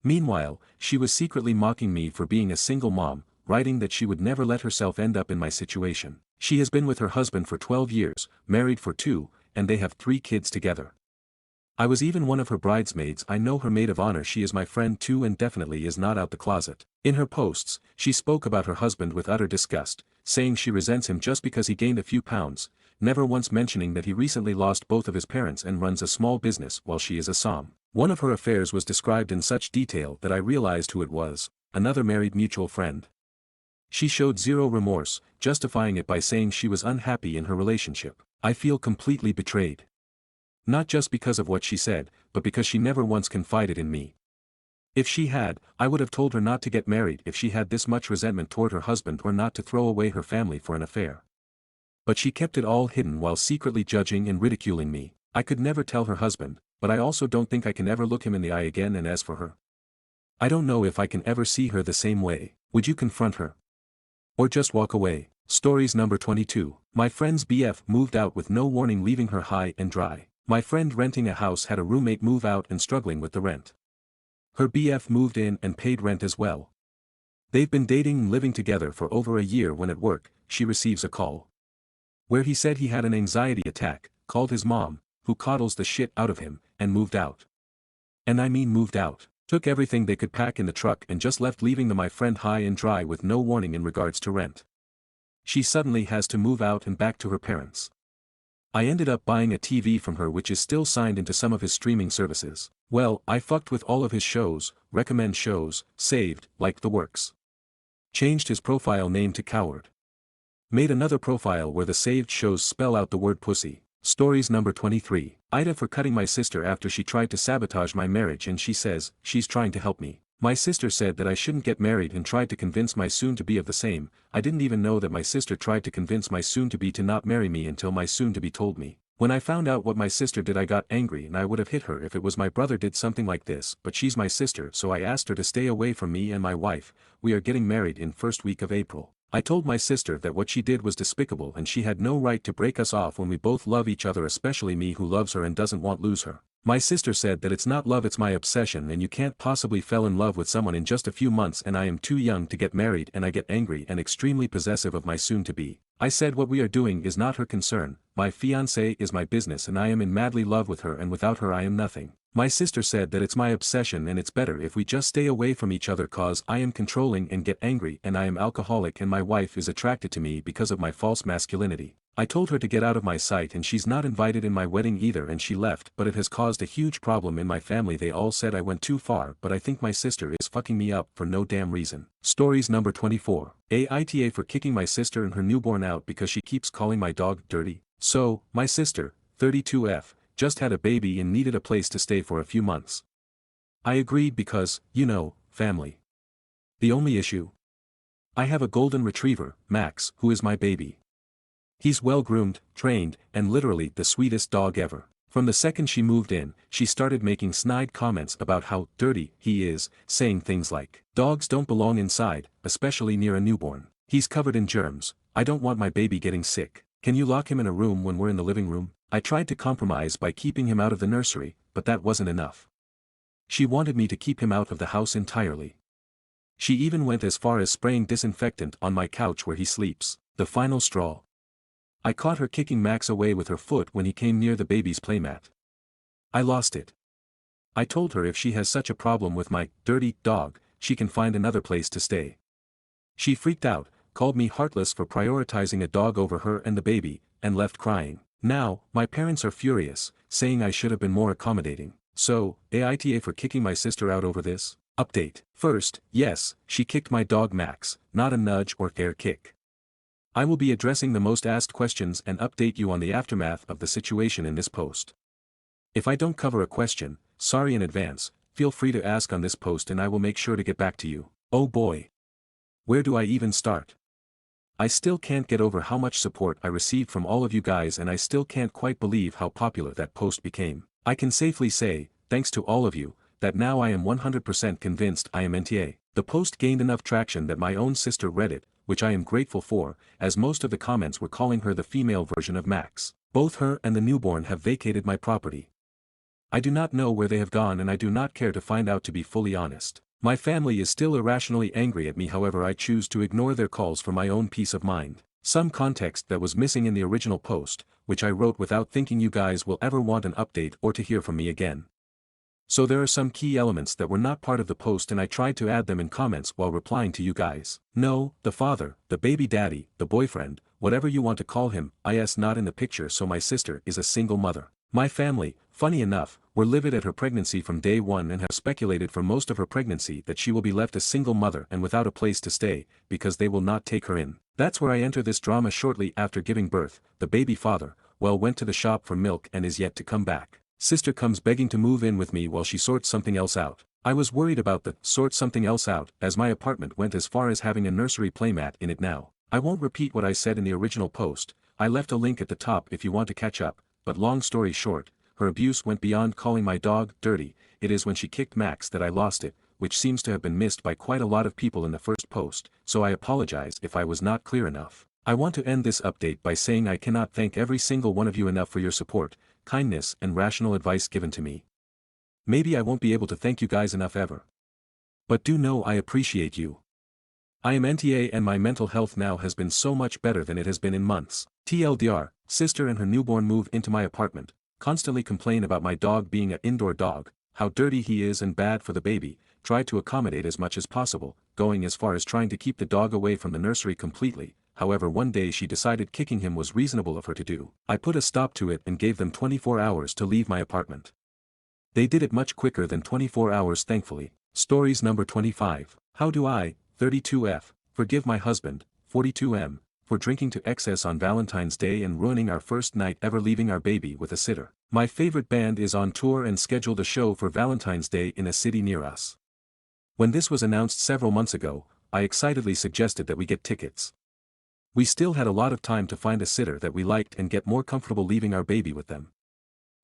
Meanwhile, she was secretly mocking me for being a single mom, writing that she would never let herself end up in my situation. She has been with her husband for 12 years, married for 2, and they have 3 kids together. I was even one of her bridesmaids. I know her maid of honor. She is my friend too and definitely is not out the closet. In her posts, she spoke about her husband with utter disgust, saying she resents him just because he gained a few pounds, never once mentioning that he recently lost both of his parents and runs a small business while she is a som. One of her affairs was described in such detail that I realized who it was: another married mutual friend. She showed zero remorse, justifying it by saying she was unhappy in her relationship. I feel completely betrayed. Not just because of what she said, but because she never once confided in me. If she had, I would have told her not to get married if she had this much resentment toward her husband, or not to throw away her family for an affair. But she kept it all hidden while secretly judging and ridiculing me. I could never tell her husband, but I also don't think I can ever look him in the eye again. And as for her, I don't know if I can ever see her the same way. Would you confront her? Or just walk away? Stories number 22. My friend's BF moved out with no warning, leaving her high and dry. My friend renting a house had a roommate move out and struggling with the rent. Her BF moved in and paid rent as well. They've been dating and living together for over a year when at work, she receives a call where he said he had an anxiety attack, called his mom, who coddles the shit out of him, and moved out. And I mean moved out. Took everything they could pack in the truck and just left, leaving my friend high and dry with no warning in regards to rent. She suddenly has to move out and back to her parents. I ended up buying a TV from her, which is still signed into some of his streaming services. Well, I fucked with all of his shows, recommend shows, saved, like the works. Changed his profile name to Coward. Made another profile where the saved shows spell out the word pussy. Stories number 23. Aita for cutting my sister after she tried to sabotage my marriage, and she says she's trying to help me. My sister said that I shouldn't get married and tried to convince my soon-to-be of the same. I didn't even know that my sister tried to convince my soon-to-be to not marry me until my soon-to-be told me. When I found out what my sister did, I got angry and I would have hit her if it was my brother did something like this, but she's my sister, so I asked her to stay away from me and my wife. We are getting married in first week of April. I told my sister that what she did was despicable and she had no right to break us off when we both love each other, especially me who loves her and doesn't want to lose her. My sister said that it's not love, it's my obsession, and you can't possibly fall in love with someone in just a few months, and I am too young to get married, and I get angry and extremely possessive of my soon-to-be. I said what we are doing is not her concern. My fiance is my business and I am in madly love with her, and without her I am nothing. My sister said that it's my obsession and it's better if we just stay away from each other cause I am controlling and get angry and I am alcoholic and my wife is attracted to me because of my false masculinity. I told her to get out of my sight and she's not invited in my wedding either, and she left, but it has caused a huge problem in my family. They all said I went too far, but I think my sister is fucking me up for no damn reason. Stories number 24. Aita for kicking my sister and her newborn out because she keeps calling my dog dirty. So, my sister, 32F, just had a baby and needed a place to stay for a few months. I agreed because, you know, family. The only issue? I have a golden retriever, Max, who is my baby. He's well-groomed, trained, and literally the sweetest dog ever. From the second she moved in, she started making snide comments about how dirty he is, saying things like, "Dogs don't belong inside, especially near a newborn. He's covered in germs. I don't want my baby getting sick. Can you lock him in a room when we're in the living room?" I tried to compromise by keeping him out of the nursery, but that wasn't enough. She wanted me to keep him out of the house entirely. She even went as far as spraying disinfectant on my couch where he sleeps. The final straw. I caught her kicking Max away with her foot when he came near the baby's playmat. I lost it. I told her if she has such a problem with my dirty dog, she can find another place to stay. She freaked out, called me heartless for prioritizing a dog over her and the baby, and left crying. Now, my parents are furious, saying I should have been more accommodating. So, Aita for kicking my sister out over this? Update. First, yes, she kicked my dog Max, not a nudge or air kick. I will be addressing the most asked questions and update you on the aftermath of the situation in this post. If I don't cover a question, sorry in advance, feel free to ask on this post and I will make sure to get back to you. Oh boy. Where do I even start? I still can't get over how much support I received from all of you guys and I still can't quite believe how popular that post became. I can safely say, thanks to all of you, that now I am 100% convinced I am NTA. The post gained enough traction that my own sister read it, which I am grateful for, as most of the comments were calling her the female version of Max. Both her and the newborn have vacated my property. I do not know where they have gone and I do not care to find out, to be fully honest. My family is still irrationally angry at me, however I choose to ignore their calls for my own peace of mind. Some context that was missing in the original post, which I wrote without thinking you guys will ever want an update or to hear from me again. So there are some key elements that were not part of the post and I tried to add them in comments while replying to you guys. No, the father, the baby daddy, the boyfriend, whatever you want to call him, is not in the picture, so my sister is a single mother. My family, funny enough, were livid at her pregnancy from day one and have speculated for most of her pregnancy that she will be left a single mother and without a place to stay, because they will not take her in. That's where I enter this drama. Shortly after giving birth, the baby father, went to the shop for milk and is yet to come back. Sister comes begging to move in with me while she sorts something else out. I was worried about the sort something else out, as my apartment went as far as having a nursery playmat in it now. I won't repeat what I said in the original post. I left a link at the top if you want to catch up, but long story short, her abuse went beyond calling my dog dirty. It is when she kicked Max that I lost it, which seems to have been missed by quite a lot of people in the first post, so I apologize if I was not clear enough. I want to end this update by saying I cannot thank every single one of you enough for your support, kindness and rational advice given to me. Maybe I won't be able to thank you guys enough ever. But do know I appreciate you. I am NTA and my mental health now has been so much better than it has been in months. TLDR, sister and her newborn move into my apartment, constantly complain about my dog being an indoor dog, how dirty he is and bad for the baby, try to accommodate as much as possible, going as far as trying to keep the dog away from the nursery completely. However, one day she decided kicking him was reasonable of her to do. I put a stop to it and gave them 24 hours to leave my apartment. They did it much quicker than 24 hours, thankfully. Stories number 25. How do I, 32F, forgive my husband, 42M, for drinking to excess on Valentine's Day and ruining our first night ever leaving our baby with a sitter. My favorite band is on tour and scheduled a show for Valentine's Day in a city near us. When this was announced several months ago, I excitedly suggested that we get tickets. We still had a lot of time to find a sitter that we liked and get more comfortable leaving our baby with them.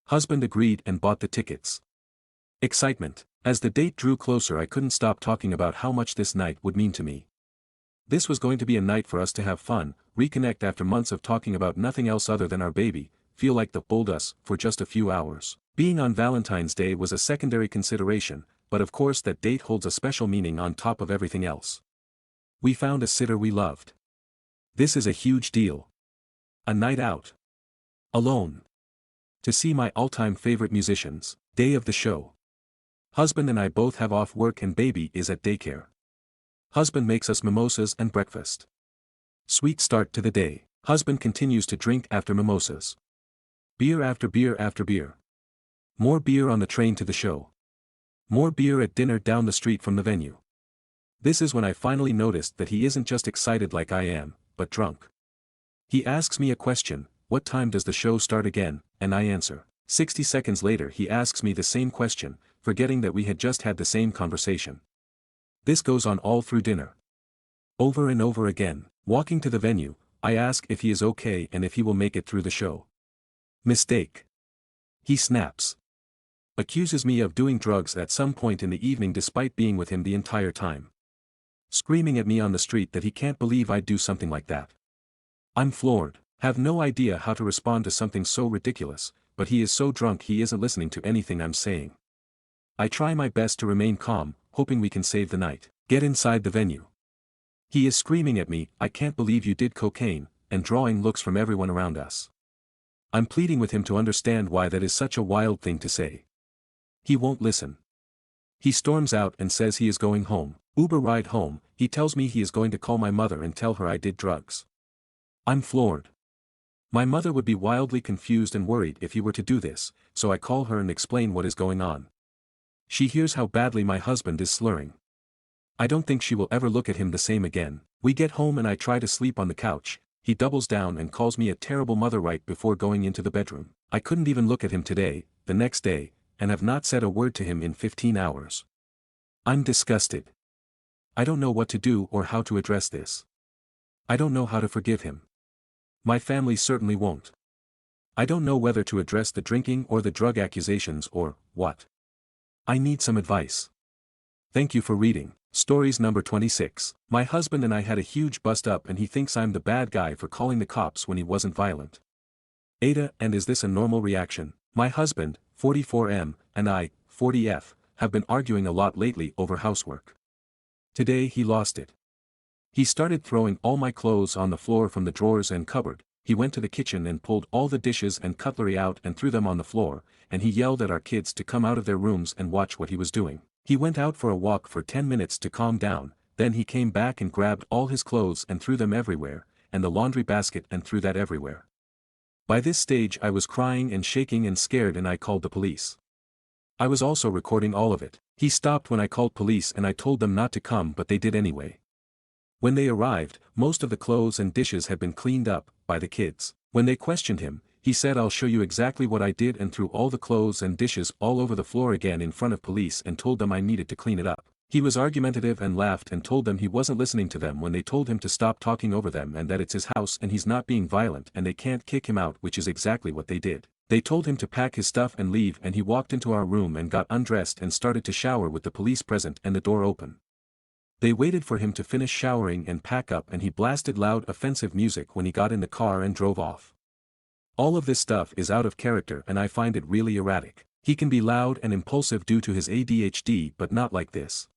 Husband agreed and bought the tickets. Excitement. As the date drew closer, I couldn't stop talking about how much this night would mean to me. This was going to be a night for us to have fun, reconnect after months of talking about nothing else other than our baby, feel like the bold us for just a few hours. Being on Valentine's Day was a secondary consideration, but of course that date holds a special meaning on top of everything else. We found a sitter we loved. This is a huge deal. A night out. Alone. To see my all-time favorite musicians. Day of the show. Husband and I both have off work and baby is at daycare. Husband makes us mimosas and breakfast. Sweet start to the day. Husband continues to drink after mimosas. Beer after beer after beer. More beer on the train to the show. More beer at dinner down the street from the venue. This is when I finally noticed that he isn't just excited like I am, but drunk. He asks me a question, what time does the show start again, and I answer. 60 seconds later he asks me the same question, forgetting that we had just had the same conversation. This goes on all through dinner. Over and over again. Walking to the venue, I ask if he is okay and if he will make it through the show. Mistake. He snaps. Accuses me of doing drugs at some point in the evening despite being with him the entire time. Screaming at me on the street that he can't believe I'd do something like that. I'm floored. Have no idea how to respond to something so ridiculous, but he is so drunk he isn't listening to anything I'm saying. I try my best to remain calm, hoping we can save the night. Get inside the venue. He is screaming at me, "I can't believe you did cocaine," and drawing looks from everyone around us. I'm pleading with him to understand why that is such a wild thing to say. He won't listen. He storms out and says he is going home. Uber ride home, he tells me he is going to call my mother and tell her I did drugs. I'm floored. My mother would be wildly confused and worried if he were to do this, so I call her and explain what is going on. She hears how badly my husband is slurring. I don't think she will ever look at him the same again. We get home and I try to sleep on the couch. He doubles down and calls me a terrible mother right before going into the bedroom. I couldn't even look at him today, the next day, and have not said a word to him in 15 hours. I'm disgusted. I don't know what to do or how to address this. I don't know how to forgive him. My family certainly won't. I don't know whether to address the drinking or the drug accusations or what. I need some advice. Thank you for reading. Stories number 26. My husband and I had a huge bust up and he thinks I'm the bad guy for calling the cops when he wasn't violent. Aita, and is this a normal reaction? My husband, 44M, and I, 40F, have been arguing a lot lately over housework. Today he lost it. He started throwing all my clothes on the floor from the drawers and cupboard. He went to the kitchen and pulled all the dishes and cutlery out and threw them on the floor, and he yelled at our kids to come out of their rooms and watch what he was doing. He went out for a walk for 10 minutes to calm down, then he came back and grabbed all his clothes and threw them everywhere, and the laundry basket and threw that everywhere. By this stage I was crying and shaking and scared and I called the police. I was also recording all of it. He stopped when I called police and I told them not to come but they did anyway. When they arrived, most of the clothes and dishes had been cleaned up, by the kids. When they questioned him, he said I'll show you exactly what I did and threw all the clothes and dishes all over the floor again in front of police and told them I needed to clean it up. He was argumentative and laughed and told them he wasn't listening to them when they told him to stop talking over them and that it's his house and he's not being violent and they can't kick him out, which is exactly what they did. They told him to pack his stuff and leave and he walked into our room and got undressed and started to shower with the police present and the door open. They waited for him to finish showering and pack up and he blasted loud offensive music when he got in the car and drove off. All of this stuff is out of character and I find it really erratic. He can be loud and impulsive due to his ADHD but not like this.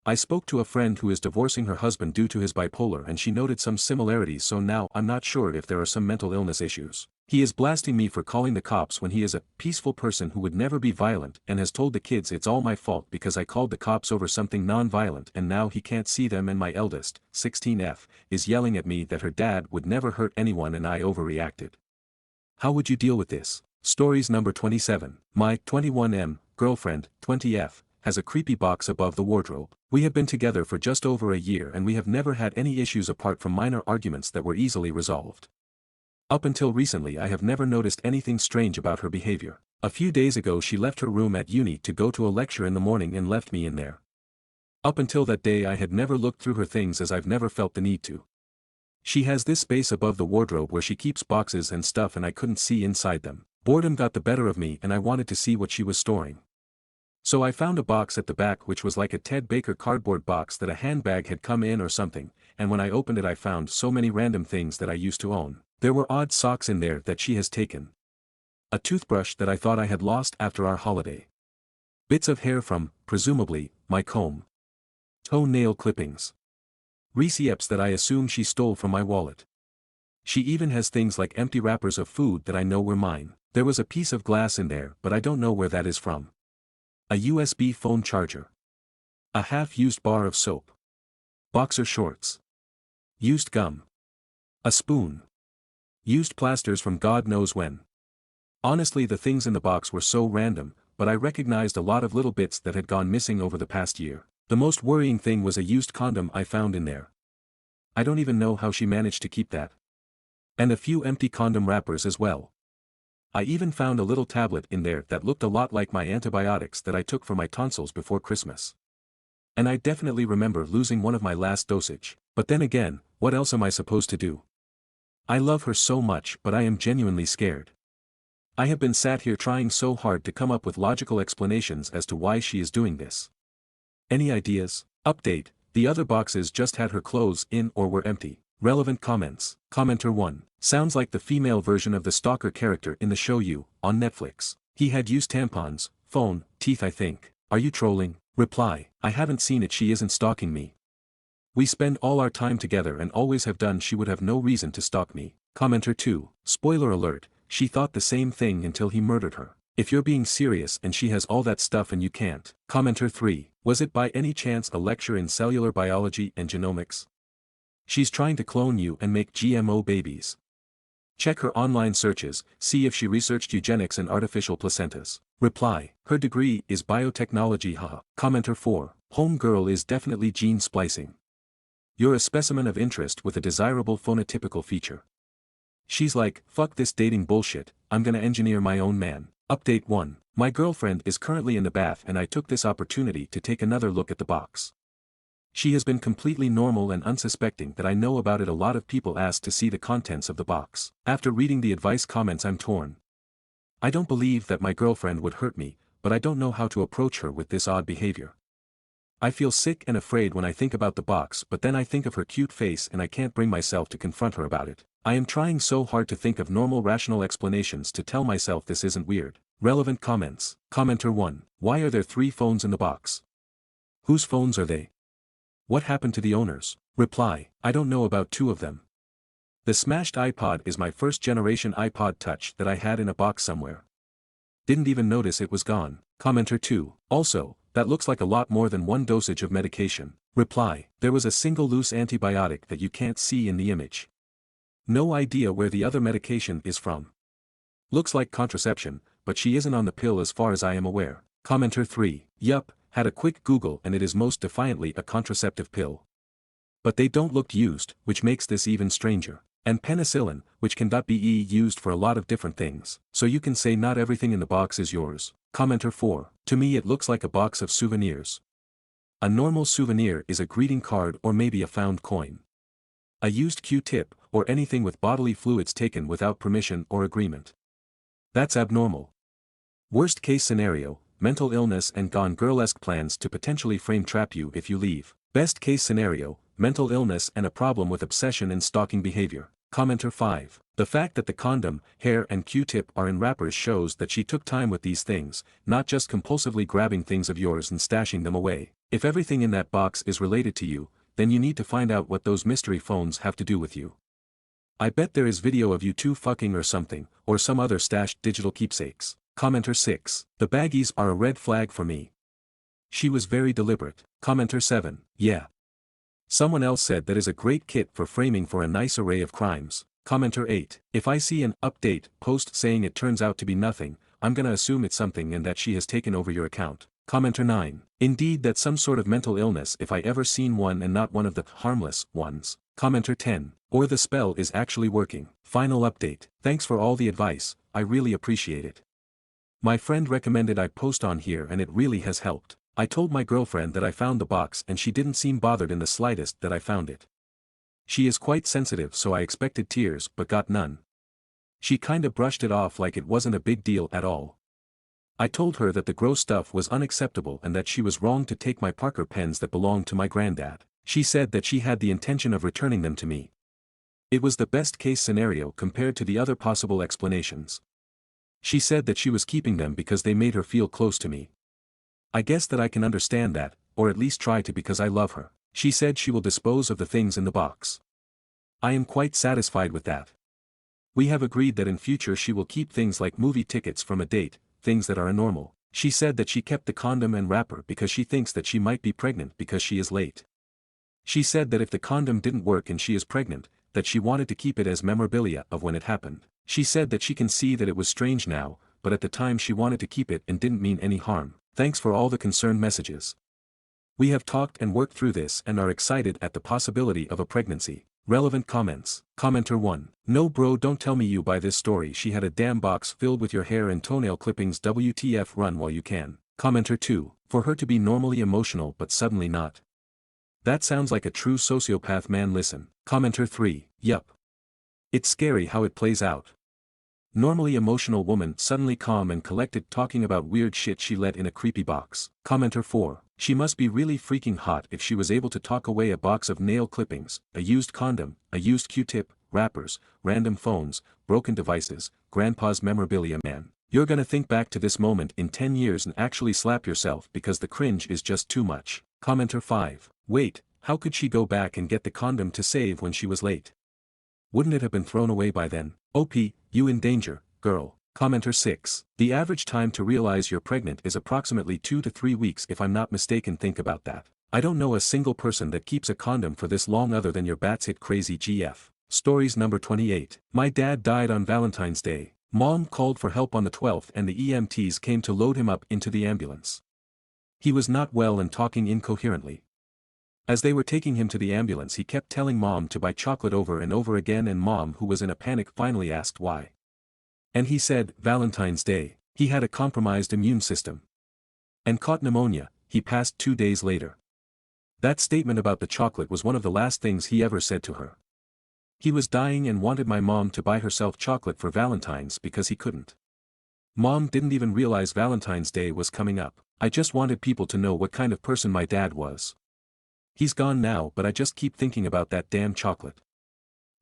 I spoke to a friend who is divorcing her husband due to his bipolar and she noted some similarities, so now I'm not sure if there are some mental illness issues. He is blasting me for calling the cops when he is a peaceful person who would never be violent and has told the kids it's all my fault because I called the cops over something non-violent and now he can't see them, and my eldest, 16F, is yelling at me that her dad would never hurt anyone and I overreacted. How would you deal with this? Stories number 27. My 21M girlfriend, 20F, has a creepy box above the wardrobe. We have been together for just over a year and we have never had any issues apart from minor arguments that were easily resolved. Up until recently I have never noticed anything strange about her behavior. A few days ago she left her room at uni to go to a lecture in the morning and left me in there. Up until that day I had never looked through her things as I've never felt the need to. She has this space above the wardrobe where she keeps boxes and stuff and I couldn't see inside them. Boredom got the better of me and I wanted to see what she was storing. So I found a box at the back which was like a Ted Baker cardboard box that a handbag had come in or something, and when I opened it I found so many random things that I used to own. There were odd socks in there that she has taken. A toothbrush that I thought I had lost after our holiday. Bits of hair from, presumably, my comb. Toenail clippings. Receipts that I assume she stole from my wallet. She even has things like empty wrappers of food that I know were mine. There was a piece of glass in there but I don't know where that is from. A USB phone charger. A half-used bar of soap. Boxer shorts. Used gum. A spoon. Used plasters from God knows when. Honestly, the things in the box were so random, but I recognized a lot of little bits that had gone missing over the past year. The most worrying thing was a used condom I found in there. I don't even know how she managed to keep that. And a few empty condom wrappers as well. I even found a little tablet in there that looked a lot like my antibiotics that I took for my tonsils before Christmas. And I definitely remember losing one of my last dosage. But then again, what else am I supposed to do? I love her so much but I am genuinely scared. I have been sat here trying so hard to come up with logical explanations as to why she is doing this. Any ideas? Update, the other boxes just had her clothes in or were empty. Relevant comments. Commenter 1. Sounds like the female version of the stalker character in the show You, on Netflix. He had used tampons, phone, teeth I think. Are you trolling? Reply, I haven't seen it, she isn't stalking me. We spend all our time together and always have done, she would have no reason to stalk me. Commenter 2. Spoiler alert, she thought the same thing until he murdered her. If you're being serious and she has all that stuff and you can't. Commenter 3. Was it by any chance a lecture in cellular biology and genomics? She's trying to clone you and make GMO babies. Check her online searches, see if she researched eugenics and artificial placentas. Reply, her degree is biotechnology haha. Commenter 4. Homegirl is definitely gene splicing. You're a specimen of interest with a desirable phenotypical feature. She's like, fuck this dating bullshit, I'm gonna engineer my own man. Update 1. My girlfriend is currently in the bath and I took this opportunity to take another look at the box. She has been completely normal and unsuspecting that I know about it. A lot of people ask to see the contents of the box. After reading the advice comments I'm torn. I don't believe that my girlfriend would hurt me, but I don't know how to approach her with this odd behavior. I feel sick and afraid when I think about the box, but then I think of her cute face and I can't bring myself to confront her about it. I am trying so hard to think of normal rational explanations to tell myself this isn't weird. Relevant comments. Commenter 1. Why are there 3 phones in the box? Whose phones are they? What happened to the owners? Reply, I don't know about 2 of them. The smashed iPod is my first generation iPod Touch that I had in a box somewhere. Didn't even notice it was gone. Commenter 2. Also, that looks like a lot more than 1 dosage of medication. Reply, there was a single loose antibiotic that you can't see in the image. No idea where the other medication is from. Looks like contraception, but she isn't on the pill as far as I am aware. Commenter 3. Yup, had a quick Google and it is most defiantly a contraceptive pill. But they don't look used, which makes this even stranger. And penicillin, which cannot be used for a lot of different things. So you can say not everything in the box is yours. Commenter 4. To me it looks like a box of souvenirs. A normal souvenir is a greeting card or maybe a found coin. A used Q-tip, or anything with bodily fluids taken without permission or agreement. That's abnormal. Worst case scenario, mental illness and gone girl-esque plans to potentially frame trap you if you leave. Best case scenario, mental illness and a problem with obsession and stalking behavior. Commenter 5. The fact that the condom, hair and Q-tip are in wrappers shows that she took time with these things, not just compulsively grabbing things of yours and stashing them away. If everything in that box is related to you, then you need to find out what those mystery phones have to do with you. I bet there is video of you 2 fucking or something, or some other stashed digital keepsakes. Commenter 6. The baggies are a red flag for me. She was very deliberate. Commenter 7. Yeah. Someone else said that is a great kit for framing for a nice array of crimes. Commenter 8. If I see an update post saying it turns out to be nothing, I'm gonna assume it's something and that she has taken over your account. Commenter 9. Indeed, that's some sort of mental illness if I ever seen one and not one of the harmless ones. Commenter 10. Or the spell is actually working. Final update. Thanks for all the advice, I really appreciate it. My friend recommended I post on here and it really has helped. I told my girlfriend that I found the box and she didn't seem bothered in the slightest that I found it. She is quite sensitive, so I expected tears but got none. She kinda brushed it off like it wasn't a big deal at all. I told her that the gross stuff was unacceptable and that she was wrong to take my Parker pens that belonged to my granddad. She said that she had the intention of returning them to me. It was the best case scenario compared to the other possible explanations. She said that she was keeping them because they made her feel close to me. I guess that I can understand that, or at least try to, because I love her. She said she will dispose of the things in the box. I am quite satisfied with that. We have agreed that in future she will keep things like movie tickets from a date, things that are normal. She said that she kept the condom and wrapper because she thinks that she might be pregnant because she is late. She said that if the condom didn't work and she is pregnant, that she wanted to keep it as memorabilia of when it happened. She said that she can see that it was strange now, but at the time she wanted to keep it and didn't mean any harm. Thanks for all the concerned messages. We have talked and worked through this and are excited at the possibility of a pregnancy. Relevant comments. Commenter 1. No bro, don't tell me you buy this story. She had a damn box filled with your hair and toenail clippings. WTF, run while you can. Commenter 2. For her to be normally emotional but suddenly not. That sounds like a true sociopath, man, listen. Commenter 3. Yup. It's scary how it plays out. Normally emotional woman suddenly calm and collected talking about weird shit she let in a creepy box. Commenter 4. She must be really freaking hot if she was able to talk away a box of nail clippings, a used condom, a used Q-tip, wrappers, random phones, broken devices, grandpa's memorabilia. Man, you're gonna think back to this moment in 10 years and actually slap yourself because the cringe is just too much. Commenter 5. Wait, how could she go back and get the condom to save when she was late? Wouldn't it have been thrown away by then? OP, you in danger, girl. Commenter 6. The average time to realize you're pregnant is approximately 2 to 3 weeks if I'm not mistaken. Think about that. I don't know a single person that keeps a condom for this long other than your batshit crazy GF. Stories number 28. My dad died on Valentine's Day. Mom called for help on the 12th and the EMTs came to load him up into the ambulance. He was not well and talking incoherently. As they were taking him to the ambulance he kept telling Mom to buy chocolate over and over again and Mom, who was in a panic, finally asked why. And he said, Valentine's Day. He had a compromised immune system. And caught pneumonia. He passed 2 days later. That statement about the chocolate was one of the last things he ever said to her. He was dying and wanted my mom to buy herself chocolate for Valentine's because he couldn't. Mom didn't even realize Valentine's Day was coming up. I just wanted people to know what kind of person my dad was. He's gone now, but I just keep thinking about that damn chocolate.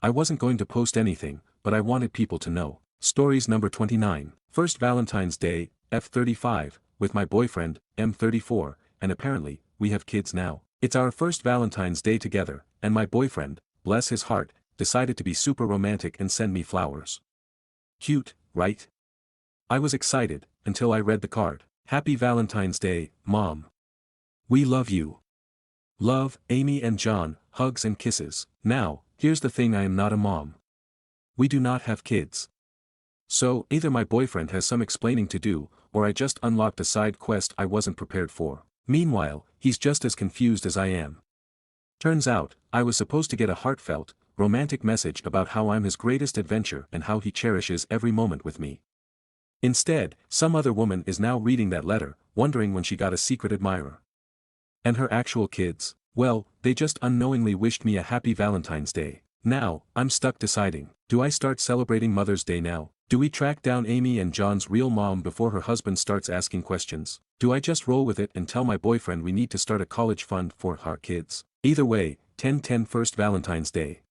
I wasn't going to post anything, but I wanted people to know. Stories number 29. First Valentine's Day, F35, with my boyfriend, M34, and apparently, we have kids now. It's our first Valentine's Day together, and my boyfriend, bless his heart, decided to be super romantic and send me flowers. Cute, right? I was excited, until I read the card. Happy Valentine's Day, Mom. We love you. Love, Amy and John, hugs and kisses. Now, here's the thing, I am not a mom. We do not have kids. So, either my boyfriend has some explaining to do, or I just unlocked a side quest I wasn't prepared for. Meanwhile, he's just as confused as I am. Turns out, I was supposed to get a heartfelt, romantic message about how I'm his greatest adventure and how he cherishes every moment with me. Instead, some other woman is now reading that letter, wondering when she got a secret admirer. And her actual kids, well, they just unknowingly wished me a happy Valentine's Day. Now, I'm stuck deciding, do I start celebrating Mother's Day now? Do we track down Amy and John's real mom before her husband starts asking questions? Do I just roll with it and tell my boyfriend we need to start a college fund for our kids? Either way, 10/10 first Valentine's Day.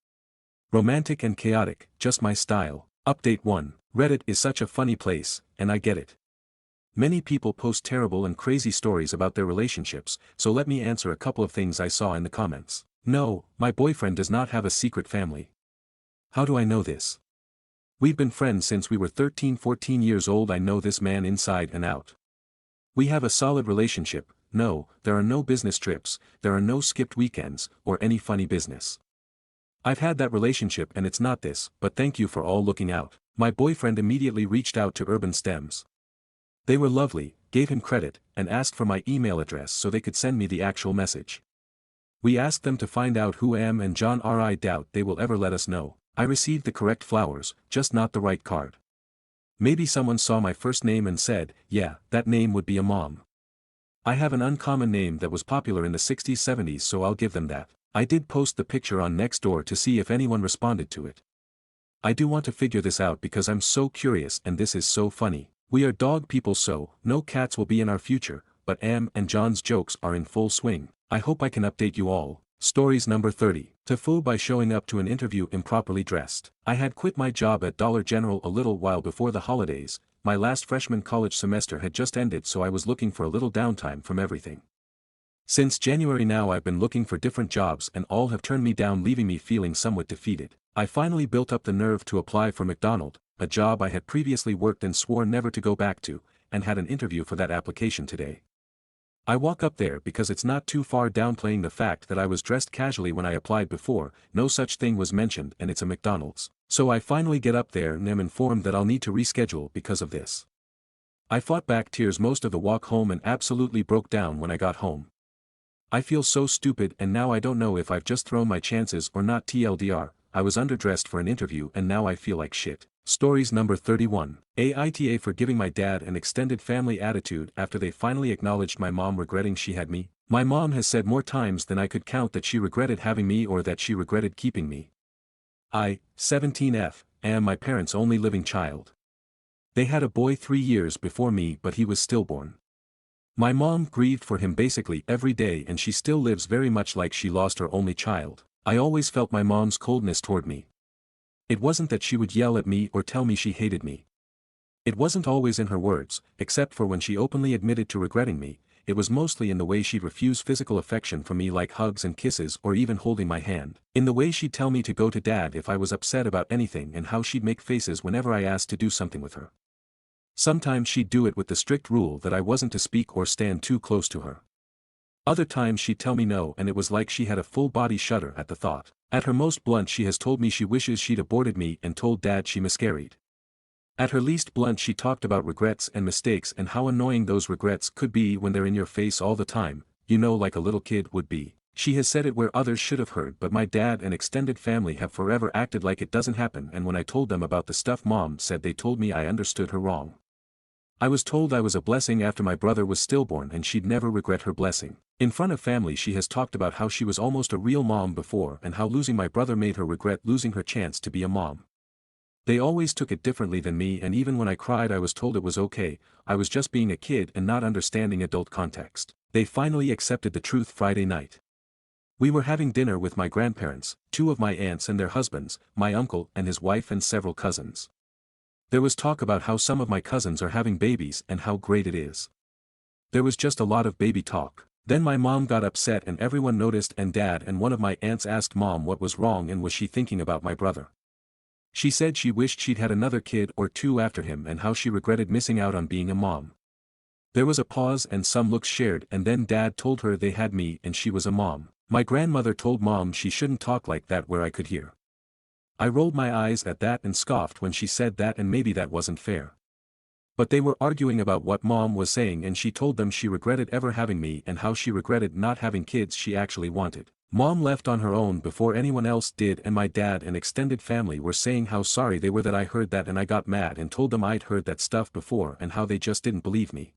Romantic and chaotic, just my style. Update 1. Reddit is such a funny place, and I get it. Many people post terrible and crazy stories about their relationships, so let me answer a couple of things I saw in the comments. No, my boyfriend does not have a secret family. How do I know this? We've been friends since we were 13-14 years old. I know this man inside and out. We have a solid relationship. No, there are no business trips, there are no skipped weekends, or any funny business. I've had that relationship and it's not this, but thank you for all looking out. My boyfriend immediately reached out to Urban Stems. They were lovely, gave him credit, and asked for my email address so they could send me the actual message. We asked them to find out who Am and John are. I doubt they will ever let us know. I received the correct flowers, just not the right card. Maybe someone saw my first name and said, yeah, that name would be a mom. I have an uncommon name that was popular in the 60s 70s, so I'll give them that. I did post the picture on Nextdoor to see if anyone responded to it. I do want to figure this out because I'm so curious and this is so funny. We are dog people, so no cats will be in our future, but Am and John's jokes are in full swing. I hope I can update you all. Stories number 30. To fool by showing up to an interview improperly dressed. I had quit my job at Dollar General a little while before the holidays. My last freshman college semester had just ended, so I was looking for a little downtime from everything. Since January now I've been looking for different jobs and all have turned me down, leaving me feeling somewhat defeated. I finally built up the nerve to apply for McDonald's, a job I had previously worked and swore never to go back to, and had an interview for that application today. I walk up there because it's not too far, downplaying the fact that I was dressed casually when I applied before. No such thing was mentioned and it's a McDonald's. So I finally get up there and am informed that I'll need to reschedule because of this. I fought back tears most of the walk home and absolutely broke down when I got home. I feel so stupid, and now I don't know if I've just thrown my chances or not. TLDR, I was underdressed for an interview and now I feel like shit. Stories number 31. Aita for giving my dad an extended family attitude after they finally acknowledged my mom regretting she had me. My mom has said more times than I could count that she regretted having me or that she regretted keeping me. I, 17F, am my parents' only living child. They had a boy 3 years before me but he was stillborn. My mom grieved for him basically every day and she still lives very much like she lost her only child. I always felt my mom's coldness toward me. It wasn't that she would yell at me or tell me she hated me. It wasn't always in her words, except for when she openly admitted to regretting me. It was mostly in the way she'd refuse physical affection from me like hugs and kisses or even holding my hand. In the way she'd tell me to go to dad if I was upset about anything and how she'd make faces whenever I asked to do something with her. Sometimes she'd do it with the strict rule that I wasn't to speak or stand too close to her. Other times she'd tell me no and it was like she had a full body shudder at the thought. At her most blunt she has told me she wishes she'd aborted me and told dad she miscarried. At her least blunt she talked about regrets and mistakes and how annoying those regrets could be when they're in your face all the time, you know, like a little kid would be. She has said it where others should have heard, but my dad and extended family have forever acted like it doesn't happen, and when I told them about the stuff mom said they told me I understood her wrong. I was told I was a blessing after my brother was stillborn and she'd never regret her blessing. In front of family she has talked about how she was almost a real mom before and how losing my brother made her regret losing her chance to be a mom. They always took it differently than me, and even when I cried I was told it was okay, I was just being a kid and not understanding adult context. They finally accepted the truth Friday night. We were having dinner with my grandparents, 2 of my aunts and their husbands, my uncle and his wife and several cousins. There was talk about how some of my cousins are having babies and how great it is. There was just a lot of baby talk. Then my mom got upset and everyone noticed, and dad and one of my aunts asked mom what was wrong and was she thinking about my brother. She said she wished she'd had another kid or 2 after him and how she regretted missing out on being a mom. There was a pause and some looks shared, and then dad told her they had me and she was a mom. My grandmother told mom she shouldn't talk like that where I could hear. I rolled my eyes at that and scoffed when she said that, and maybe that wasn't fair. But they were arguing about what mom was saying and she told them she regretted ever having me and how she regretted not having kids she actually wanted. Mom left on her own before anyone else did, and my dad and extended family were saying how sorry they were that I heard that, and I got mad and told them I'd heard that stuff before and how they just didn't believe me.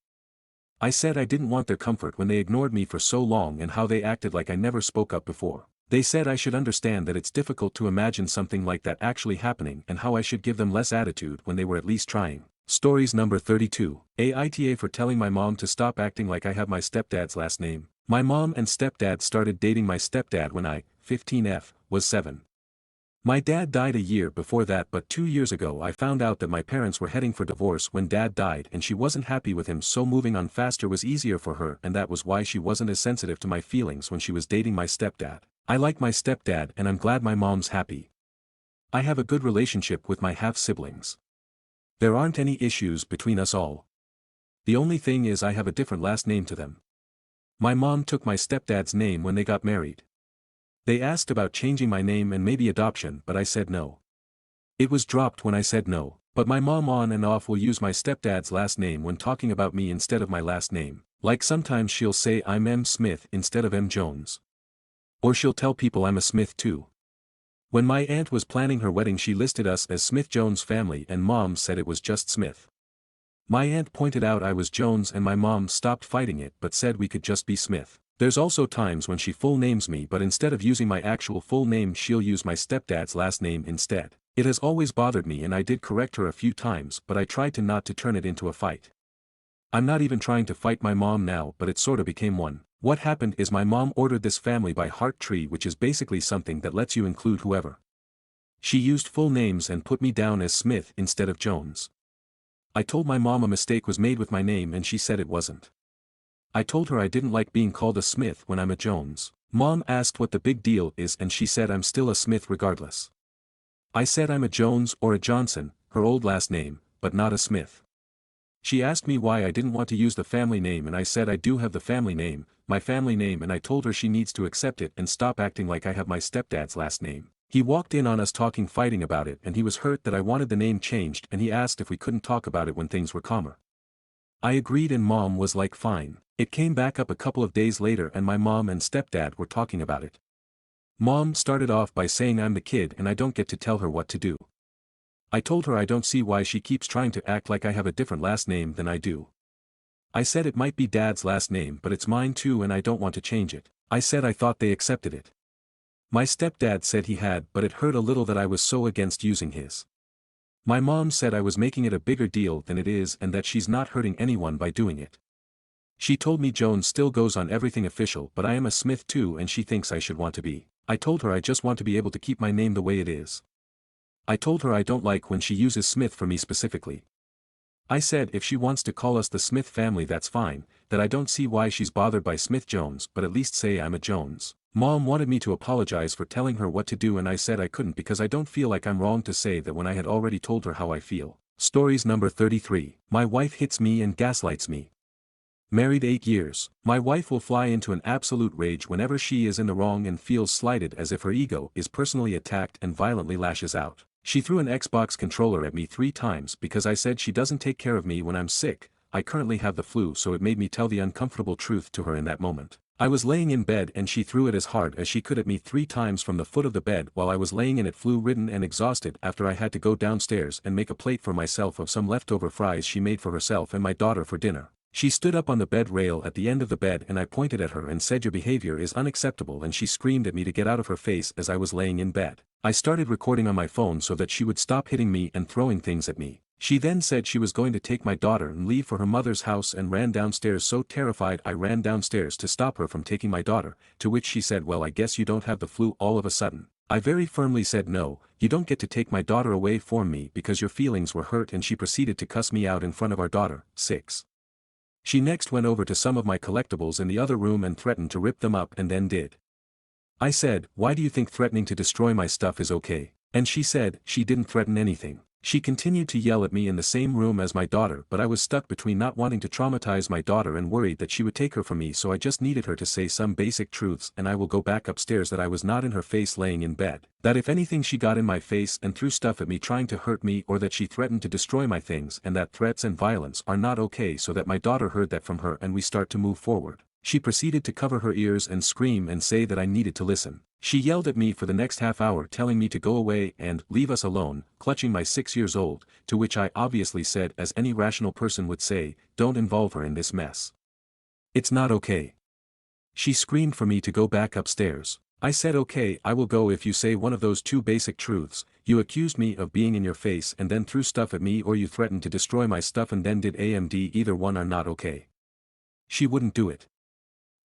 I said I didn't want their comfort when they ignored me for so long and how they acted like I never spoke up before. They said I should understand that it's difficult to imagine something like that actually happening and how I should give them less attitude when they were at least trying. Stories number 32. Aita for telling my mom to stop acting like I have my stepdad's last name. My mom and stepdad started dating my stepdad when I, 15F, was 7. My dad died a year before that, but 2 years ago I found out that my parents were heading for divorce when dad died and she wasn't happy with him, so moving on faster was easier for her, and that was why she wasn't as sensitive to my feelings when she was dating my stepdad. I like my stepdad and I'm glad my mom's happy. I have a good relationship with my half-siblings. There aren't any issues between us all. The only thing is I have a different last name to them. My mom took my stepdad's name when they got married. They asked about changing my name and maybe adoption, but I said no. It was dropped when I said no, but my mom on and off will use my stepdad's last name when talking about me instead of my last name. Like sometimes she'll say I'm M. Smith instead of M. Jones. Or she'll tell people I'm a Smith too. When my aunt was planning her wedding she listed us as Smith-Jones family and mom said it was just Smith. My aunt pointed out I was Jones and my mom stopped fighting it but said we could just be Smith. There's also times when she full names me, but instead of using my actual full name she'll use my stepdad's last name instead. It has always bothered me and I did correct her a few times, but I tried to not to turn it into a fight. I'm not even trying to fight my mom now, but it sorta became one. What happened is my mom ordered this family by heart tree, which is basically something that lets you include whoever. She used full names and put me down as Smith instead of Jones. I told my mom a mistake was made with my name and she said it wasn't. I told her I didn't like being called a Smith when I'm a Jones. Mom asked what the big deal is and she said I'm still a Smith regardless. I said I'm a Jones or a Johnson, her old last name, but not a Smith. She asked me why I didn't want to use the family name and I said I do have the family name, my family name, and I told her she needs to accept it and stop acting like I have my stepdad's last name. He walked in on us talking, fighting about it, and he was hurt that I wanted the name changed and he asked if we couldn't talk about it when things were calmer. I agreed and mom was like fine. It came back up a couple of days later and my mom and stepdad were talking about it. Mom started off by saying I'm the kid and I don't get to tell her what to do. I told her I don't see why she keeps trying to act like I have a different last name than I do. I said it might be dad's last name but it's mine too and I don't want to change it. I said I thought they accepted it. My stepdad said he had, but it hurt a little that I was so against using his. My mom said I was making it a bigger deal than it is and that she's not hurting anyone by doing it. She told me Jones still goes on everything official, but I am a Smith too and she thinks I should want to be. I told her I just want to be able to keep my name the way it is. I told her I don't like when she uses Smith for me specifically. I said if she wants to call us the Smith family that's fine, that I don't see why she's bothered by Smith Jones, but at least say I'm a Jones. Mom wanted me to apologize for telling her what to do and I said I couldn't because I don't feel like I'm wrong to say that when I had already told her how I feel. Stories number 33. My wife hits me and gaslights me. Married 8 years, my wife will fly into an absolute rage whenever she is in the wrong and feels slighted as if her ego is personally attacked and violently lashes out. She threw an Xbox controller at me 3 times because I said she doesn't take care of me when I'm sick. I currently have the flu, so it made me tell the uncomfortable truth to her in that moment. I was laying in bed and she threw it as hard as she could at me 3 times from the foot of the bed while I was laying in it, flu-ridden and exhausted, after I had to go downstairs and make a plate for myself of some leftover fries she made for herself and my daughter for dinner. She stood up on the bed rail at the end of the bed and I pointed at her and said your behavior is unacceptable, and she screamed at me to get out of her face as I was laying in bed. I started recording on my phone so that she would stop hitting me and throwing things at me. She then said she was going to take my daughter and leave for her mother's house and ran downstairs. So terrified I ran downstairs to stop her from taking my daughter, to which she said, well, I guess you don't have the flu all of a sudden. I very firmly said no, you don't get to take my daughter away from me because your feelings were hurt, and she proceeded to cuss me out in front of our daughter. 6. She next went over to some of my collectibles in the other room and threatened to rip them up, and then did. I said, why do you think threatening to destroy my stuff is okay? And she said, she didn't threaten anything. She continued to yell at me in the same room as my daughter, but I was stuck between not wanting to traumatize my daughter and worried that she would take her from me, so I just needed her to say some basic truths, and I will go back upstairs that I was not in her face laying in bed, that if anything she got in my face and threw stuff at me trying to hurt me, or that she threatened to destroy my things, and that threats and violence are not okay, so that my daughter heard that from her and we start to move forward. She proceeded to cover her ears and scream and say that I needed to listen. She yelled at me for the next half hour, telling me to go away and leave us alone, clutching my 6 years old, to which I obviously said, as any rational person would say, don't involve her in this mess. It's not okay. She screamed for me to go back upstairs. I said okay, I will go if you say one of those 2 basic truths. You accused me of being in your face and then threw stuff at me, or you threatened to destroy my stuff and then did AMD. Either one are not okay. She wouldn't do it.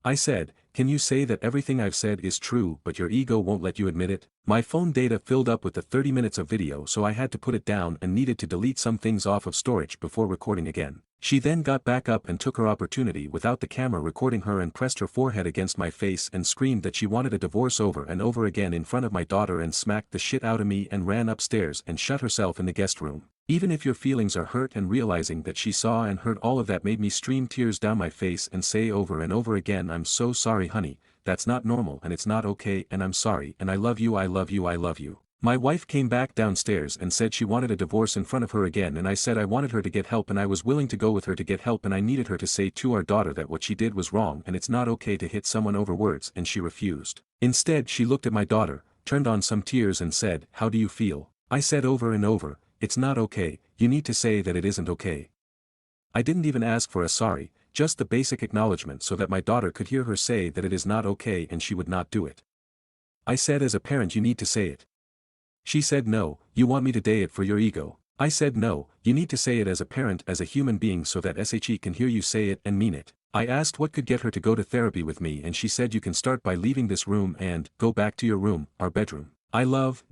I said, can you say that everything I've said is true but your ego won't let you admit it? My phone data filled up with the 30 minutes of video, so I had to put it down and needed to delete some things off of storage before recording again. She then got back up and took her opportunity without the camera recording her and pressed her forehead against my face and screamed that she wanted a divorce over and over again in front of my daughter, and smacked the shit out of me and ran upstairs and shut herself in the guest room. Even if your feelings are hurt, and realizing that she saw and heard all of that made me stream tears down my face and say over and over again, I'm so sorry honey, that's not normal and it's not okay, and I'm sorry and I love you, I love you, I love you. My wife came back downstairs and said she wanted a divorce in front of her again, and I said I wanted her to get help and I was willing to go with her to get help, and I needed her to say to our daughter that what she did was wrong and it's not okay to hit someone over words, and she refused. Instead she looked at my daughter, turned on some tears and said, how do you feel? I said over and over, it's not okay, you need to say that it isn't okay. I didn't even ask for a sorry, just the basic acknowledgement so that my daughter could hear her say that it is not okay, and she would not do it. I said as a parent you need to say it. She said no, you want me to day it for your ego. I said no, you need to say it as a parent, as a human being, so that SHE can hear you say it and mean it. I asked what could get her to go to therapy with me, and she said you can start by leaving this room and go back to your room, our bedroom. I love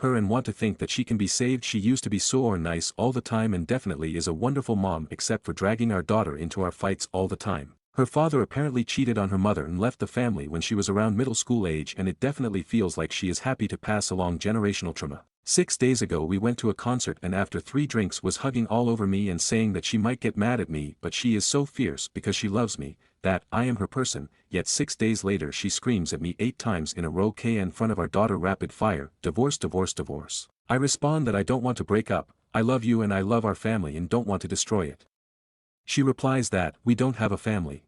her and want to think that she can be saved. She used to be so nice all the time and definitely is a wonderful mom, except for dragging our daughter into our fights all the time. Her father apparently cheated on her mother and left the family when she was around middle school age, and it definitely feels like she is happy to pass along generational trauma. 6 days ago we went to a concert and after 3 drinks was hugging all over me and saying that she might get mad at me, but she is so fierce because she loves me, that I am her person, yet 6 days later she screams at me 8 times in a row in front of our daughter, rapid fire, divorce, divorce, divorce. I respond that I don't want to break up, I love you and I love our family and don't want to destroy it. She replies that, we don't have a family.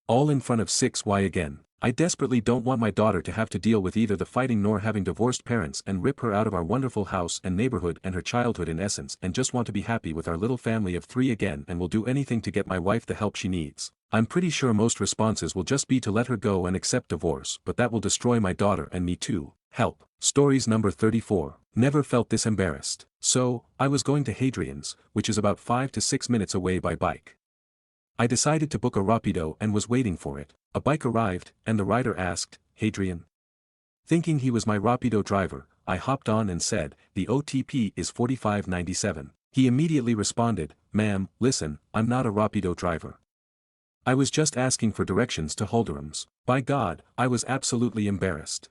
All in front of 6Y again. I desperately don't want my daughter to have to deal with either the fighting nor having divorced parents and rip her out of our wonderful house and neighborhood and her childhood in essence, and just want to be happy with our little family of 3 again, and will do anything to get my wife the help she needs. I'm pretty sure most responses will just be to let her go and accept divorce, but that will destroy my daughter and me too. Help. Stories number 34. Never felt this embarrassed. So, I was going to Hadrian's, which is about 5 to 6 minutes away by bike. I decided to book a Rapido and was waiting for it. A bike arrived, and the rider asked, "Hadrian?" Thinking he was my Rapido driver, I hopped on and said, "The OTP is 4597. He immediately responded, "Ma'am, listen, I'm not a Rapido driver. I was just asking for directions to Halderam's." By God, I was absolutely embarrassed.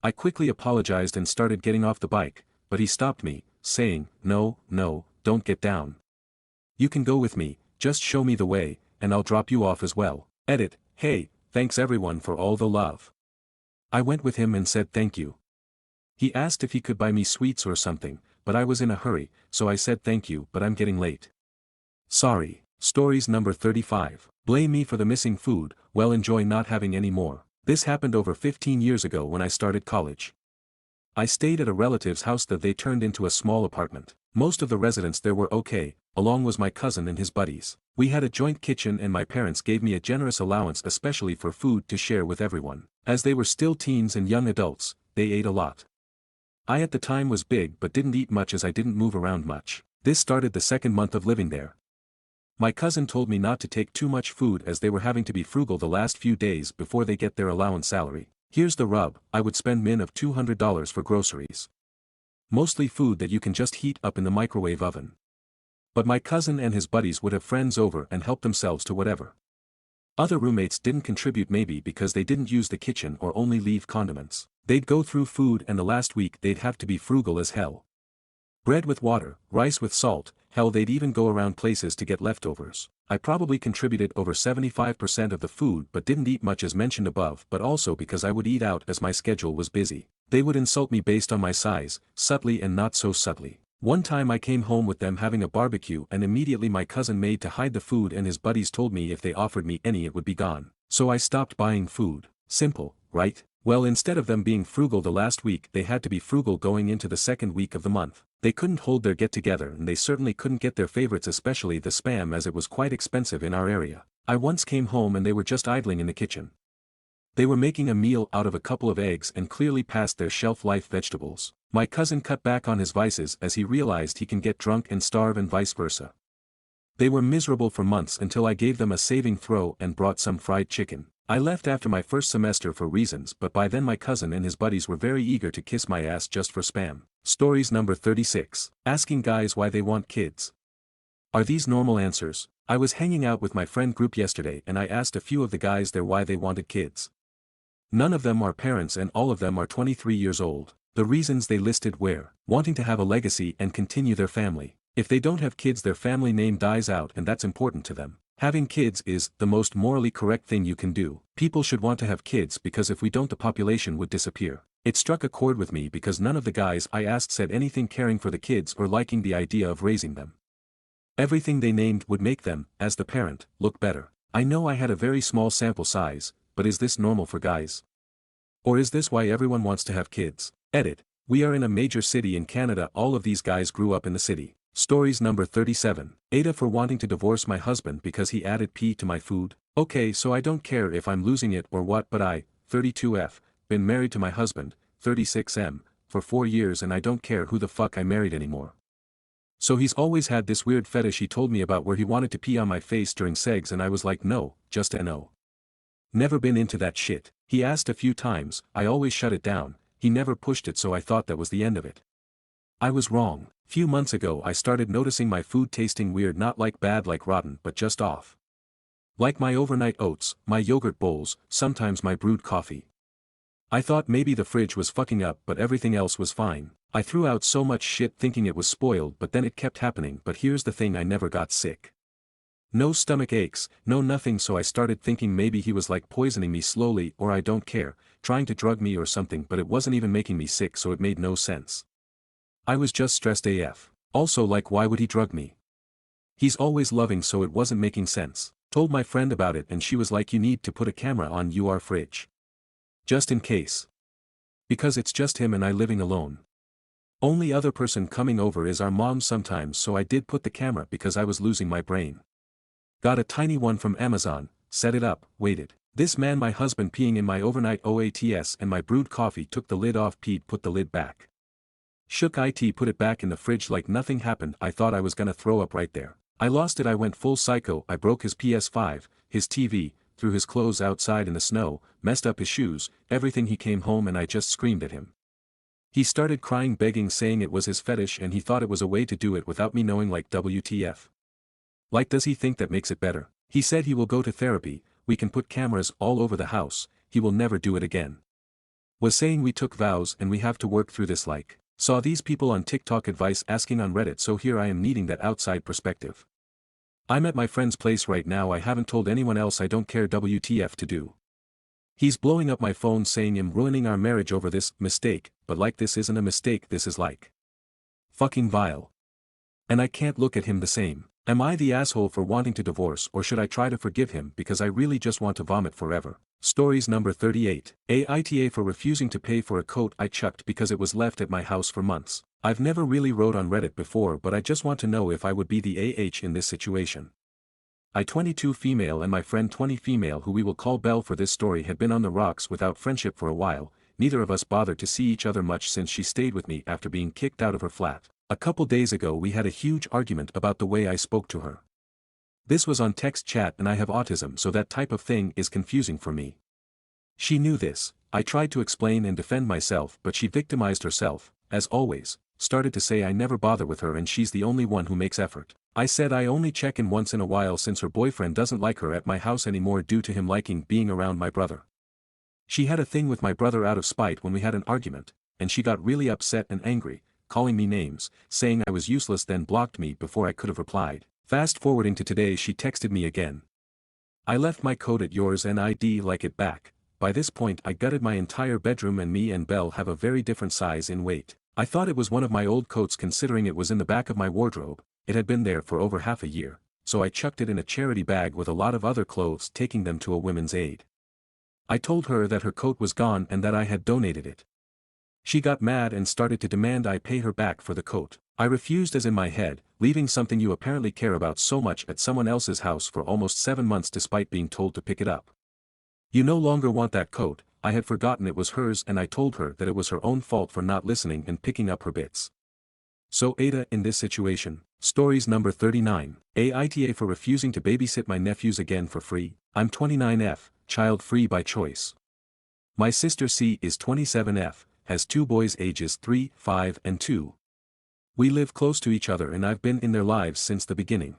I quickly apologized and started getting off the bike, but he stopped me, saying, "No, don't get down. You can go with me, just show me the way, and I'll drop you off as well." Edit. Hey, thanks everyone for all the love. I went with him and said thank you. He asked if he could buy me sweets or something, but I was in a hurry, so I said thank you, but I'm getting late. Sorry. Stories number 35. Blame me for the missing food, well enjoy not having any more. This happened over 15 years ago when I started college. I stayed at a relative's house that they turned into a small apartment. Most of the residents there were okay, along was my cousin and his buddies. We had a joint kitchen and my parents gave me a generous allowance especially for food to share with everyone. As they were still teens and young adults, they ate a lot. I at the time was big but didn't eat much as I didn't move around much. This started the second month of living there. My cousin told me not to take too much food as they were having to be frugal the last few days before they get their allowance salary. Here's the rub, I would spend min of $200 for groceries. Mostly food that you can just heat up in the microwave oven. But my cousin and his buddies would have friends over and help themselves to whatever. Other roommates didn't contribute maybe because they didn't use the kitchen or only leave condiments. They'd go through food and the last week they'd have to be frugal as hell. Bread with water, rice with salt, hell they'd even go around places to get leftovers. I probably contributed over 75% of the food but didn't eat much as mentioned above but also because I would eat out as my schedule was busy. They would insult me based on my size, subtly and not so subtly. One time I came home with them having a barbecue and immediately my cousin made to hide the food and his buddies told me if they offered me any it would be gone. So I stopped buying food. Simple, right? Well, instead of them being frugal the last week they had to be frugal going into the second week of the month. They couldn't hold their get-together and they certainly couldn't get their favorites especially the Spam as it was quite expensive in our area. I once came home and they were just idling in the kitchen. They were making a meal out of a couple of eggs and clearly past their shelf-life vegetables. My cousin cut back on his vices as he realized he can get drunk and starve and vice versa. They were miserable for months until I gave them a saving throw and brought some fried chicken. I left after my first semester for reasons but by then my cousin and his buddies were very eager to kiss my ass just for Spam. Stories number 36. Asking guys why they want kids. Are these normal answers? I was hanging out with my friend group yesterday and I asked a few of the guys there why they wanted kids. None of them are parents and all of them are 23 years old. The reasons they listed were, wanting to have a legacy and continue their family. If they don't have kids their family name dies out and that's important to them. Having kids is the most morally correct thing you can do. People should want to have kids because if we don't the population would disappear. It struck a chord with me because none of the guys I asked said anything caring for the kids or liking the idea of raising them. Everything they named would make them, as the parent, look better. I know I had a very small sample size, but is this normal for guys? Or is this why everyone wants to have kids? Edit. We are in a major city in Canada. All of these guys grew up in the city. Stories number 37. Aita for wanting to divorce my husband because he added pee to my food. Okay, so I don't care if I'm losing it or what but I, 32F, been married to my husband, 36M, for 4 years and I don't care who the fuck I married anymore. So he's always had this weird fetish he told me about where he wanted to pee on my face during sex and I was like no, just a no. Never been into that shit. He asked a few times, I always shut it down, he never pushed it so I thought that was the end of it. I was wrong. Few months ago I started noticing my food tasting weird not like bad like rotten but just off. Like my overnight oats, my yogurt bowls, sometimes my brewed coffee. I thought maybe the fridge was fucking up but everything else was fine. I threw out so much shit thinking it was spoiled but then it kept happening but here's the thing I never got sick. No stomach aches, no nothing so I started thinking maybe he was like poisoning me slowly or I don't care, trying to drug me or something but it wasn't even making me sick so it made no sense. I was just stressed AF. Also like why would he drug me? He's always loving so it wasn't making sense. Told my friend about it and she was like you need to put a camera on your fridge. Just in case. Because it's just him and I living alone. Only other person coming over is our mom sometimes so I did put the camera because I was losing my brain. Got a tiny one from Amazon, set it up, waited. This man my husband peeing in my overnight OATS and my brewed coffee took the lid off peed put the lid back. Shook it put it back in the fridge like nothing happened I thought I was gonna throw up right there. I lost it I went full psycho I broke his PS5, his TV, threw his clothes outside in the snow, messed up his shoes, everything he came home and I just screamed at him. He started crying begging saying it was his fetish and he thought it was a way to do it without me knowing like WTF. Like does he think that makes it better? He said he will go to therapy, we can put cameras all over the house, he will never do it again. Was saying we took vows and we have to work through this like. Saw these people on TikTok advice asking on Reddit so here I am needing that outside perspective. I'm at my friend's place right now I haven't told anyone else I don't care WTF to do. He's blowing up my phone saying I'm ruining our marriage over this mistake, but like this isn't a mistake this is like. Fucking vile. And I can't look at him the same. Am I the asshole for wanting to divorce or should I try to forgive him because I really just want to vomit forever? Stories number 38. Aita for refusing to pay for a coat I chucked because it was left at my house for months. I've never really wrote on Reddit before but I just want to know if I would be the in this situation. I 22 female and my friend 20 female who we will call Belle for this story had been on the rocks without friendship for a while, neither of us bothered to see each other much since she stayed with me after being kicked out of her flat. A couple days ago we had a huge argument about the way I spoke to her. This was on text chat and I have autism so that type of thing is confusing for me. She knew this, I tried to explain and defend myself but she victimized herself, as always, started to say I never bother with her and she's the only one who makes effort. I said I only check in once in a while since her boyfriend doesn't like her at my house anymore due to him liking being around my brother. She had a thing with my brother out of spite when we had an argument, and she got really upset and angry, calling me names, saying I was useless then blocked me before I could have replied. Fast forwarding to today she texted me again. I left my coat at yours and I'd like it back. By this point I gutted my entire bedroom and me and Belle have a very different size in weight. I thought it was one of my old coats considering it was in the back of my wardrobe, it had been there for over half a year, so I chucked it in a charity bag with a lot of other clothes taking them to a women's aid. I told her that her coat was gone and that I had donated it. She got mad and started to demand I pay her back for the coat. I refused as in my head, leaving something you apparently care about so much at someone else's house for almost 7 months despite being told to pick it up. You no longer want that coat, I had forgotten it was hers and I told her that it was her own fault for not listening and picking up her bits. So Aita in this situation. Stories number 39. Aita for refusing to babysit my nephews again for free. I'm 29F, child free by choice. My sister C is 27F, has 2 boys ages 3, 5 and 2. We live close to each other and I've been in their lives since the beginning.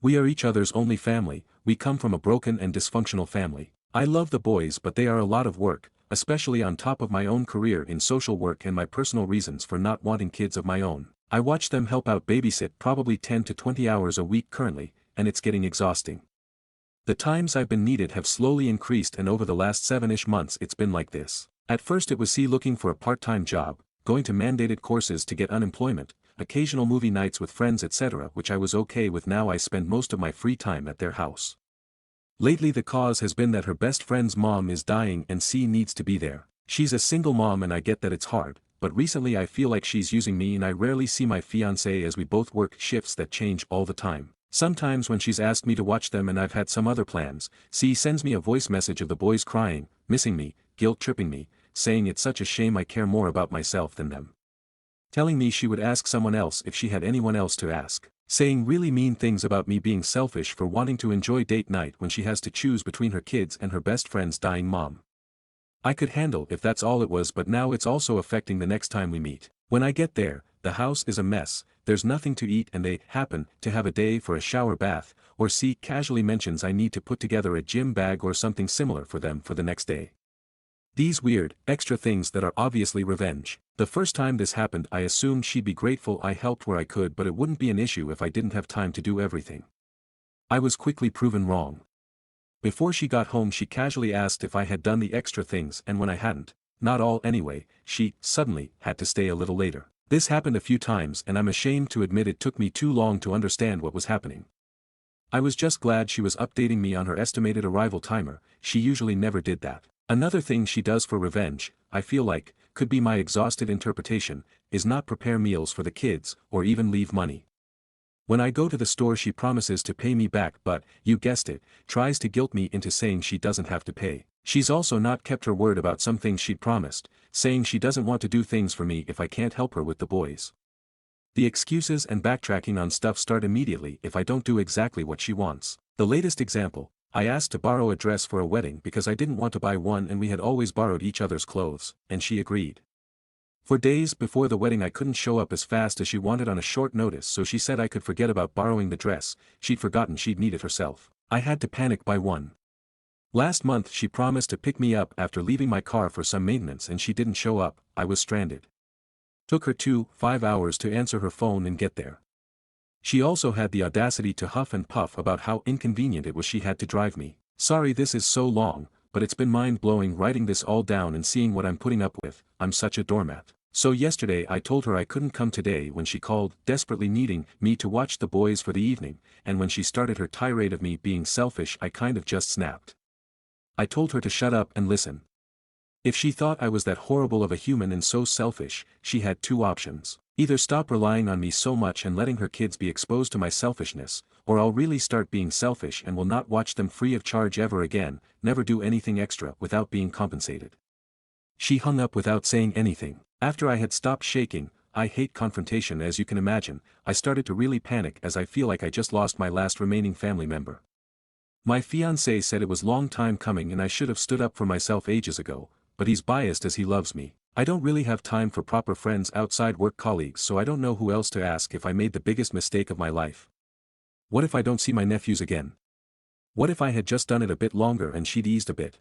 We are each other's only family, we come from a broken and dysfunctional family. I love the boys but they are a lot of work, especially on top of my own career in social work and my personal reasons for not wanting kids of my own. I watch them help out babysit probably 10 to 20 hours a week currently, and it's getting exhausting. The times I've been needed have slowly increased and over the last 7-ish months it's been like this. At first it was C looking for a part-time job, going to mandated courses to get unemployment, occasional movie nights with friends etc. which I was okay with. Now I spend most of my free time at their house. Lately the cause has been that her best friend's mom is dying and C needs to be there. She's a single mom and I get that it's hard, but recently I feel like she's using me and I rarely see my fiance as we both work shifts that change all the time. Sometimes when she's asked me to watch them and I've had some other plans, C sends me a voice message of the boys crying, missing me, guilt-tripping me, saying it's such a shame I care more about myself than them. Telling me she would ask someone else if she had anyone else to ask. Saying really mean things about me being selfish for wanting to enjoy date night when she has to choose between her kids and her best friend's dying mom. I could handle if that's all it was, but now it's also affecting the next time we meet. When I get there, the house is a mess, there's nothing to eat and they happen to have a day for a shower bath, or C casually mentions I need to put together a gym bag or something similar for them for the next day. These weird, extra things that are obviously revenge. The first time this happened I assumed she'd be grateful I helped where I could, but it wouldn't be an issue if I didn't have time to do everything. I was quickly proven wrong. Before she got home she casually asked if I had done the extra things, and when I hadn't, not all anyway, she suddenly had to stay a little later. This happened a few times and I'm ashamed to admit it took me too long to understand what was happening. I was just glad she was updating me on her estimated arrival timer, she usually never did that. Another thing she does for revenge, I feel like, could be my exhausted interpretation, is not prepare meals for the kids, or even leave money. When I go to the store she promises to pay me back but, you guessed it, tries to guilt me into saying she doesn't have to pay. She's also not kept her word about some things she'd promised, saying she doesn't want to do things for me if I can't help her with the boys. The excuses and backtracking on stuff start immediately if I don't do exactly what she wants. The latest example, I asked to borrow a dress for a wedding because I didn't want to buy one and we had always borrowed each other's clothes, and she agreed. For days before the wedding I couldn't show up as fast as she wanted on a short notice, so she said I could forget about borrowing the dress, she'd forgotten she'd need it herself. I had to panic by one. Last month she promised to pick me up after leaving my car for some maintenance and she didn't show up. I was stranded. Took her 5 hours to answer her phone and get there. She also had the audacity to huff and puff about how inconvenient it was she had to drive me. Sorry this is so long, but it's been mind-blowing writing this all down and seeing what I'm putting up with. I'm such a doormat. So yesterday I told her I couldn't come today when she called, desperately needing me to watch the boys for the evening, and when she started her tirade of me being selfish I kind of just snapped. I told her to shut up and listen. If she thought I was that horrible of a human and so selfish, she had two options. Either stop relying on me so much and letting her kids be exposed to my selfishness, or I'll really start being selfish and will not watch them free of charge ever again, never do anything extra without being compensated. She hung up without saying anything. After I had stopped shaking, I hate confrontation as you can imagine, I started to really panic as I feel like I just lost my last remaining family member. My fiance said it was long time coming and I should have stood up for myself ages ago, but he's biased as he loves me. I don't really have time for proper friends outside work colleagues, so I don't know who else to ask if I made the biggest mistake of my life. What if I don't see my nephews again? What if I had just done it a bit longer and she'd eased a bit?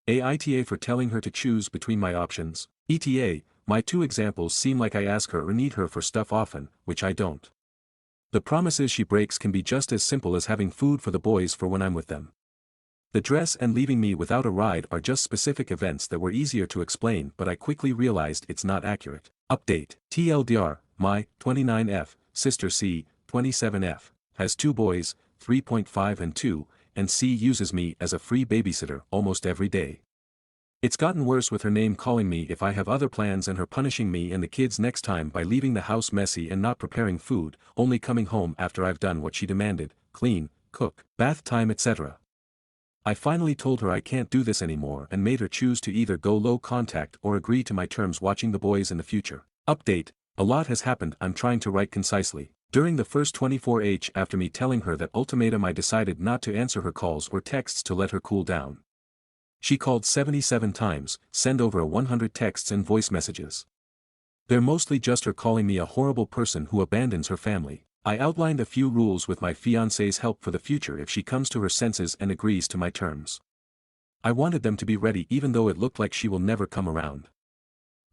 Aita for telling her to choose between my options. ETA, my two examples seem like I ask her or need her for stuff often, which I don't. The promises she breaks can be just as simple as having food for the boys for when I'm with them. The dress and leaving me without a ride are just specific events that were easier to explain, but I quickly realized it's not accurate. Update. TLDR, my 29F, sister C, 27F, has two boys, 3.5 and 2, and C uses me as a free babysitter almost every day. It's gotten worse with her name calling me if I have other plans and her punishing me and the kids next time by leaving the house messy and not preparing food, only coming home after I've done what she demanded, clean, cook, bath time etc. I finally told her I can't do this anymore and made her choose to either go low contact or agree to my terms watching the boys in the future. Update, a lot has happened. I'm trying to write concisely. During the first 24h after me telling her that ultimatum I decided not to answer her calls or texts to let her cool down. She called 77 times, send over 100 texts and voice messages. They're mostly just her calling me a horrible person who abandons her family. I outlined a few rules with my fiance's help for the future if she comes to her senses and agrees to my terms. I wanted them to be ready even though it looked like she will never come around.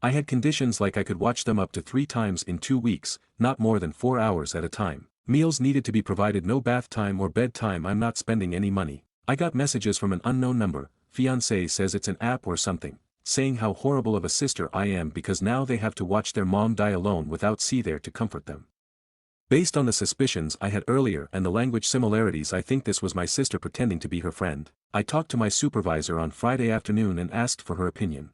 I had conditions like I could watch them up to 3 times in 2 weeks, not more than 4 hours at a time. Meals needed to be provided, no bath time or bedtime. I'm not spending any money. I got messages from an unknown number. Fiance says it's an app or something, saying how horrible of a sister I am because now they have to watch their mom die alone without C there to comfort them. Based on the suspicions I had earlier and the language similarities, I think this was my sister pretending to be her friend. I talked to my supervisor on Friday afternoon and asked for her opinion.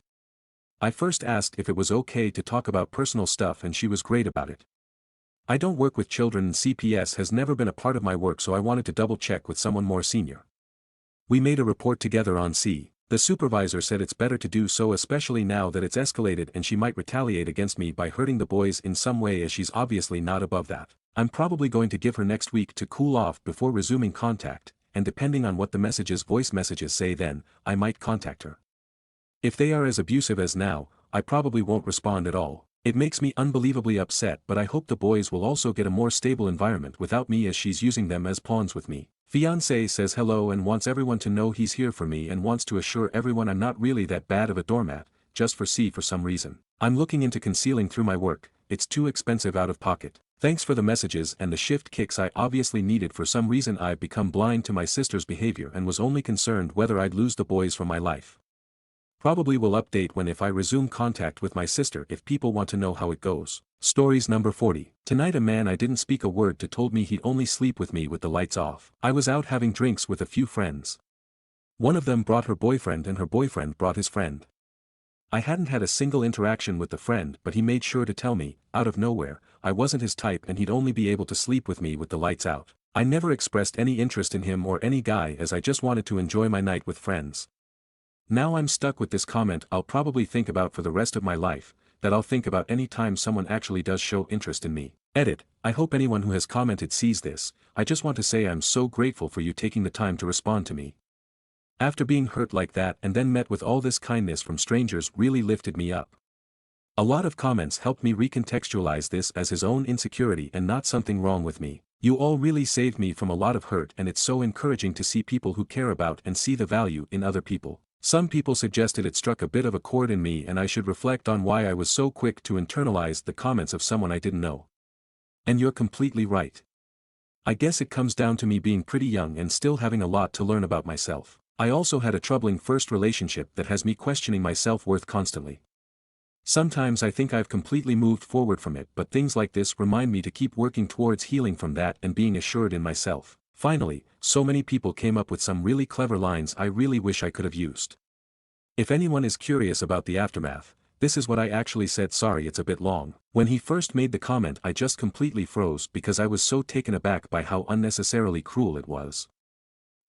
I first asked if it was okay to talk about personal stuff and she was great about it. I don't work with children and CPS has never been a part of my work, so I wanted to double check with someone more senior. We made a report together on C. The supervisor said it's better to do so, especially now that it's escalated and she might retaliate against me by hurting the boys in some way, as she's obviously not above that. I'm probably going to give her next week to cool off before resuming contact, and depending on what the voice messages say then, I might contact her. If they are as abusive as now, I probably won't respond at all. It makes me unbelievably upset, but I hope the boys will also get a more stable environment without me, as she's using them as pawns with me. Fiancé says hello and wants everyone to know he's here for me and wants to assure everyone I'm not really that bad of a doormat, just for C for some reason. I'm looking into concealing through my work, it's too expensive out of pocket. Thanks for the messages and the shift kicks I obviously needed. For some reason I've become blind to my sister's behavior and was only concerned whether I'd lose the boys from my life. Probably will update when if I resume contact with my sister if people want to know how it goes. Stories number 40. Tonight a man I didn't speak a word to told me he'd only sleep with me with the lights off. I was out having drinks with a few friends. One of them brought her boyfriend and her boyfriend brought his friend. I hadn't had a single interaction with the friend but he made sure to tell me, out of nowhere, I wasn't his type and he'd only be able to sleep with me with the lights out. I never expressed any interest in him or any guy as I just wanted to enjoy my night with friends. Now I'm stuck with this comment I'll probably think about for the rest of my life, that I'll think about any time someone actually does show interest in me. Edit, I hope anyone who has commented sees this. I just want to say I'm so grateful for you taking the time to respond to me. After being hurt like that and then met with all this kindness from strangers really lifted me up. A lot of comments helped me recontextualize this as his own insecurity and not something wrong with me. You all really saved me from a lot of hurt and it's so encouraging to see people who care about and see the value in other people. Some people suggested it struck a bit of a chord in me and I should reflect on why I was so quick to internalize the comments of someone I didn't know. And you're completely right. I guess it comes down to me being pretty young and still having a lot to learn about myself. I also had a troubling first relationship that has me questioning my self-worth constantly. Sometimes I think I've completely moved forward from it, but things like this remind me to keep working towards healing from that and being assured in myself. Finally, so many people came up with some really clever lines I really wish I could have used. If anyone is curious about the aftermath, this is what I actually said. Sorry it's a bit long. When he first made the comment I just completely froze because I was so taken aback by how unnecessarily cruel it was.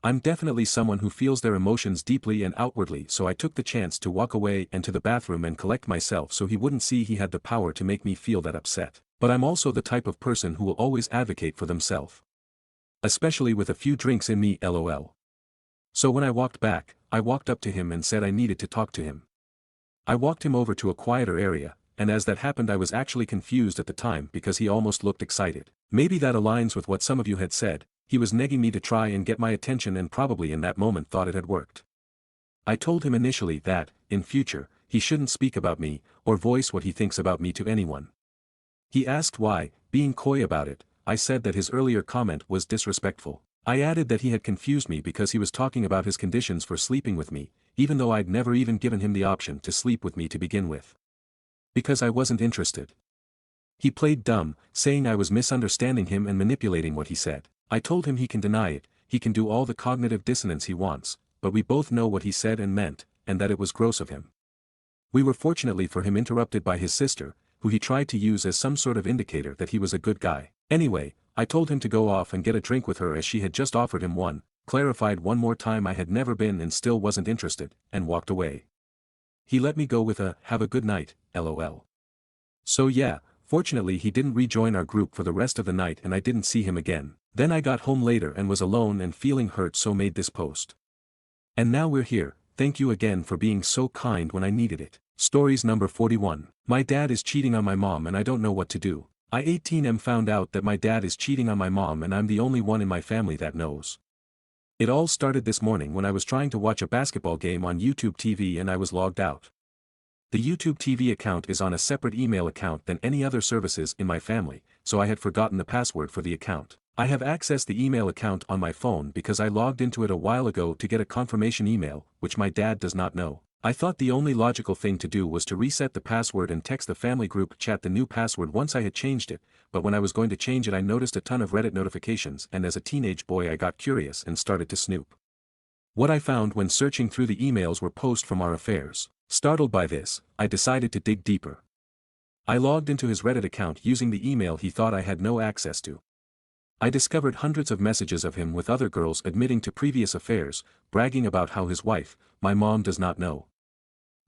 I'm definitely someone who feels their emotions deeply and outwardly, so I took the chance to walk away and to the bathroom and collect myself so he wouldn't see he had the power to make me feel that upset. But I'm also the type of person who will always advocate for themselves. Especially with a few drinks in me, lol. So when I walked back, I walked up to him and said I needed to talk to him. I walked him over to a quieter area, and as that happened I was actually confused at the time because he almost looked excited. Maybe that aligns with what some of you had said. He was negging me to try and get my attention and probably in that moment thought it had worked. I told him initially that, in future, he shouldn't speak about me, or voice what he thinks about me to anyone. He asked why, being coy about it. I said that his earlier comment was disrespectful. I added that he had confused me because he was talking about his conditions for sleeping with me, even though I'd never even given him the option to sleep with me to begin with. Because I wasn't interested. He played dumb, saying I was misunderstanding him and manipulating what he said. I told him he can deny it, he can do all the cognitive dissonance he wants, but we both know what he said and meant, and that it was gross of him. We were fortunately for him interrupted by his sister, who he tried to use as some sort of indicator that he was a good guy. Anyway, I told him to go off and get a drink with her as she had just offered him one, clarified one more time I had never been and still wasn't interested, and walked away. He let me go with a, "Have a good night, lol." So yeah, fortunately he didn't rejoin our group for the rest of the night and I didn't see him again. Then I got home later and was alone and feeling hurt, so made this post. And now we're here. Thank you again for being so kind when I needed it. Stories number 41. My dad is cheating on my mom and I don't know what to do. I 18M found out that my dad is cheating on my mom and I'm the only one in my family that knows. It all started this morning when I was trying to watch a basketball game on YouTube TV and I was logged out. The YouTube TV account is on a separate email account than any other services in my family, so I had forgotten the password for the account. I have accessed the email account on my phone because I logged into it a while ago to get a confirmation email, which my dad does not know. I thought the only logical thing to do was to reset the password and text the family group chat the new password once I had changed it, but when I was going to change it I noticed a ton of Reddit notifications and as a teenage boy I got curious and started to snoop. What I found when searching through the emails were posts from our affairs. Startled by this, I decided to dig deeper. I logged into his Reddit account using the email he thought I had no access to. I discovered hundreds of messages of him with other girls admitting to previous affairs, bragging about how his wife, my mom, does not know.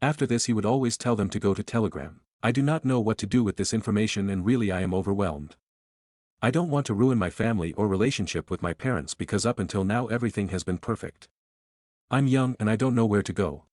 After this he would always tell them to go to Telegram. I do not know what to do with this information and really I am overwhelmed. I don't want to ruin my family or relationship with my parents because up until now everything has been perfect. I'm young and I don't know where to go.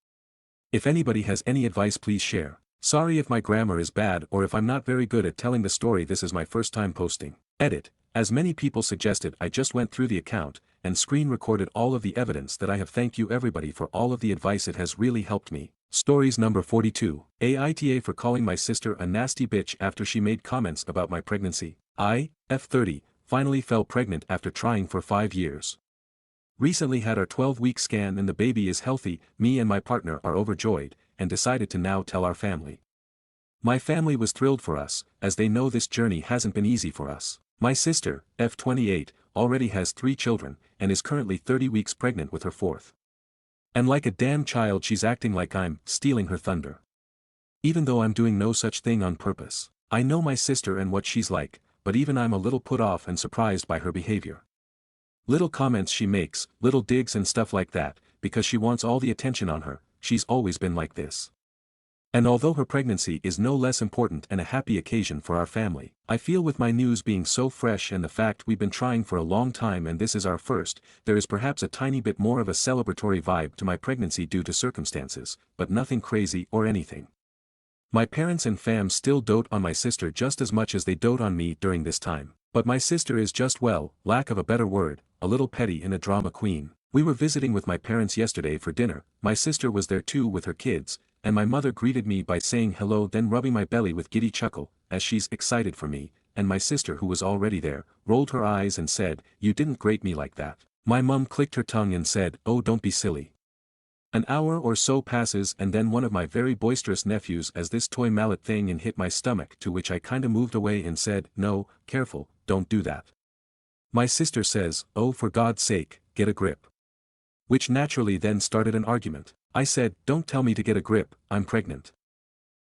If anybody has any advice please share. Sorry if my grammar is bad or if I'm not very good at telling the story, this is my first time posting. Edit. As many people suggested I just went through the account, and screen recorded all of the evidence that I have. Thank you everybody for all of the advice, it has really helped me. Stories number 42. Aita for calling my sister a nasty bitch after she made comments about my pregnancy. I, F30, finally fell pregnant after trying for 5 years. Recently had our 12-week scan and the baby is healthy. Me and my partner are overjoyed, and decided to now tell our family. My family was thrilled for us, as they know this journey hasn't been easy for us. My sister, F28, already has 3 children, and is currently 30 weeks pregnant with her 4th. And like a damn child she's acting like I'm stealing her thunder. Even though I'm doing no such thing on purpose. I know my sister and what she's like, but even I'm a little put off and surprised by her behavior. Little comments she makes, little digs and stuff like that, because she wants all the attention on her, she's always been like this. And although her pregnancy is no less important and a happy occasion for our family, I feel with my news being so fresh and the fact we've been trying for a long time and this is our first, there is perhaps a tiny bit more of a celebratory vibe to my pregnancy due to circumstances, but nothing crazy or anything. My parents and fam still dote on my sister just as much as they dote on me during this time, but my sister is just, well, lack of a better word, a little petty and a drama queen. We were visiting with my parents yesterday for dinner, my sister was there too with her kids, and my mother greeted me by saying hello, then rubbing my belly with giddy chuckle, as she's excited for me, and my sister, who was already there, rolled her eyes and said, "You didn't grate me like that." My mum clicked her tongue and said, "Oh, don't be silly." An hour or so passes and then one of my very boisterous nephews as this toy mallet thing and hit my stomach, to which I kinda moved away and said, "No, careful, don't do that." My sister says, "Oh, for God's sake, get a grip." Which naturally then started an argument. I said, "Don't tell me to get a grip, I'm pregnant.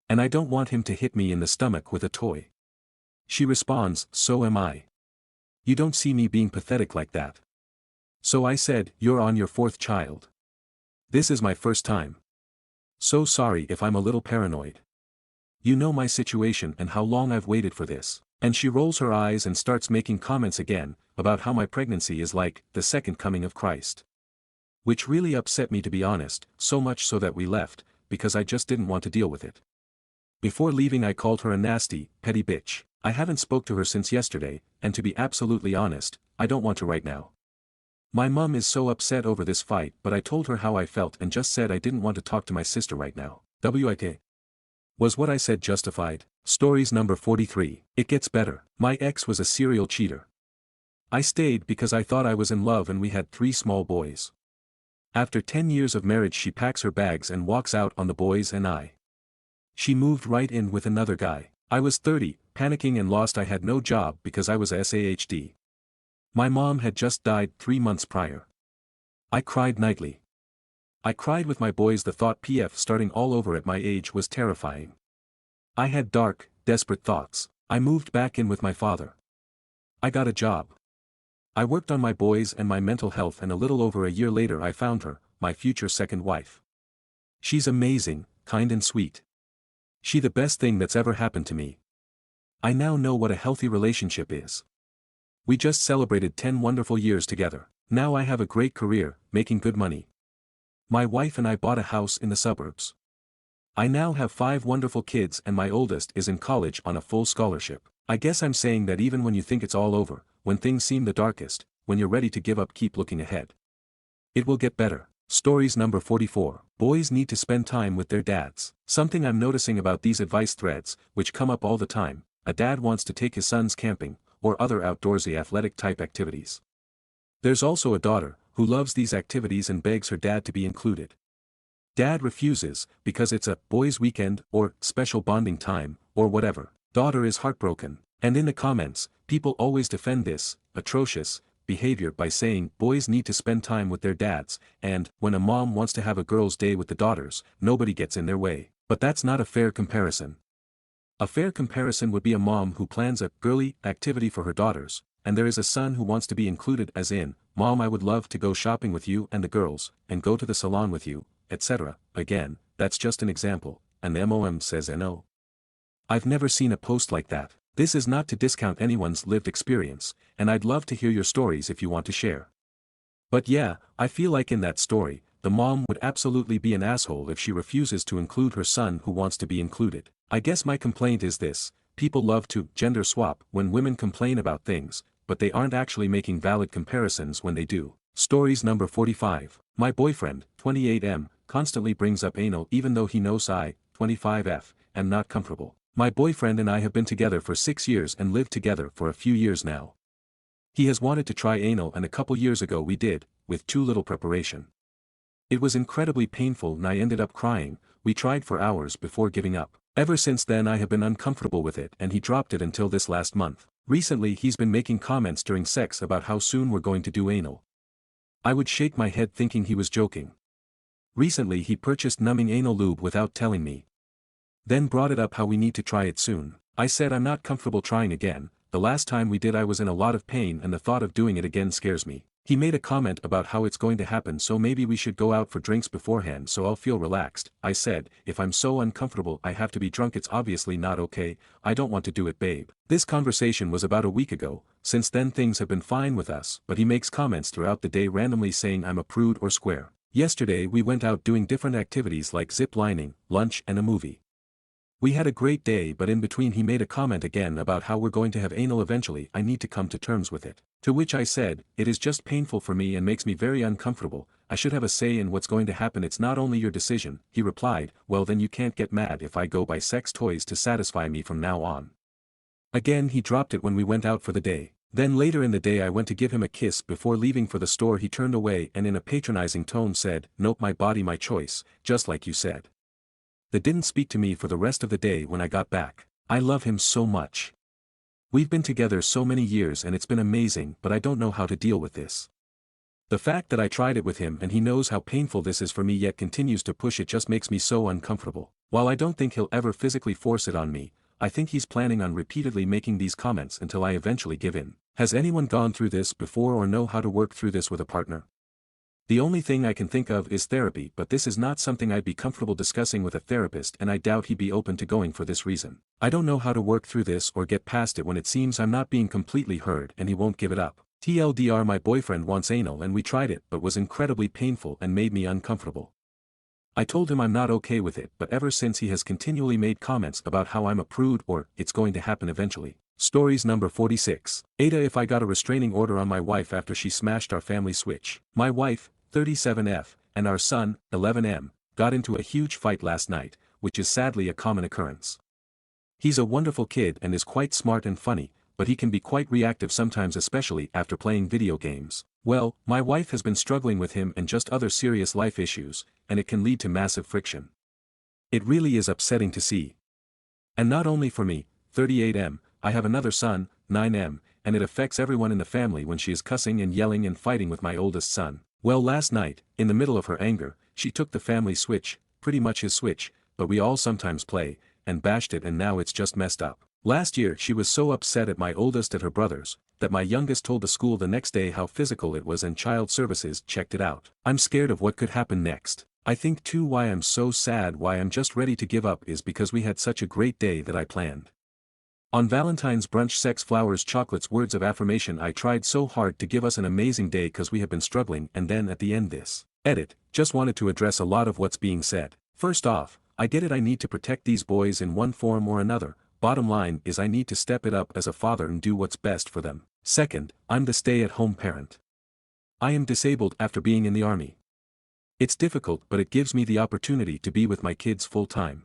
And I don't want him to hit me in the stomach with a toy." She responds, "So am I. You don't see me being pathetic like that." So I said, "You're on your fourth child. This is my first time. So sorry if I'm a little paranoid. You know my situation and how long I've waited for this." And she rolls her eyes and starts making comments again, about how my pregnancy is like, the second coming of Christ. Which really upset me, to be honest, so much so that we left, because I just didn't want to deal with it. Before leaving I called her a nasty, petty bitch. I haven't spoke to her since yesterday, and to be absolutely honest, I don't want to right now. My mum is so upset over this fight, but I told her how I felt and just said I didn't want to talk to my sister right now. WIT. Was what I said justified? Stories number 43. It gets better. My ex was a serial cheater. I stayed because I thought I was in love and we had 3 small boys. After 10 years of marriage she packs her bags and walks out on the boys and I. She moved right in with another guy. I was 30, panicking and lost. I had no job because I was a SAHD. My mom had just died 3 months prior. I cried nightly. I cried with my boys. The thought PF starting all over at my age was terrifying. I had dark, desperate thoughts. I moved back in with my father. I got a job. I worked on my boys and my mental health, and a little over a year later I found her, my future second wife. She's amazing, kind and sweet. She the best thing that's ever happened to me. I now know what a healthy relationship is. We just celebrated 10 wonderful years together. Now I have a great career, making good money. My wife and I bought a house in the suburbs. I now have 5 wonderful kids and my oldest is in college on a full scholarship. I guess I'm saying that even when you think it's all over, when things seem the darkest, when you're ready to give up, keep looking ahead. It will get better. Stories number 44. Boys need to spend time with their dads. Something I'm noticing about these advice threads, which come up all the time: a dad wants to take his sons camping, or other outdoorsy athletic type activities. There's also a daughter, who loves these activities and begs her dad to be included. Dad refuses, because it's a boys' weekend, or special bonding time, or whatever. Daughter is heartbroken. And in the comments, people always defend this atrocious behavior by saying boys need to spend time with their dads, and when a mom wants to have a girls' day with the daughters, nobody gets in their way. But that's not a fair comparison. A fair comparison would be a mom who plans a girly activity for her daughters, and there is a son who wants to be included, as in, "Mom, I would love to go shopping with you and the girls, and go to the salon with you," etc. Again, that's just an example, and the MOM says no. I've never seen a post like that. This is not to discount anyone's lived experience, and I'd love to hear your stories if you want to share. But yeah, I feel like in that story, the mom would absolutely be an asshole if she refuses to include her son who wants to be included. I guess my complaint is this: people love to gender swap when women complain about things, but they aren't actually making valid comparisons when they do. Stories number 45. My boyfriend, 28M, constantly brings up anal even though he knows I, 25F, am not comfortable. My boyfriend and I have been together for 6 years and lived together for a few years now. He has wanted to try anal, and a couple years ago we did, with too little preparation. It was incredibly painful and I ended up crying. We tried for hours before giving up. Ever since then I have been uncomfortable with it, and he dropped it until this last month. Recently he's been making comments during sex about how soon we're going to do anal. I would shake my head thinking he was joking. Recently he purchased numbing anal lube without telling me. Then brought it up how we need to try it soon. I said I'm not comfortable trying again, the last time we did I was in a lot of pain and the thought of doing it again scares me. He made a comment about how it's going to happen so maybe we should go out for drinks beforehand so I'll feel relaxed. I said, if I'm so uncomfortable I have to be drunk it's obviously not okay, I don't want to do it babe. This conversation was about a week ago, since then things have been fine with us but he makes comments throughout the day randomly saying I'm a prude or square. Yesterday we went out doing different activities like zip lining, lunch and a movie. We had a great day but in between he made a comment again about how we're going to have anal eventually I need to come to terms with it. To which I said, it is just painful for me and makes me very uncomfortable, I should have a say in what's going to happen it's not only your decision. He replied, well then you can't get mad if I go buy sex toys to satisfy me from now on. Again he dropped it when we went out for the day. Then later in the day I went to give him a kiss before leaving for the store he turned away and in a patronizing tone said, nope my body my choice, just like you said. That didn't speak to me for the rest of the day when I got back. I love him so much. We've been together so many years and it's been amazing but I don't know how to deal with this. The fact that I tried it with him and he knows how painful this is for me yet continues to push it just makes me so uncomfortable. While I don't think he'll ever physically force it on me, I think he's planning on repeatedly making these comments until I eventually give in. Has anyone gone through this before or know how to work through this with a partner? The only thing I can think of is therapy but this is not something I'd be comfortable discussing with a therapist and I doubt he'd be open to going for this reason. I don't know how to work through this or get past it when it seems I'm not being completely heard and he won't give it up. TLDR my boyfriend wants anal and we tried it but was incredibly painful and made me uncomfortable. I told him I'm not okay with it but ever since he has continually made comments about how I'm a prude or it's going to happen eventually. Stories number 46. Aita if I got a restraining order on my wife after she smashed our family switch. My wife, 37F, and our son, 11M, got into a huge fight last night, which is sadly a common occurrence. He's a wonderful kid and is quite smart and funny, but he can be quite reactive sometimes especially after playing video games. Well, my wife has been struggling with him and just other serious life issues, and it can lead to massive friction. It really is upsetting to see. And not only for me, 38M, I have another son, 9M, and it affects everyone in the family when she is cussing and yelling and fighting with my oldest son. Well last night, in the middle of her anger, she took the family switch, pretty much his switch, but we all sometimes play, and bashed it and now it's just messed up. Last year she was so upset at my oldest at her brother's, that my youngest told the school the next day how physical it was and child services checked it out. I'm scared of what could happen next. I think too why I'm so sad why I'm just ready to give up is because we had such a great day that I planned. On Valentine's brunch sex flowers chocolates words of affirmation I tried so hard to give us an amazing day cause we have been struggling and then at the end this. Edit, just wanted to address a lot of what's being said. First off, I get it I need to protect these boys in one form or another, bottom line is I need to step it up as a father and do what's best for them. Second, I'm the stay-at-home parent. I am disabled after being in the army. It's difficult but it gives me the opportunity to be with my kids full-time.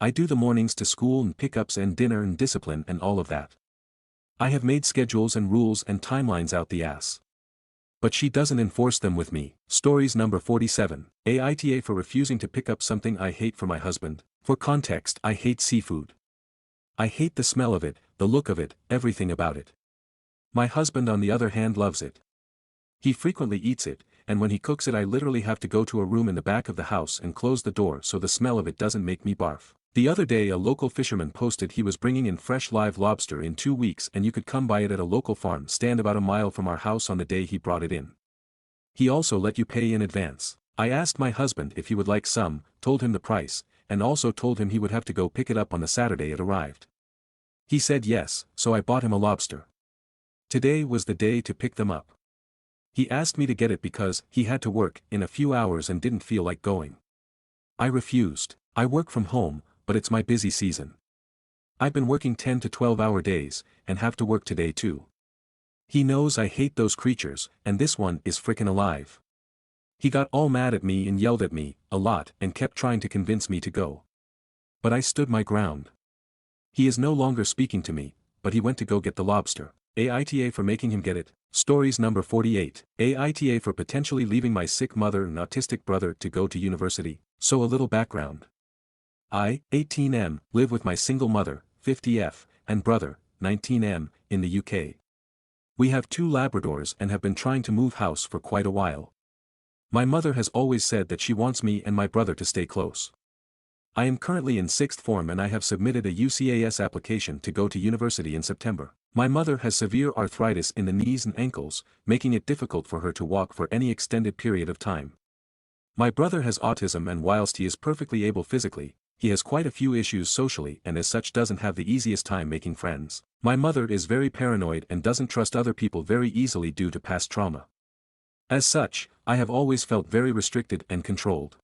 I do the mornings to school and pickups and dinner and discipline and all of that. I have made schedules and rules and timelines out the ass. But she doesn't enforce them with me. Stories number 47. Aita for refusing to pick up something I hate for my husband. For context, I hate seafood. I hate the smell of it, the look of it, everything about it. My husband on the other hand loves it. He frequently eats it, and when he cooks it I literally have to go to a room in the back of the house and close the door so the smell of it doesn't make me barf. The other day a local fisherman posted he was bringing in fresh live lobster in 2 weeks and you could come buy it at a local farm stand about a mile from our house on the day he brought it in. He also let you pay in advance. I asked my husband if he would like some, told him the price, and also told him he would have to go pick it up on the Saturday it arrived. He said yes, so I bought him a lobster. Today was the day to pick them up. He asked me to get it because he had to work in a few hours and didn't feel like going. I refused. I work from home, but it's my busy season. I've been working 10 to 12-hour days, and have to work today too. He knows I hate those creatures, and this one is frickin' alive. He got all mad at me and yelled at me, a lot, and kept trying to convince me to go. But I stood my ground. He is no longer speaking to me, but he went to go get the lobster. Aita for making him get it. Stories number 48. Aita for potentially leaving my sick mother and autistic brother to go to university. So a little background. I, 18M, live with my single mother, 50F, and brother, 19M, in the UK. We have 2 Labradors and have been trying to move house for quite a while. My mother has always said that she wants me and my brother to stay close. I am currently in 6th form and I have submitted a UCAS application to go to university in September. My mother has severe arthritis in the knees and ankles, making it difficult for her to walk for any extended period of time. My brother has autism and whilst he is perfectly able physically, he has quite a few issues socially and as such doesn't have the easiest time making friends. My mother is very paranoid and doesn't trust other people very easily due to past trauma. As such, I have always felt very restricted and controlled.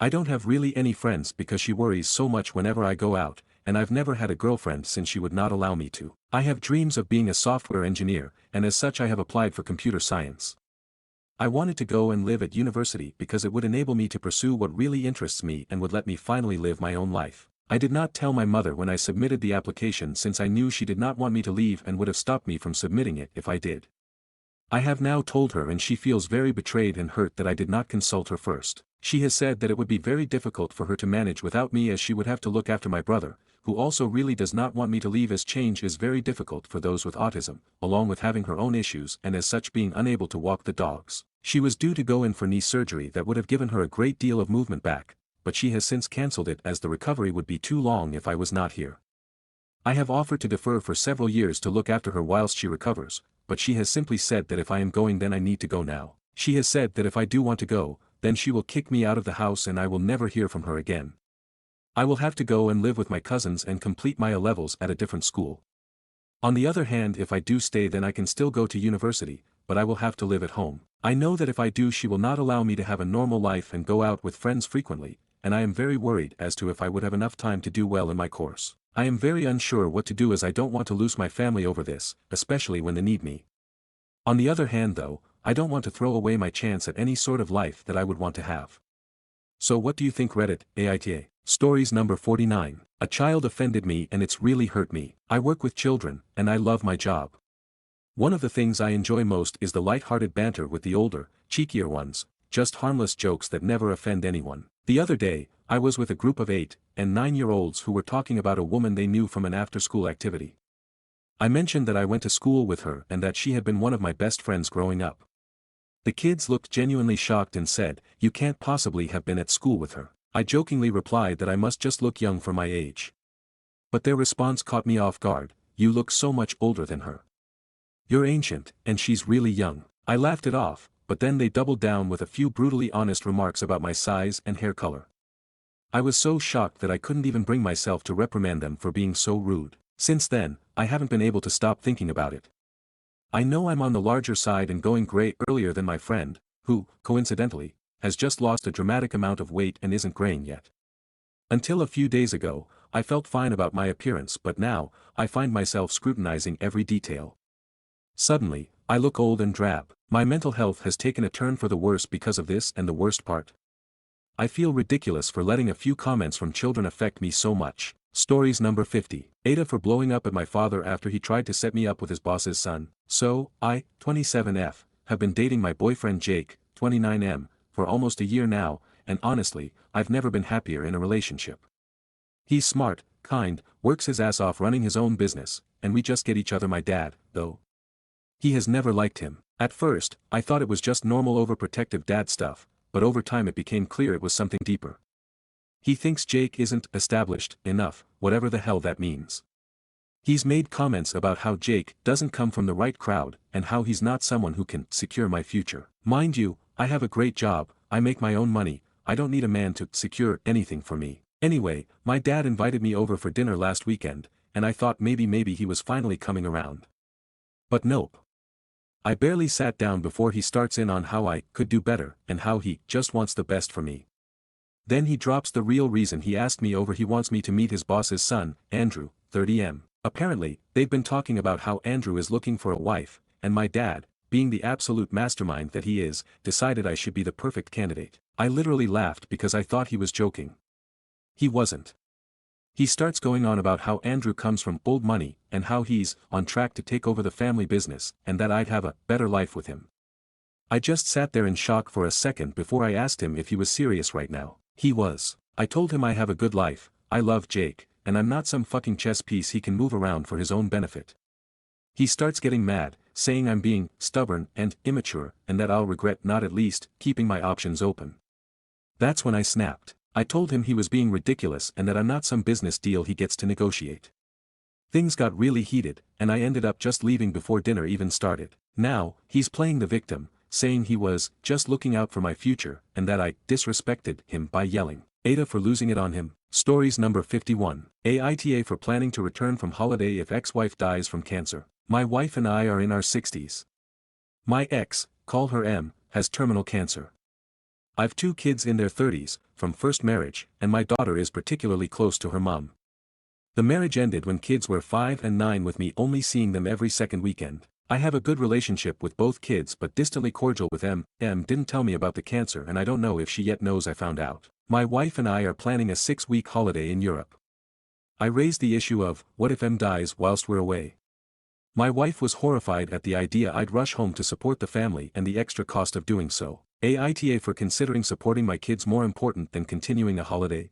I don't have really any friends because she worries so much whenever I go out, and I've never had a girlfriend since she would not allow me to. I have dreams of being a software engineer, and as such I have applied for computer science. I wanted to go and live at university because it would enable me to pursue what really interests me and would let me finally live my own life. I did not tell my mother when I submitted the application since I knew she did not want me to leave and would have stopped me from submitting it if I did. I have now told her and she feels very betrayed and hurt that I did not consult her first. She has said that it would be very difficult for her to manage without me as she would have to look after my brother, who also really does not want me to leave as change is very difficult for those with autism, along with having her own issues and as such being unable to walk the dogs. She was due to go in for knee surgery that would have given her a great deal of movement back, but she has since cancelled it as the recovery would be too long if I was not here. I have offered to defer for several years to look after her whilst she recovers, but she has simply said that if I am going then I need to go now. She has said that if I do want to go, then she will kick me out of the house and I will never hear from her again. I will have to go and live with my cousins and complete my A-levels at a different school. On the other hand, if I do stay then I can still go to university, but I will have to live at home. I know that if I do she will not allow me to have a normal life and go out with friends frequently, and I am very worried as to if I would have enough time to do well in my course. I am very unsure what to do as I don't want to lose my family over this, especially when they need me. On the other hand though, I don't want to throw away my chance at any sort of life that I would want to have. So what do you think Reddit, Aita? Stories number 49. A child offended me and it's really hurt me. I work with children, and I love my job. One of the things I enjoy most is the light-hearted banter with the older, cheekier ones, just harmless jokes that never offend anyone. The other day, I was with a group of 8 and 9-year-olds who were talking about a woman they knew from an after-school activity. I mentioned that I went to school with her and that she had been one of my best friends growing up. The kids looked genuinely shocked and said, "You can't possibly have been at school with her." I jokingly replied that I must just look young for my age. But their response caught me off guard. "You look so much older than her. You're ancient, and she's really young." I laughed it off, but then they doubled down with a few brutally honest remarks about my size and hair color. I was so shocked that I couldn't even bring myself to reprimand them for being so rude. Since then, I haven't been able to stop thinking about it. I know I'm on the larger side and going gray earlier than my friend, who, coincidentally, has just lost a dramatic amount of weight and isn't graying yet. Until a few days ago, I felt fine about my appearance, but now, I find myself scrutinizing every detail. Suddenly, I look old and drab. My mental health has taken a turn for the worse because of this, and the worst part, I feel ridiculous for letting a few comments from children affect me so much. Stories number 50. Aita for blowing up at my father after he tried to set me up with his boss's son. So, I, 27F, have been dating my boyfriend Jake, 29M, for almost a year now, and honestly, I've never been happier in a relationship. He's smart, kind, works his ass off running his own business, and we just get each other. My dad, though, he has never liked him. At first, I thought it was just normal overprotective dad stuff, but over time it became clear it was something deeper. He thinks Jake isn't established enough, whatever the hell that means. He's made comments about how Jake doesn't come from the right crowd and how he's not someone who can secure my future. Mind you, I have a great job, I make my own money, I don't need a man to secure anything for me. Anyway, my dad invited me over for dinner last weekend, and I thought maybe he was finally coming around. But nope. I barely sat down before he starts in on how I could do better and how he just wants the best for me. Then he drops the real reason he asked me over. He wants me to meet his boss's son, Andrew, 30M. Apparently, they've been talking about how Andrew is looking for a wife, and my dad, being the absolute mastermind that he is, decided I should be the perfect candidate. I literally laughed because I thought he was joking. He wasn't. He starts going on about how Andrew comes from old money and how he's on track to take over the family business and that I'd have a better life with him. I just sat there in shock for a second before I asked him if he was serious right now. He was. I told him I have a good life, I love Jake, and I'm not some fucking chess piece he can move around for his own benefit. He starts getting mad, saying I'm being stubborn and immature and that I'll regret not at least keeping my options open. That's when I snapped. I told him he was being ridiculous and that I'm not some business deal he gets to negotiate. Things got really heated, and I ended up just leaving before dinner even started. Now, he's playing the victim, saying he was just looking out for my future and that I disrespected him by yelling Aita for losing it on him. Stories number 51. Aita for planning to return from holiday if ex-wife dies from cancer. My wife and I are in our 60s. My ex, call her M, has terminal cancer. I've 2 kids in their 30s, from first marriage, and my daughter is particularly close to her mom. The marriage ended when kids were 5 and 9 with me only seeing them every second weekend. I have a good relationship with both kids but distantly cordial with M. M didn't tell me about the cancer and I don't know if she yet knows I found out. My wife and I are planning a 6-week holiday in Europe. I raised the issue of, what if M dies whilst we're away? My wife was horrified at the idea I'd rush home to support the family and the extra cost of doing so. Aita for considering supporting my kids more important than continuing a holiday.